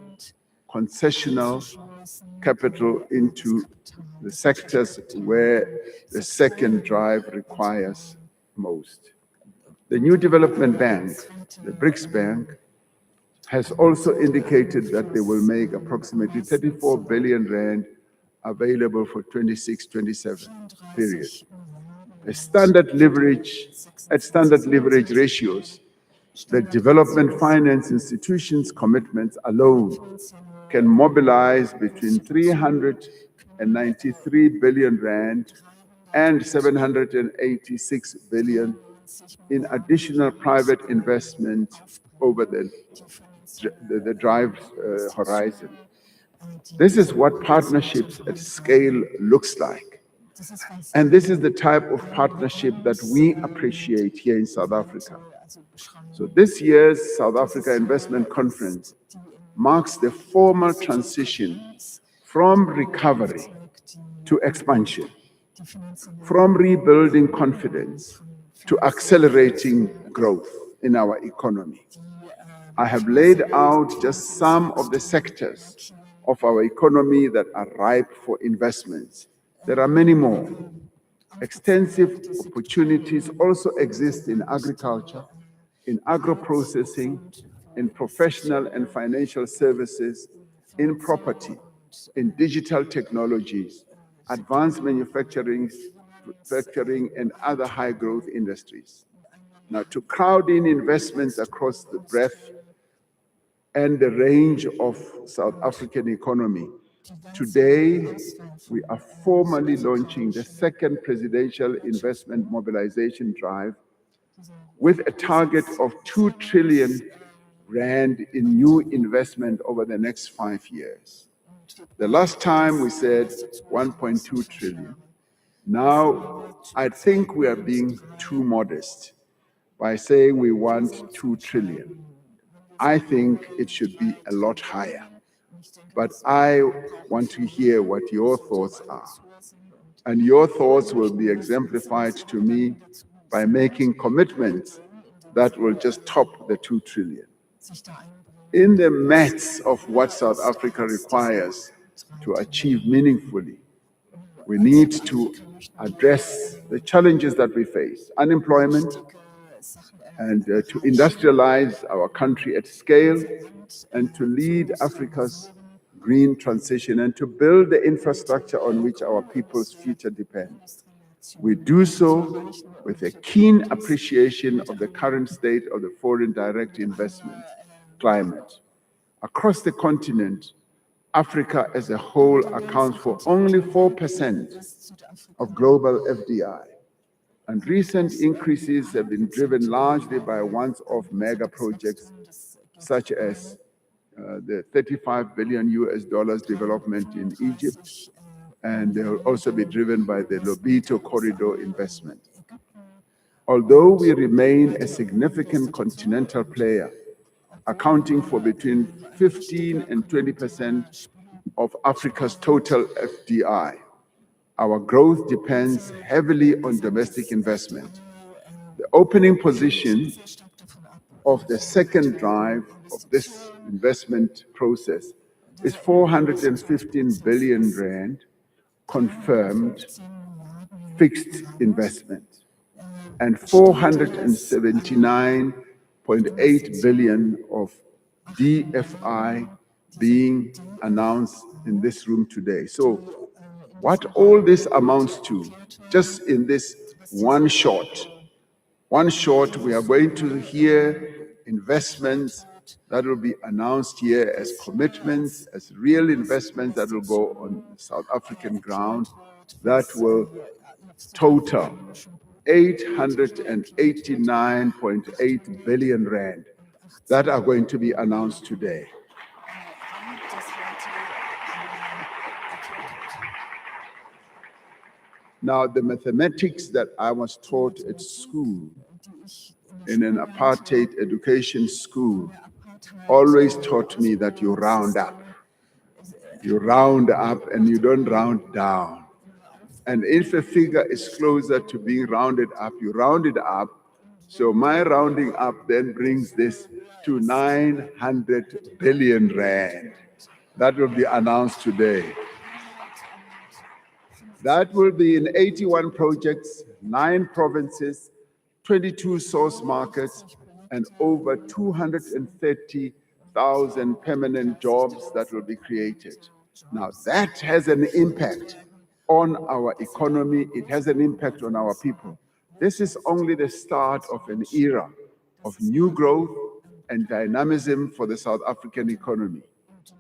concessional capital into the sectors where the second drive requires most. The new development bank, the BRICS Bank, has also indicated that they will make approximately 34 billion rand available for 26-27 period. At standard leverage ratios, the development finance institutions' commitments alone can mobilize between 393 billion rand and 786 billion in additional private investment over the drive horizon. This is what partnerships at scale looks like. And this is the type of partnership that we appreciate here in South Africa. So this year's South Africa Investment Conference marks the formal transition from recovery to expansion, from rebuilding confidence to accelerating growth in our economy. I have laid out just some of the sectors of our economy that are ripe for investments. There are many more. Extensive opportunities also exist in agriculture, in agro-processing, in professional and financial services, in property, in digital technologies, advanced manufacturing, and other high-growth industries. Now, to crowd in investments across the breadth and the range of South African economy, today we are formally launching the second presidential investment mobilization drive with a target of 2 trillion rand in new investment over the next 5 years. The last time we said 1.2 trillion. Now, I think we are being too modest by saying we want 2 trillion. I think it should be a lot higher. But I want to hear what your thoughts are. And your thoughts will be exemplified to me by making commitments that will just top the 2 trillion. In the midst of what South Africa requires to achieve meaningfully, we need to address the challenges that we face, unemployment, and to industrialize our country at scale, and to lead Africa's green transition, and to build the infrastructure on which our people's future depends. We do so with a keen appreciation of the current state of the foreign direct investment climate. Across the continent, Africa as a whole accounts for only 4% of global FDI. And recent increases have been driven largely by once-off mega projects, such as the $35 billion development in Egypt, and they will also be driven by the Lobito corridor investment. Although we remain a significant continental player, accounting for between 15 and 20% of Africa's total FDI, our growth depends heavily on domestic investment. The opening position of the second drive of this investment process is 415 billion rand confirmed fixed investment and 479.8 billion of DFI being announced in this room today. So what all this amounts to, just in this one shot, we are going to hear investments that will be announced here as commitments, as real investments that will go on South African ground, that will total 889.8 billion rand that are going to be announced today. Now, the mathematics that I was taught at school, in an apartheid education school, always taught me that you round up. You round up and you don't round down. And if a figure is closer to being rounded up, you round it up. So my rounding up then brings this to 900 billion rand. That will be announced today. That will be in 81 projects, 9 provinces, 22 source markets, and over 230,000 permanent jobs that will be created. Now, that has an impact on our economy. It has an impact on our people. This is only the start of an era of new growth and dynamism for the South African economy.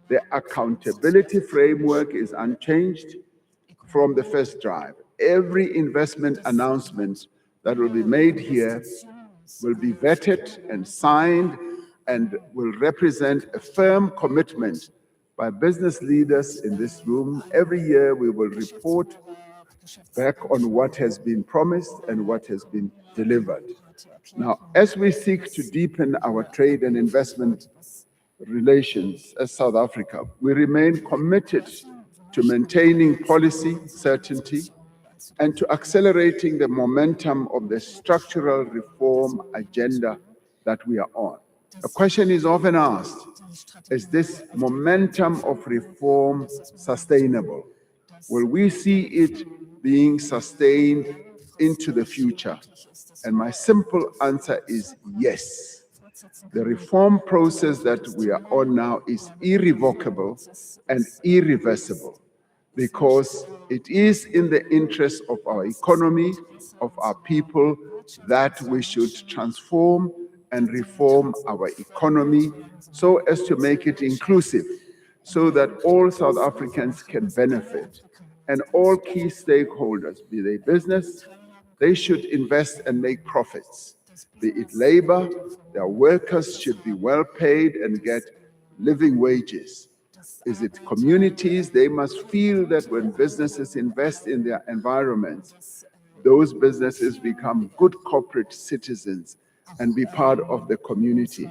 The accountability framework is unchanged from the first drive. Every investment announcement that will be made here will be vetted and signed and will represent a firm commitment by business leaders in this room. Every year we will report back on what has been promised and what has been delivered. Now, as we seek to deepen our trade and investment relations as South Africa, we remain committed to maintaining policy certainty and to accelerating the momentum of the structural reform agenda that we are on. A question is often asked, is this momentum of reform sustainable? Will we see it being sustained into the future? And my simple answer is yes. The reform process that we are on now is irrevocable and irreversible, because it is in the interest of our economy, of our people, that we should transform and reform our economy so as to make it inclusive, so that all South Africans can benefit. And all key stakeholders, be they business, they should invest and make profits. Be it labor, their workers should be well paid and get living wages. Is it communities? They must feel that when businesses invest in their environments, those businesses become good corporate citizens and be part of the community.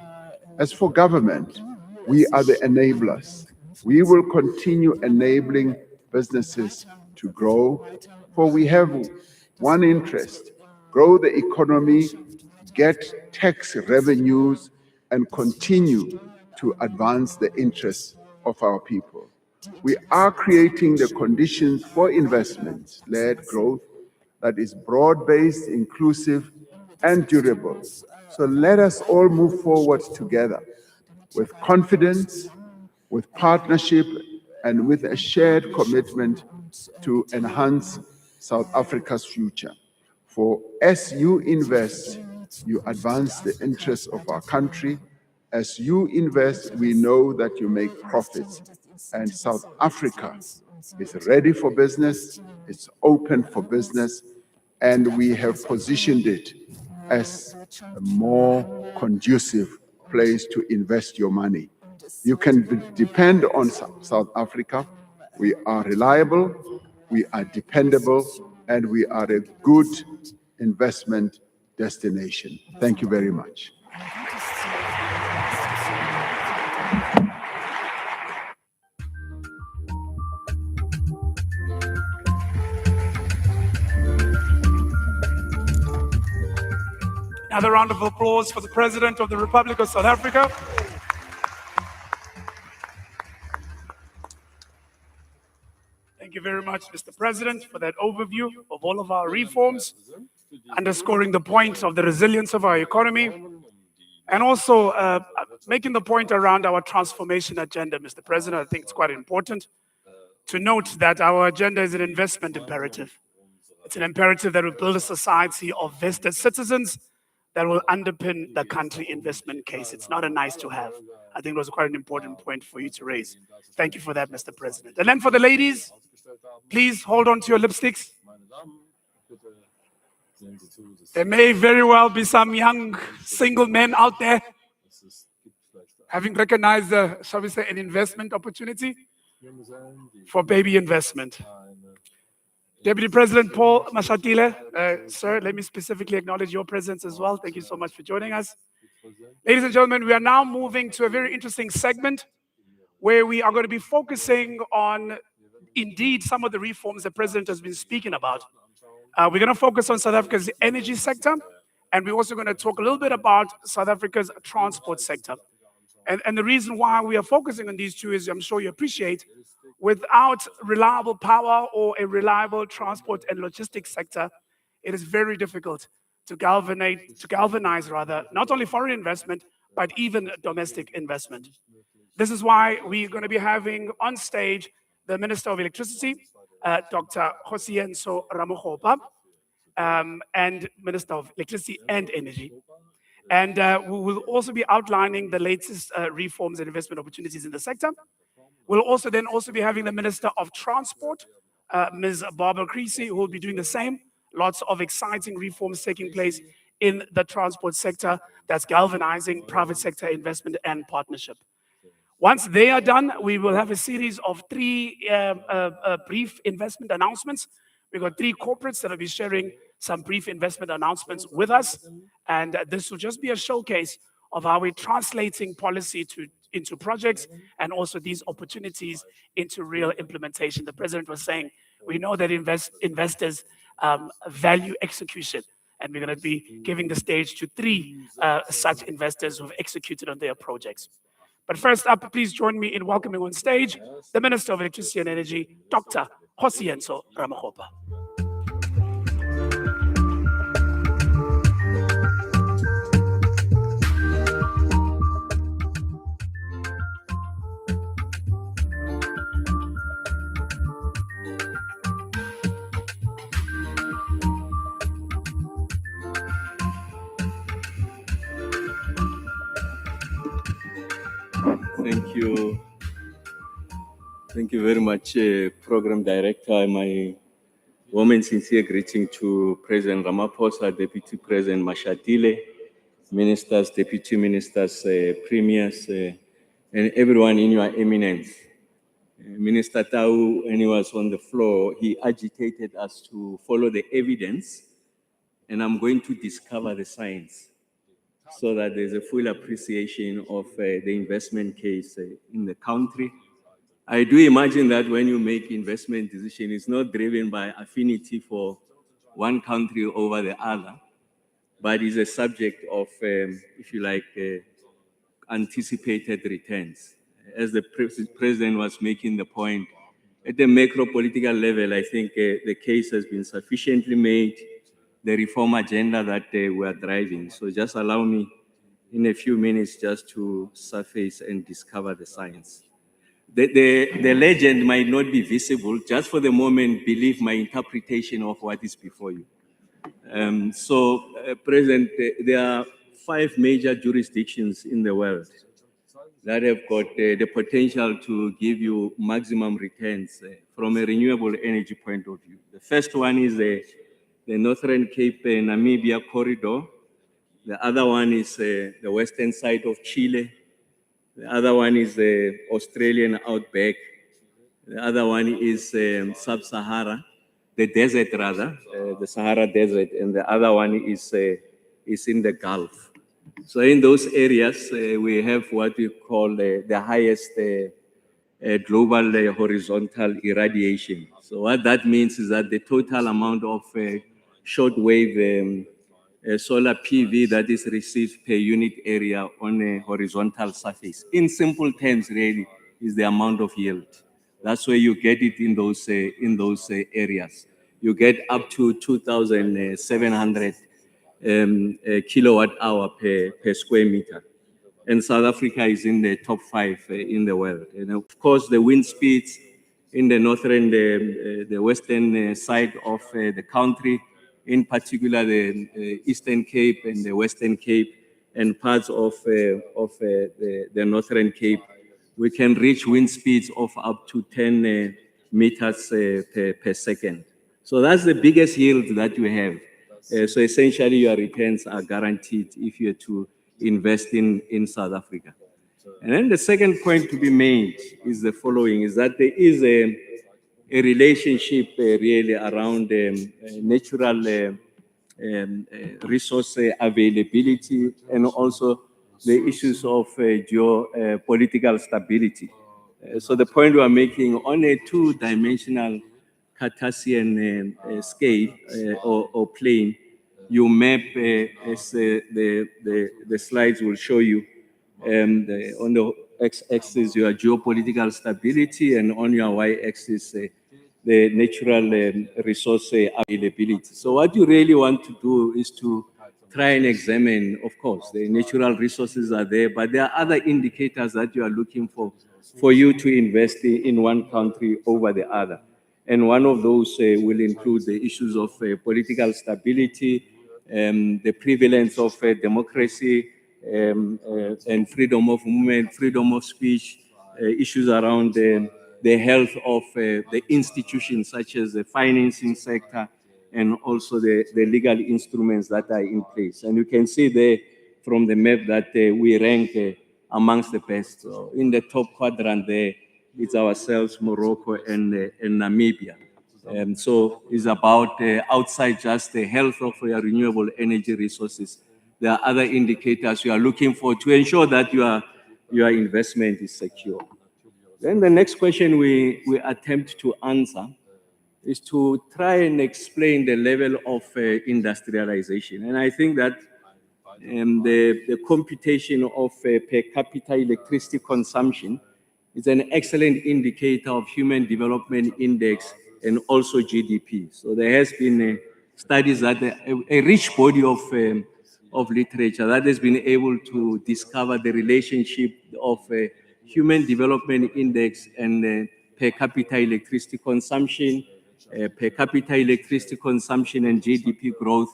As for government, we are the enablers. We will continue enabling businesses to grow, for we have one interest: grow the economy, get tax revenues, and continue to advance the interests of our people. We are creating the conditions for investment-led growth that is broad-based, inclusive, and durable. So let us all move forward together with confidence, with partnership, and with a shared commitment to enhance South Africa's future. For as you invest, you advance the interests of our country. As you invest, we know that you make profits. And South Africa is ready for business, it's open for business, and we have positioned it as a more conducive place to invest your money. You can depend on South Africa. We are reliable, we are dependable, and we are a good investment destination. Thank you very much. Another round of applause for the President of the Republic of South Africa. Thank you very much, Mr. President, for that overview of all of our reforms, underscoring the point of the resilience of our economy, and also making the point around our transformation agenda, Mr. President. I think it's quite important to note that our agenda is an investment imperative. It's an imperative that will build a society of vested citizens that will underpin the country investment case. It's not a nice to have. I think it was quite an important point for you to raise. Thank you for that, Mr. President. And then for the ladies, please hold on to your lipsticks. There may very well be some young single men out there having recognized, shall we say, an investment opportunity for baby investment. Deputy President Paul Mashatile, sir, let me specifically acknowledge your presence as well. Thank you so much for joining us. Ladies and gentlemen, we are now moving to a very interesting segment where we are going to be focusing on, indeed, some of the reforms the President has been speaking about. We're going to focus on South Africa's energy sector, and we're also going to talk a little bit about South Africa's transport sector. And the reason why we are focusing on these two is, I'm sure you appreciate, without reliable power or a reliable transport and logistics sector, it is very difficult to galvanize not only foreign investment, but even domestic investment. This is why we're going to be having on stage the Minister of Electricity, Dr. Kgosientsho Ramokgopa, and Minister of Electricity and Energy. And we will also be outlining the latest reforms and investment opportunities in the sector. We'll also be having the Minister of Transport, Ms. Barbara Creasy, who will be doing the same. Lots of exciting reforms taking place in the transport sector that's galvanizing private sector investment and partnership. Once they are done, we will have a series of three brief investment announcements. We've got three corporates that will be sharing some brief investment announcements with us. And this will just be a showcase of how we're translating policy into projects and also these opportunities into real implementation. The president was saying, we know that investors value execution. And we're going to be giving the stage to three such investors who've executed on their projects. But first up, please join me in welcoming on stage the Minister of Electricity and Energy, Dr. Kgosientsho Ramokgopa. Thank you. Thank you very much, Program Director. My warm and sincere greeting to President Ramaphosa, Deputy President Mashatile, Ministers, Deputy Ministers, Premiers, and everyone in your eminence. Minister Tau, when he was on the floor, he agitated us to follow the evidence, and I'm going to discover the science, so that there's a full appreciation of the investment case in the country. I do imagine that when you make investment decision, it's not driven by affinity for one country over the other, but is a subject of, if you like, anticipated returns. As the president was making the point, at the macro political level, I think the case has been sufficiently made, the reform agenda that we are driving. So just allow me in a few minutes just to surface and discover the science. The legend might not be visible. Just for the moment, believe my interpretation of what is before you. President, there are 5 major jurisdictions in the world that have got the potential to give you maximum returns from a renewable energy point of view. The first one is the Northern Cape Namibia corridor. The other one is the western side of Chile. The other one is the Australian outback. The other one is Sub-Sahara, the desert rather, the Sahara Desert, and the other one is in the Gulf. So in those areas, we have what we call the highest global horizontal irradiation. So what that means is that the total amount of shortwave solar PV that is received per unit area on a horizontal surface, in simple terms, really, is the amount of yield. That's where you get it in those areas. You get up to 2,700 kilowatt hour per square meter. And South Africa is in the top 5 in the world. And of course, the wind speeds in the northern, the western side of the country, in particular the Eastern Cape and the Western Cape and parts of the Northern Cape, we can reach wind speeds of up to 10 meters per second. So that's the biggest yield that you have. So essentially your returns are guaranteed if you're to invest in South Africa. And then the second point to be made is the following, is that there is a relationship really around natural resource availability and also the issues of geopolitical stability. So the point we are making on a 2-dimensional Cartesian scale or plane, you map, as the slides will show you, on the x-axis your geopolitical stability, and on your y-axis the natural resource availability. So what you really want to do is to try and examine, of course, the natural resources are there, but there are other indicators that you are looking for you to invest in one country over the other. And one of those will include the issues of political stability, the prevalence of democracy, and freedom of movement, freedom of speech, issues around the health of the institutions such as the financing sector, and also the legal instruments that are in place. And you can see there from the map that we rank amongst the best. So in the top quadrant there, it's ourselves, Morocco, and Namibia. So it's about outside just the health of your renewable energy resources. There are other indicators you are looking for to ensure that your investment is secure. Then the next question we attempt to answer is to try and explain the level of industrialization. And I think that the computation of per capita electricity consumption is an excellent indicator of Human Development Index and also GDP. So there has been studies that a rich body of literature that has been able to discover the relationship of Human Development Index and per capita electricity consumption, per capita electricity consumption and GDP growth.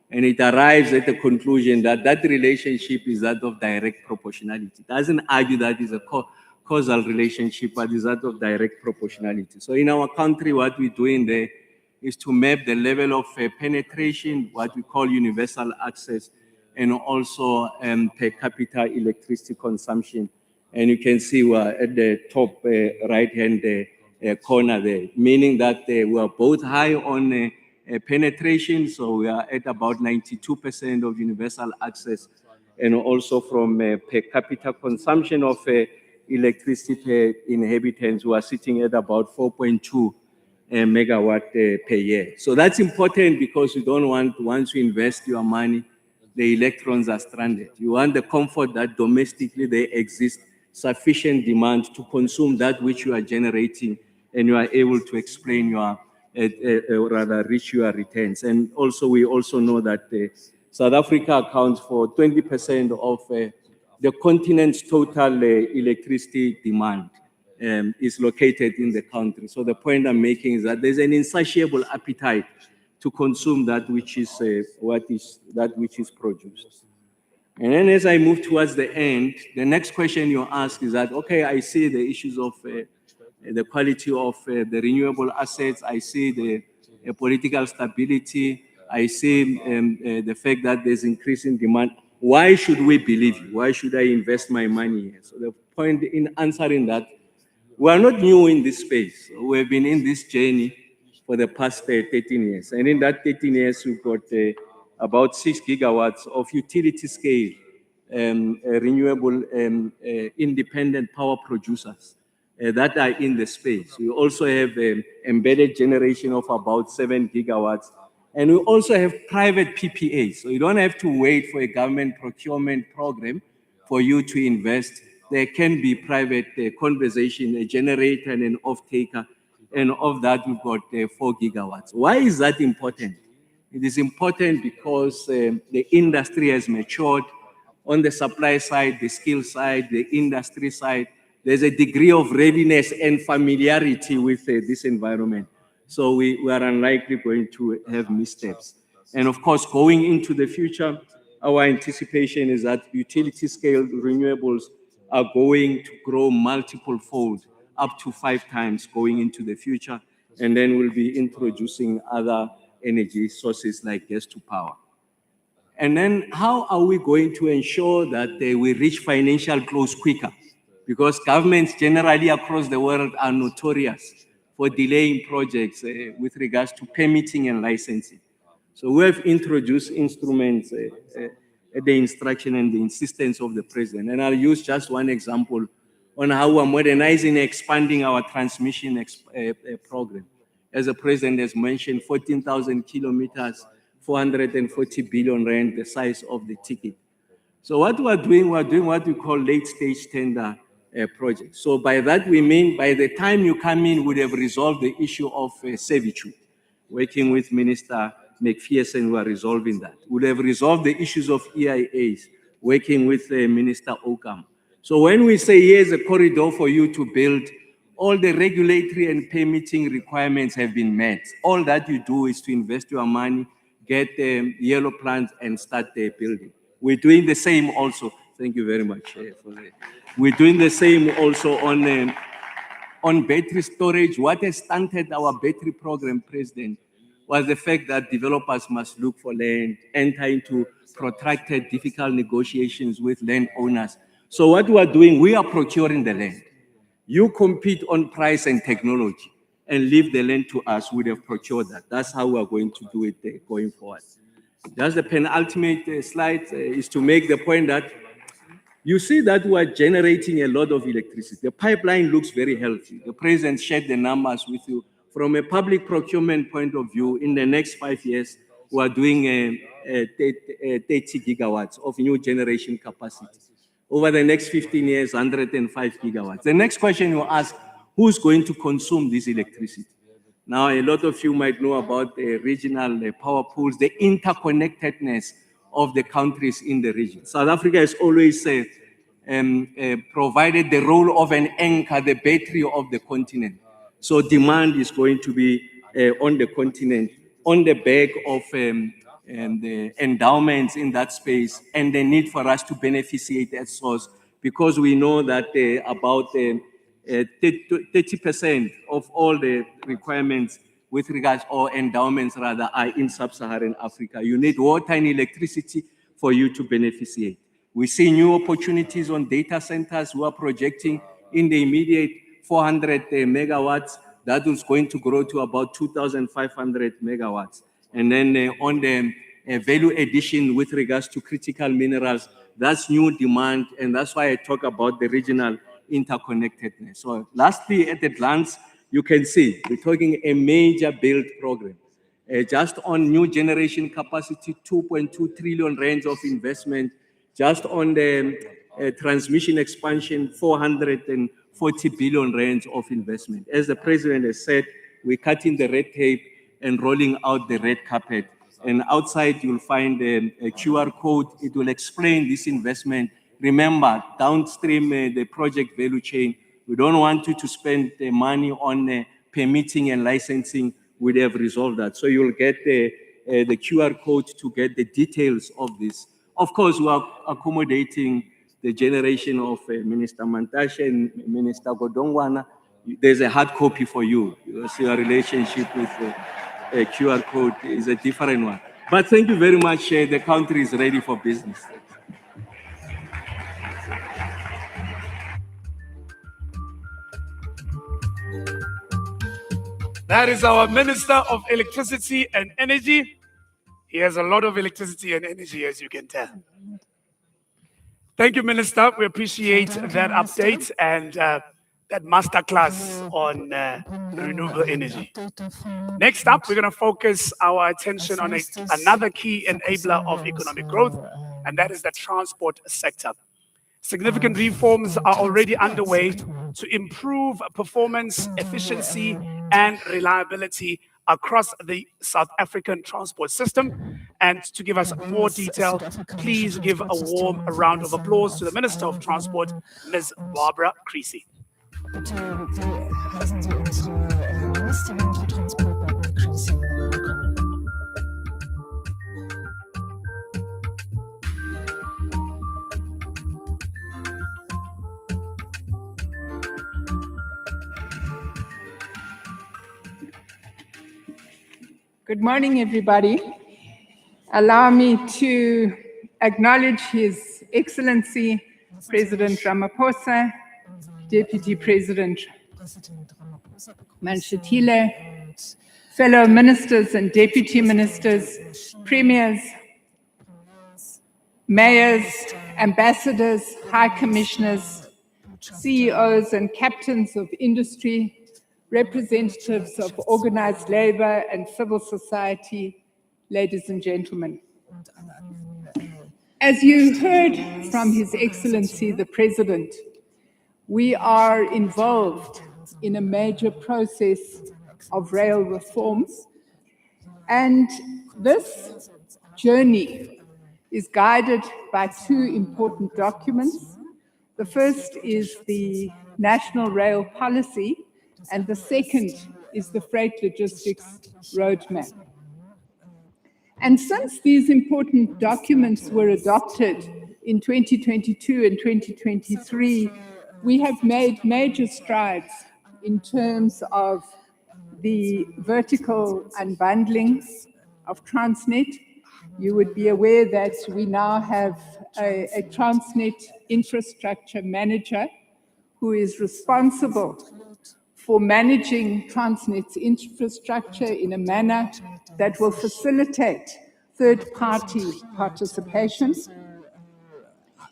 And it arrives at the conclusion that that relationship is that of direct proportionality. It doesn't argue that is a causal relationship, but is that of direct proportionality. So in our country, what we're doing there is to map the level of penetration, what we call universal access, and also per capita electricity consumption. And you can see we're at the top right-hand corner there, meaning that we are both high on penetration, so we are at about 92% of universal access, and also from per capita consumption of electricity per inhabitants, we are sitting at about 4.2 megawatt per year. So that's important because you don't want, once you invest your money, the electrons are stranded. You want the comfort that domestically there exists sufficient demand to consume that which you are generating, and you are able to explain your rather reach your returns. And also, we also know that South Africa accounts for 20% of the continent's total electricity demand is located in the country. So the point I'm making is that there's an insatiable appetite to consume that which is produced. And then as I move towards the end, the next question you ask is that, okay, I see the issues of the quality of the renewable assets. I see the political stability. I see the fact that there's increasing demand. Why should we believe you? Why should I invest my money here? So the point in answering that, we are not new in this space. We have been in this journey for the past 13 years. And in that 13 years, we've got about 6 gigawatts of utility scale renewable independent power producers that are in the space. We also have embedded generation of about 7 gigawatts. And we also have private PPAs. So you don't have to wait for a government procurement program for you to invest. There can be private conversation, a generator and an off-taker. And of that, we've got 4 gigawatts. Why is that important? It is important because the industry has matured. On the supply side, the skill side, the industry side, there's a degree of readiness and familiarity with this environment. So we are unlikely going to have missteps. And of course, going into the future, our anticipation is that utility scale renewables are going to grow multiple fold, up to 5 times going into the future. And then we'll be introducing other energy sources like gas to power. And then how are we going to ensure that we reach financial close quicker? Because governments generally across the world are notorious for delaying projects with regards to permitting and licensing. So we have introduced instruments at the instruction and the insistence of the president. And I'll use just one example on how we're modernizing and expanding our transmission program. As the president has mentioned, 14,000 kilometers, 440 billion rand, the size of the ticket. So what we're doing what we call late-stage tender projects. So by that we mean by the time you come in, we'd have resolved the issue of servitude, working with Minister McPherson who are resolving that. We'll have resolved the issues of EIAs, working with Minister Okam. So when we say here's a corridor for you to build, all the regulatory and permitting requirements have been met. All that you do is to invest your money, get yellow plans and start building. We're doing the same also. Thank you very much for that. We're doing the same also on battery storage. What has stunted our battery program, President, was the fact that developers must look for land, enter into protracted, difficult negotiations with landowners. So what we are doing, we are procuring the land. You compete on price and technology and leave the land to us. We have procured that. That's how we are going to do it going forward. Just the penultimate slide is to make the point that you see that we are generating a lot of electricity. The pipeline looks very healthy. The President shared the numbers with you. From a public procurement point of view, in the next 5 years, we are doing 30 gigawatts of new generation capacity. Over the next 15 years, 105 gigawatts. The next question you ask, who's going to consume this electricity? Now, a lot of you might know about the regional power pools, the interconnectedness of the countries in the region. South Africa has always provided the role of an anchor, the battery of the continent. So demand is going to be on the continent, on the back of the endowments in that space and the need for us to beneficiate at source, because we know that about 30% of all the requirements with regards, or endowments rather, are in sub-Saharan Africa. You need water and electricity for you to beneficiate. We see new opportunities on data centers. We are projecting in the immediate 400 megawatts. That is going to grow to about 2,500 megawatts. And then on the value addition with regards to critical minerals, that's new demand, and that's why I talk about the regional interconnectedness. So lastly, at a glance, you can see we're talking a major build program. Just on new generation capacity, 2.2 trillion rands of investment. Just on the transmission expansion, 440 billion rands of investment. As the President has said, we're cutting the red tape and rolling out the red carpet. And outside, you'll find a QR code. It will explain this investment. Remember, downstream the project value chain, we don't want you to spend the money on permitting and licensing. We have resolved that. So you'll get the QR code to get the details of this. Of course, we are accommodating the generation of Minister Mantashe and Minister Godongwana. There's a hard copy for you. So your relationship with a QR code is a different one. But thank you very much. The country is ready for business. That is our Minister of Electricity and Energy. He has a lot of electricity and energy, as you can tell. Thank you, Minister. We appreciate that update and that masterclass on renewable energy. Next up, we're going to focus our attention on another key enabler of economic growth, and that is the transport sector. Significant reforms are already underway to improve performance, efficiency, and reliability across the South African transport system. And to give us more detail, please give a warm round of applause to the Minister of Transport, Ms. Barbara Creasy. Good morning, everybody. Allow me to acknowledge His Excellency, President Ramaphosa, Deputy President Manshatile, fellow ministers and deputy ministers, premiers, mayors, ambassadors, high commissioners, CEOs and captains of industry, representatives of organized labor and civil society, ladies and gentlemen. As you heard from His Excellency, the President, we are involved in a major process of rail reforms, and This journey is guided by two important documents. The first is the National Rail Policy, and the second is the Freight Logistics Roadmap. And since these important documents were adopted in 2022 and 2023, we have made major strides in terms of the vertical unbundling of Transnet. You would be aware that we now have a Transnet infrastructure manager who is responsible for managing Transnet's infrastructure in a manner that will facilitate third-party participation.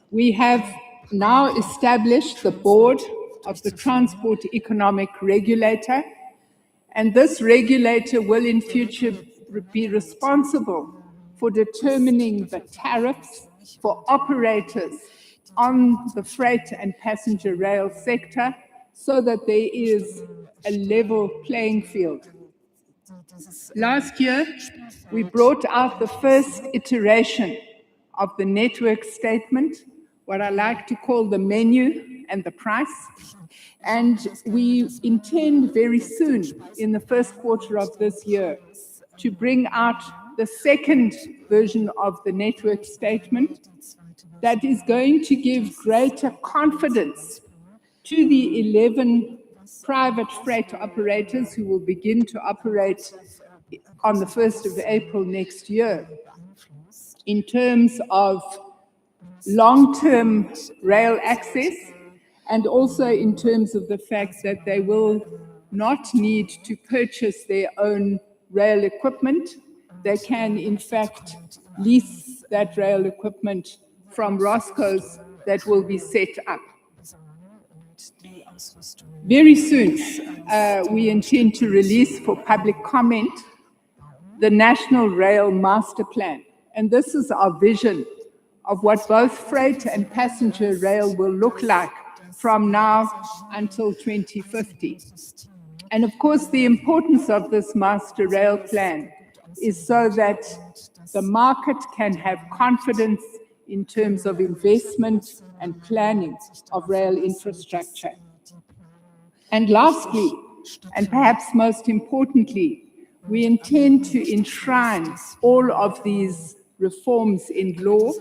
We have now established the board of the Transport Economic Regulator, and this regulator will in future be responsible for determining the tariffs for operators on the freight and passenger rail sector so that there is a level playing field. Last year, we brought out the first iteration of the network statement, what I like to call the menu and the price. And we intend very soon, in the first quarter of this year, to bring out the second version of the network statement that is going to give greater confidence to the 11 private freight operators who will begin to operate on the 1st of April next year in terms of long-term rail access, and also in terms of the fact that they will not need to purchase their own rail equipment. They can, in fact, lease that rail equipment from Roscoe's that will be set up. Very soon, we intend to release for public comment the National Rail Master Plan. And this is our vision of what both freight and passenger rail will look like from now until 2050. And of course, the importance of this master rail plan is so that the market can have confidence in terms of investment and planning of rail infrastructure. And lastly, and perhaps most importantly, we intend to enshrine all of these reforms in law.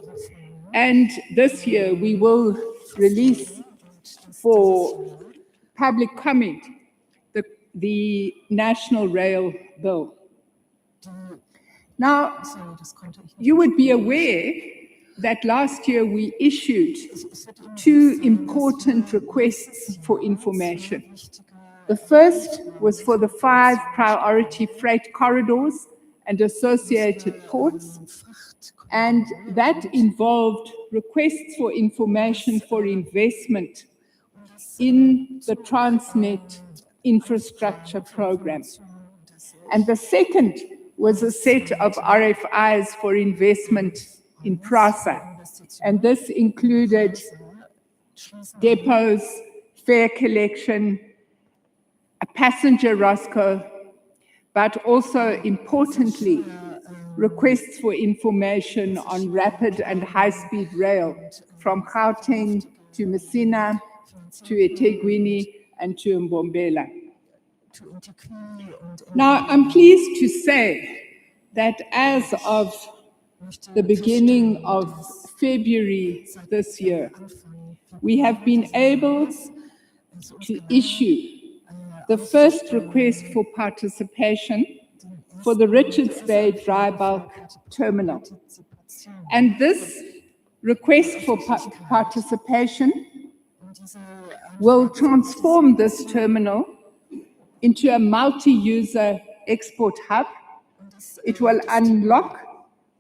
And this year we will release for public comment the National Rail Bill. Now, you would be aware that last year we issued two important requests for information. The first was for the 5 priority freight corridors and associated ports, and that involved requests for information for investment in the Transnet infrastructure program. And the second was a set of RFIs for investment in PRASA, and this included depots, fare collection, a passenger Roscoe, but also importantly, requests for information on rapid and high-speed rail from Gauteng to Messina, to eThekwini, and to Mbombela. Now, I'm pleased to say that as of the beginning of February this year, we have been able to issue the first request for participation for the Richards Bay Dry Bulk Terminal. And this request for participation will transform this terminal into a multi-user export hub. It will unlock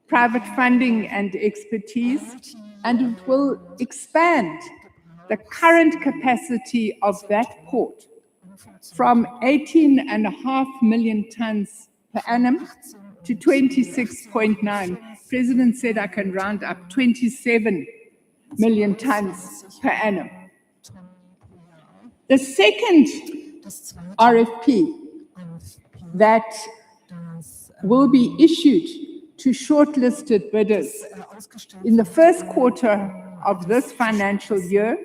private funding and expertise, and it will expand the current capacity of that port from 18.5 million tons per annum to 26.9. President said I can round up 27 million tons per annum. The second RFP that will be issued to shortlisted bidders. In the first quarter of this financial year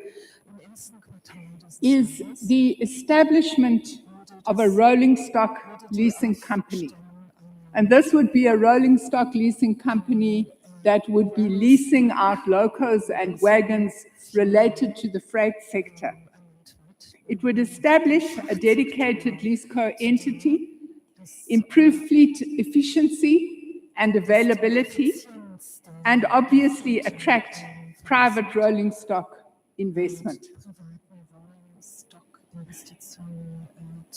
is the establishment of a rolling stock leasing company. And this would be a rolling stock leasing company that would be leasing out locos and wagons related to the freight sector. It would establish a dedicated leaseco entity, improve fleet efficiency and availability, and obviously attract private rolling stock investment.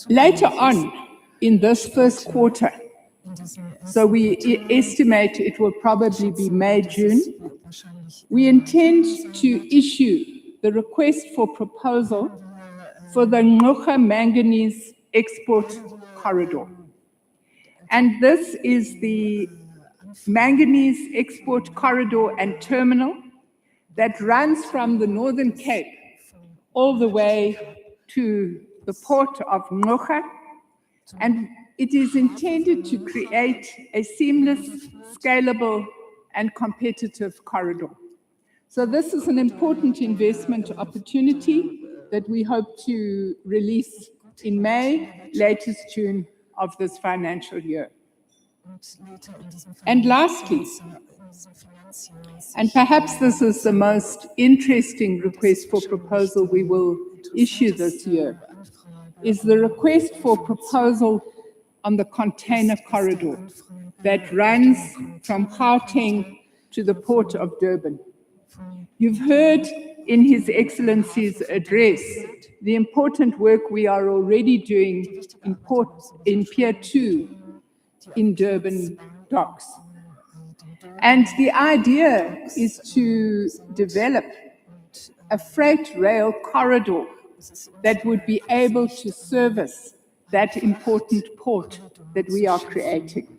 Later on in this first quarter, so we estimate it will probably be May, June, we intend to issue the request for proposal for the Ngqoqa Manganese Export Corridor. And this is the manganese export corridor and terminal that runs from the Northern Cape all the way to the port of Ngqoqa, and it is intended to create a seamless, scalable, and competitive corridor. So this is an important investment opportunity that we hope to release in May, latest June of this financial year. And lastly, and perhaps this is the most interesting request for proposal we will issue this year, is the request for proposal on the container corridor that runs from Gauteng to the port of Durban. You've heard in His Excellency's address the important work we are already doing in Pier 2 in Durban docks. And the idea is to develop a freight rail corridor that would be able to service that important port that we are creating.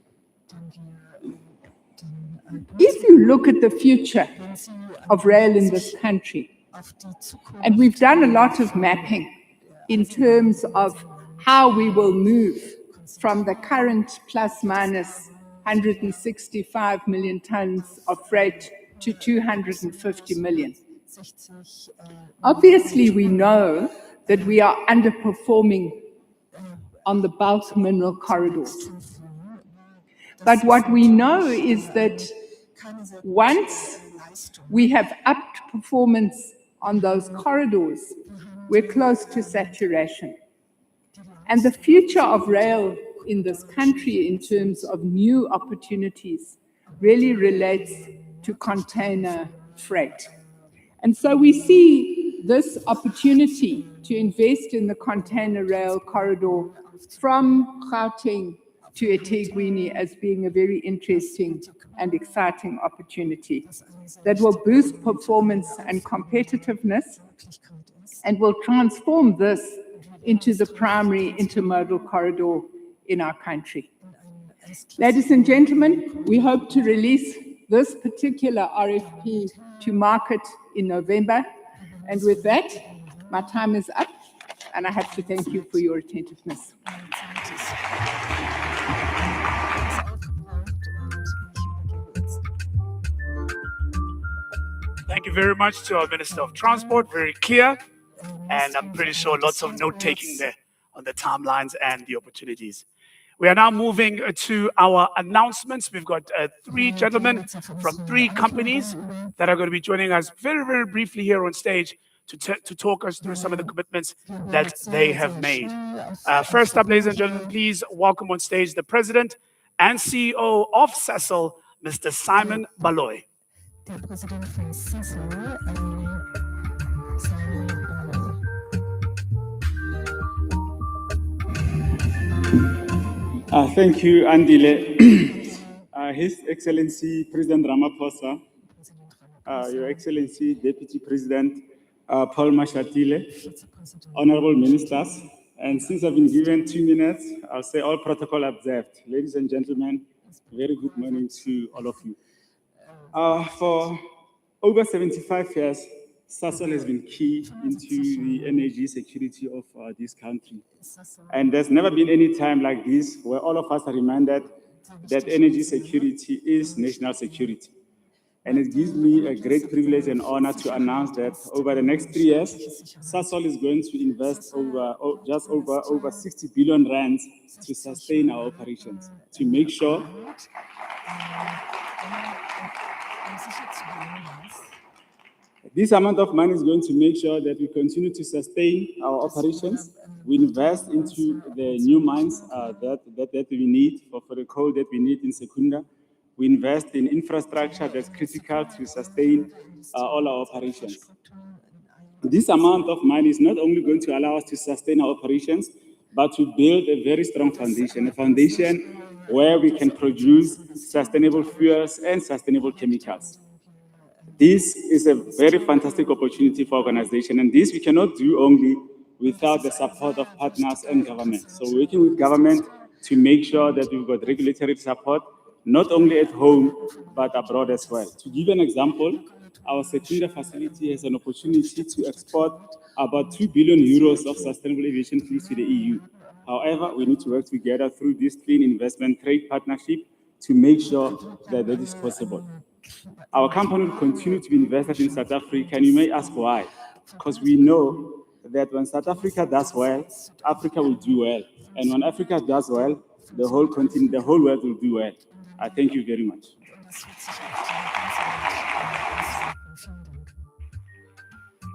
If you look at the future of rail in this country, and we've done a lot of mapping in terms of how we will move from the current plus minus 165 million tons of freight to 250 million. Obviously, we know that we are underperforming on the bulk mineral corridors. But what we know is that once we have upped performance on those corridors, we're close to saturation. And the future of rail in this country in terms of new opportunities really relates to container freight. And so we see this opportunity to invest in the container rail corridor from Gauteng to eThekwini as being a very interesting and exciting opportunity that will boost performance and competitiveness and will transform this into the primary intermodal corridor in our country. Ladies and gentlemen, we hope to release this particular RFP to market in November. And with that, my time is up, and I have to thank you for your attentiveness. Thank you very much to our Minister of Transport, very clear, and I'm pretty sure lots of note-taking there on the timelines and the opportunities. We are now moving to our announcements. We've got three gentlemen from three companies that are going to be joining us very, very briefly here on stage to talk us through some of the commitments that they have made. First up, ladies and gentlemen, please welcome on stage the President and CEO of Sasol, Mr. Simon Baloyi. Thank you, Andile. His Excellency President Ramaphosa, Your Excellency Deputy President Paul Mashatile, Honorable Ministers, and since I've been given 2 minutes, I'll say all protocol observed. Ladies and gentlemen, very good morning to all of you. For over 75 years, Sasol has been key into the energy security of this country. And there's never been any time like this where all of us are reminded that energy security is national security. And it gives me a great privilege and honor to announce that over the next 3 years, Sasol is going to invest just over 60 billion rands to sustain our operations, to make sure this amount of money is going to make sure that we continue to sustain our operations. We invest into the new mines that we need for the coal that we need in Secunda. We invest in infrastructure that's critical to sustain all our operations. This amount of money is not only going to allow us to sustain our operations, but to build a very strong foundation, a foundation where we can produce sustainable fuels and sustainable chemicals. This is a very fantastic opportunity for organization, and this we cannot do only without the support of partners and government. So working with government to make sure that we've got regulatory support, not only at home, but abroad as well. To give an example, our Secunda facility has an opportunity to export about 2 billion euros of sustainable aviation fuels to the EU. However, we need to work together through this clean investment trade partnership to make sure that that is possible. Our company will continue to be invested in South Africa, and you may ask why. Because we know that when South Africa does well, Africa will do well. And when Africa does well, the whole continent, the whole world will do well. I thank you very much.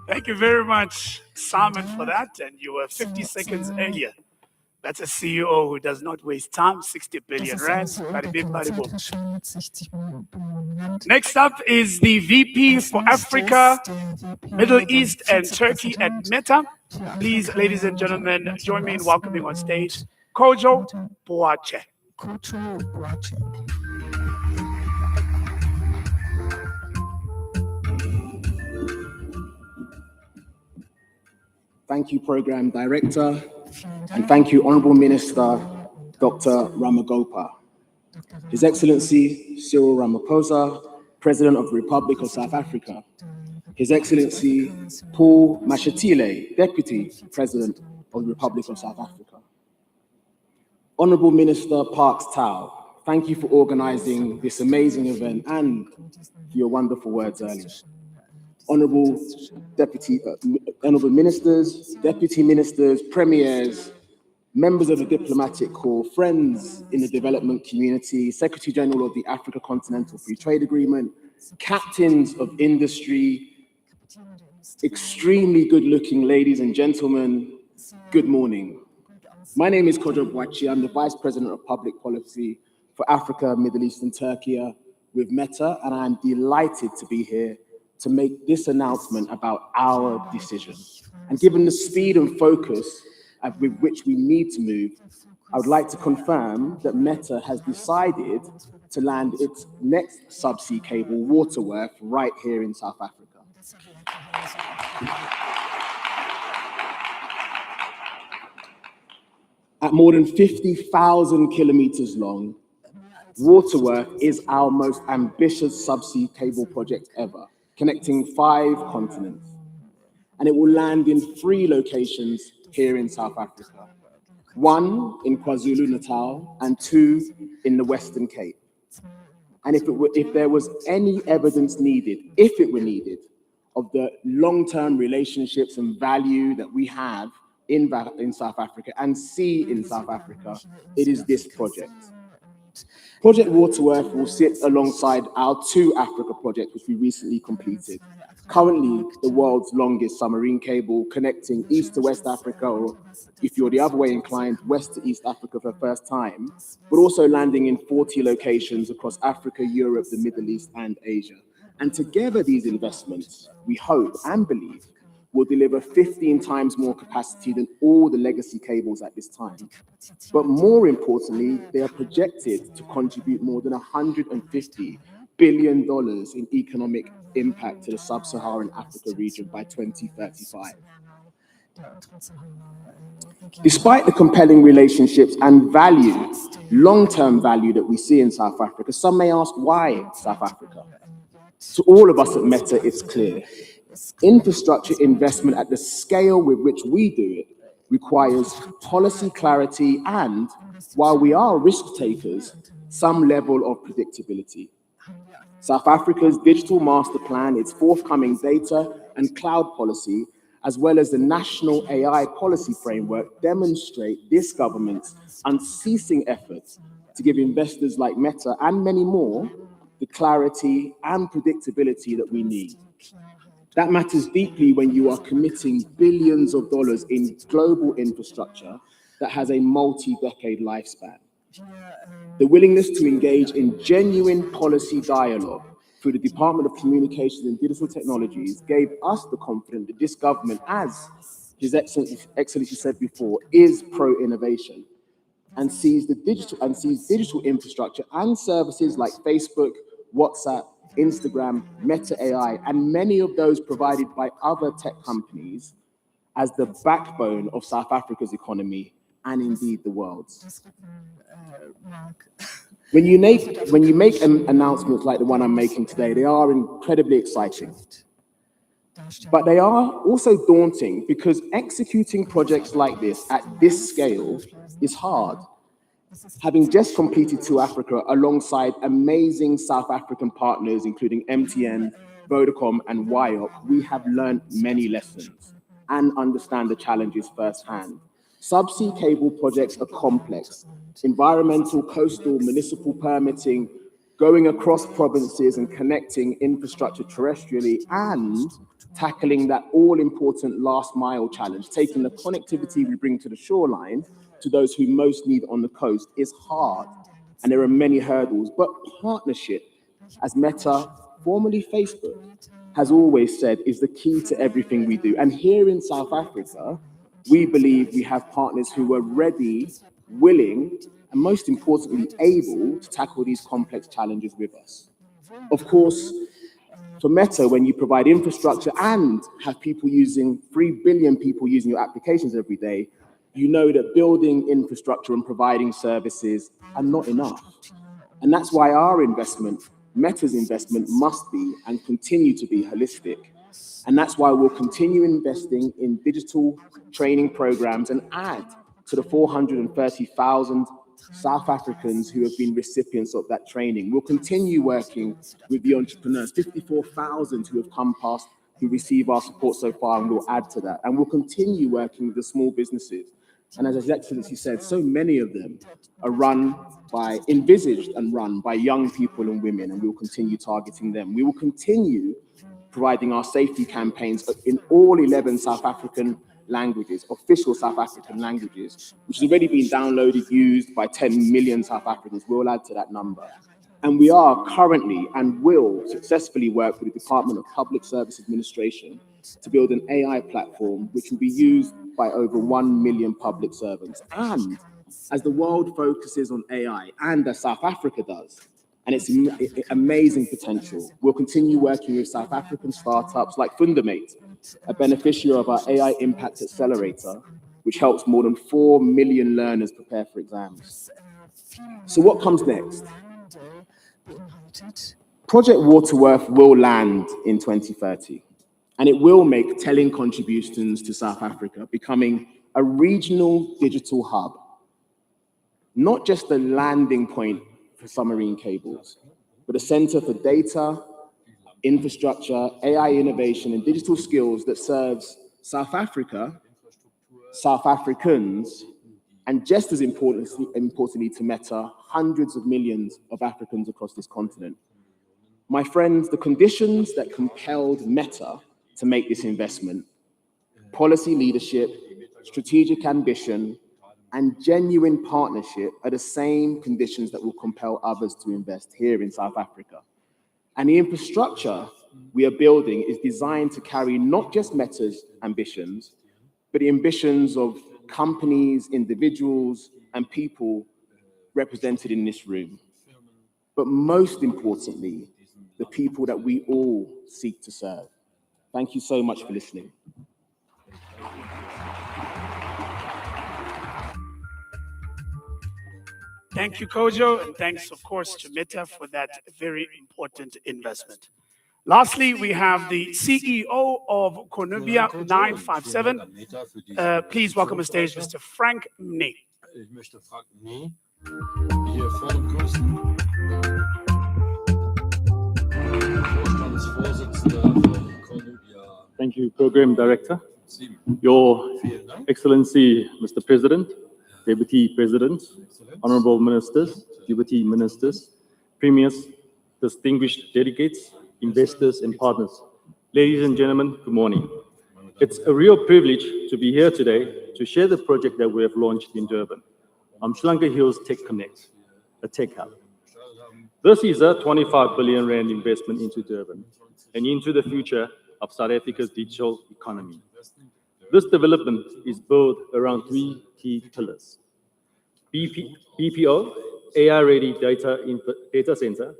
Thank you very much, Simon, for that. And you were 50 seconds earlier. That's a CEO who does not waste time, 60 billion rand. Next up is the VP for Africa, Middle East and Turkey at Meta. Please, ladies and gentlemen, join me in welcoming on stage Kojo Boache. Thank you, Program Director, and thank you, Honourable Minister, Dr. Ramagopal. His Excellency Cyril Ramaphosa, President of the Republic of South Africa. His Excellency Paul Mashatile, Deputy President of the Republic of South Africa. Honourable Minister Parks Tau, thank you for organising this amazing event and for your wonderful words earlier. Honourable Ministers, Deputy Ministers, Premiers, members of the diplomatic corps, friends in the development community, Secretary General of the Africa Continental Free Trade Agreement, captains of industry, extremely good-looking ladies and gentlemen, good morning. My name is Kojo Boache. I'm the Vice President of Public Policy for Africa, Middle East and Turkey with Meta, and I'm delighted to be here to make this announcement about our decision. And given the speed and focus with which we need to move, I would like to confirm that Meta has decided to land its next subsea cable, Waterworth, right here in South Africa. At more than 50,000 kilometers long, Waterworth is our most ambitious subsea cable project ever, connecting 5 continents. And it will land in 3 locations here in South Africa. 1 in KwaZulu-Natal and 2 in the Western Cape. And if there was any evidence needed, if it were needed, of the long-term relationships and value that we have in South Africa and see in South Africa, it is this project. Project Waterworth will sit alongside our 2 Africa projects, which we recently completed. Currently, the world's longest submarine cable connecting East to West Africa, or if you're the other way inclined, West to East Africa for the first time, but also landing in 40 locations across Africa, Europe, the Middle East, and Asia. And together, these investments, we hope and believe, will deliver 15 times more capacity than all the legacy cables at this time. But more importantly, they are projected to contribute more than $150 billion in economic impact to the sub-Saharan Africa region by 2035. Despite the compelling relationships and value, long-term value that we see in South Africa, some may ask why South Africa? To all of us at Meta, it's clear. Infrastructure investment at the scale with which we do it requires policy clarity and, while we are risk takers, some level of predictability. South Africa's digital master plan, its forthcoming data and cloud policy, as well as the national AI policy framework, demonstrate this government's unceasing efforts to give investors like Meta and many more the clarity and predictability that we need. That matters deeply when you are committing billions of dollars in global infrastructure that has a multi-decade lifespan. The willingness to engage in genuine policy dialogue through the Department of Communications and Digital Technologies gave us the confidence that this government, as His Excellency said before, is pro-innovation and sees digital infrastructure and services like Facebook, WhatsApp, Instagram, Meta AI, and many of those provided by other tech companies as the backbone of South Africa's economy and indeed the world's. When you make announcements like the one I'm making today, they are incredibly exciting. But they are also daunting because executing projects like this at this scale is hard. Having just completed To Africa alongside amazing South African partners, including MTN, Vodacom, and WIOC, we have learned many lessons and understand the challenges firsthand. Subsea cable projects are complex. Environmental, coastal, municipal permitting, going across provinces and connecting infrastructure terrestrially, and tackling that all-important last mile challenge, taking the connectivity we bring to the shoreline to those who most need on the coast, is hard. And there are many hurdles, but partnership, as Meta, formerly Facebook, has always said is the key to everything we do. And here in South Africa, we believe we have partners who are ready, willing, and most importantly, able to tackle these complex challenges with us. Of course, for Meta, when you provide infrastructure and have 3 billion people using your applications every day, you know that building infrastructure and providing services are not enough. And that's why our investment, Meta's investment, must be and continue to be holistic. And that's why we'll continue investing in digital training programs and add to the 430,000 South Africans who have been recipients of that training. We'll continue working with the entrepreneurs, 54,000 who have come past, who receive our support so far, and we'll add to that. And we'll continue working with the small businesses. And as His Excellency said, so many of them are envisaged and run by young people and women, and we will continue targeting them. We will continue providing our safety campaigns in all 11 South African languages, official South African languages, which has already been downloaded, used by 10 million South Africans. We'll add to that number. And we are currently and will successfully work with the Department of Public Service Administration to build an AI platform which will be used by over 1 million public servants. And as the world focuses on AI, and as South Africa does, and its amazing potential, we'll continue working with South African startups like Fundamate, a beneficiary of our AI Impact Accelerator, which helps more than 4 million learners prepare for exams. So what comes next? Project Waterworth will land in 2030, and it will make telling contributions to South Africa, becoming a regional digital hub, not just a landing point for submarine cables, but a center for data, infrastructure, AI innovation, and digital skills that serves South Africa, South Africans, and just as importantly to Meta, hundreds of millions of Africans across this continent. My friends, the conditions that compelled Meta to make this investment, policy leadership, strategic ambition, and genuine partnership are the same conditions that will compel others to invest here in South Africa. And the infrastructure we are building is designed to carry not just Meta's ambitions, but the ambitions of companies, individuals, and people represented in this room. But most importantly, the people that we all seek to serve. Thank you so much for listening. Thank you, Kojo, and thanks, of course, to Meta for that very important investment. Lastly, we have the CEO of Cornubia 957. Please welcome on stage Mr. Frank Mne. Hier vor dem Größten. Vorstandsvorsitzender von Columbia. Thank you, Program Director. Your Excellency, Mr. President, Deputy Presidents, Honorable Ministers, Deputy Ministers, Premiers, distinguished delegates, investors, and partners. Ladies and gentlemen, good morning. It's a real privilege to be here today to share the project that we have launched in Durban, Sri Lanka Hills Tech Connect, a tech hub. This is a 25 billion rand investment into Durban and into the future of South Africa's digital economy. This development is built around three key pillars: BPO, AI-ready data center,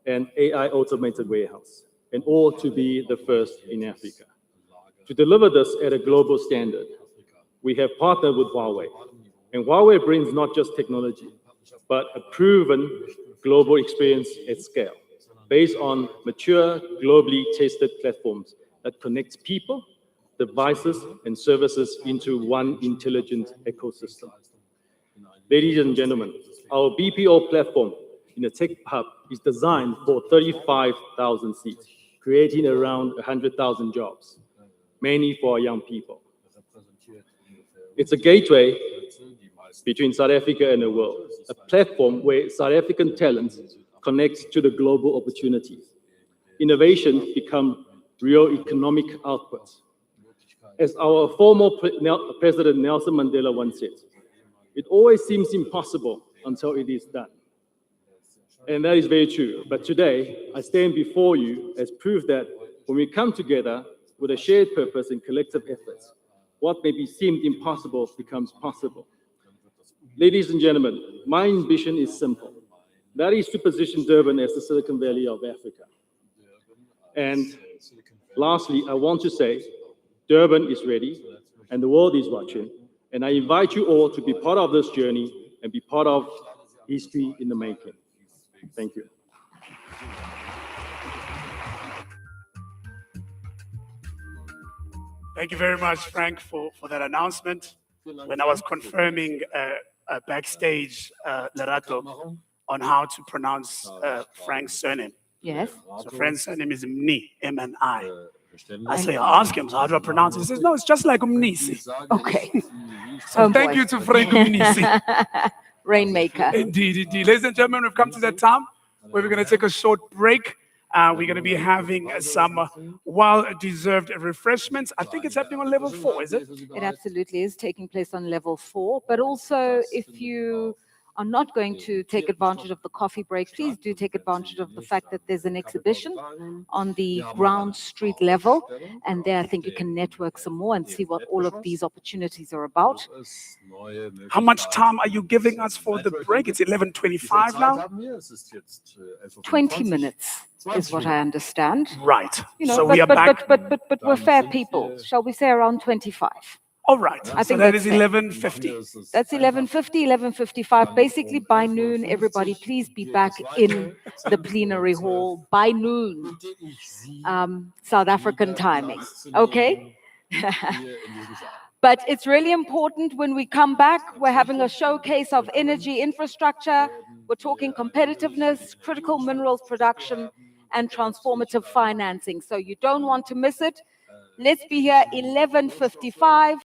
and AI automated warehouse, and all to be the first in Africa. To deliver this at a global standard, we have partnered with Huawei, and Huawei brings not just technology, but a proven global experience at scale, based on mature, globally tested platforms that connect people, devices, and services into one intelligent ecosystem. Ladies and gentlemen, our BPO platform in a tech hub is designed for 35,000 seats, creating around 100,000 jobs, mainly for our young people. It's a gateway between South Africa and the world, a platform where South African talents connect to the global opportunities. Innovations become real economic outputs. As our former President Nelson Mandela once said, it always seems impossible until it is done. And that is very true. But today, I stand before you as proof that when we come together with a shared purpose and collective efforts, what maybe seemed impossible becomes possible. Ladies and gentlemen, my ambition is simple. That is to position Durban as the Silicon Valley of Africa. And lastly, I want to say, Durban is ready and the world is watching. And I invite you all to be part of this journey and be part of history in the making. Thank you. Thank you very much, Frank, for that announcement. When I was confirming backstage, Lerato, on how to pronounce Frank's surname. Yes. So Frank's surname is Mni, M-N-I. I say, I ask him, so how do I pronounce it? He says, no, it's just like Umnisi. Okay. So thank you to Frank Umnisi. Rainmaker. Indeed, indeed. Ladies and gentlemen, we've come to that time where we're going to take a short break. We're going to be having some well-deserved refreshments. I think it's happening on level 4, is it? It absolutely is taking place on level 4. But also, if you are not going to take advantage of the coffee break, please do take advantage of the fact that there's an exhibition on the ground street level. And there, I think you can network some more and see what all of these opportunities are about. How much time are you giving us for the break? It's 11:25 now. 20 minutes is what I understand. Right. You know, so we are back. But we're fair people. Shall we say around 25? All right. I think that is fair. 11:50. That's 11:50, 11:55. Basically, by noon, everybody, please be back in the plenary hall by noon, South African timing. Okay? But it's really important when we come back, we're having a showcase of energy infrastructure. We're talking competitiveness, critical minerals production, and transformative financing. So you don't want to miss it. Let's be here 11:55.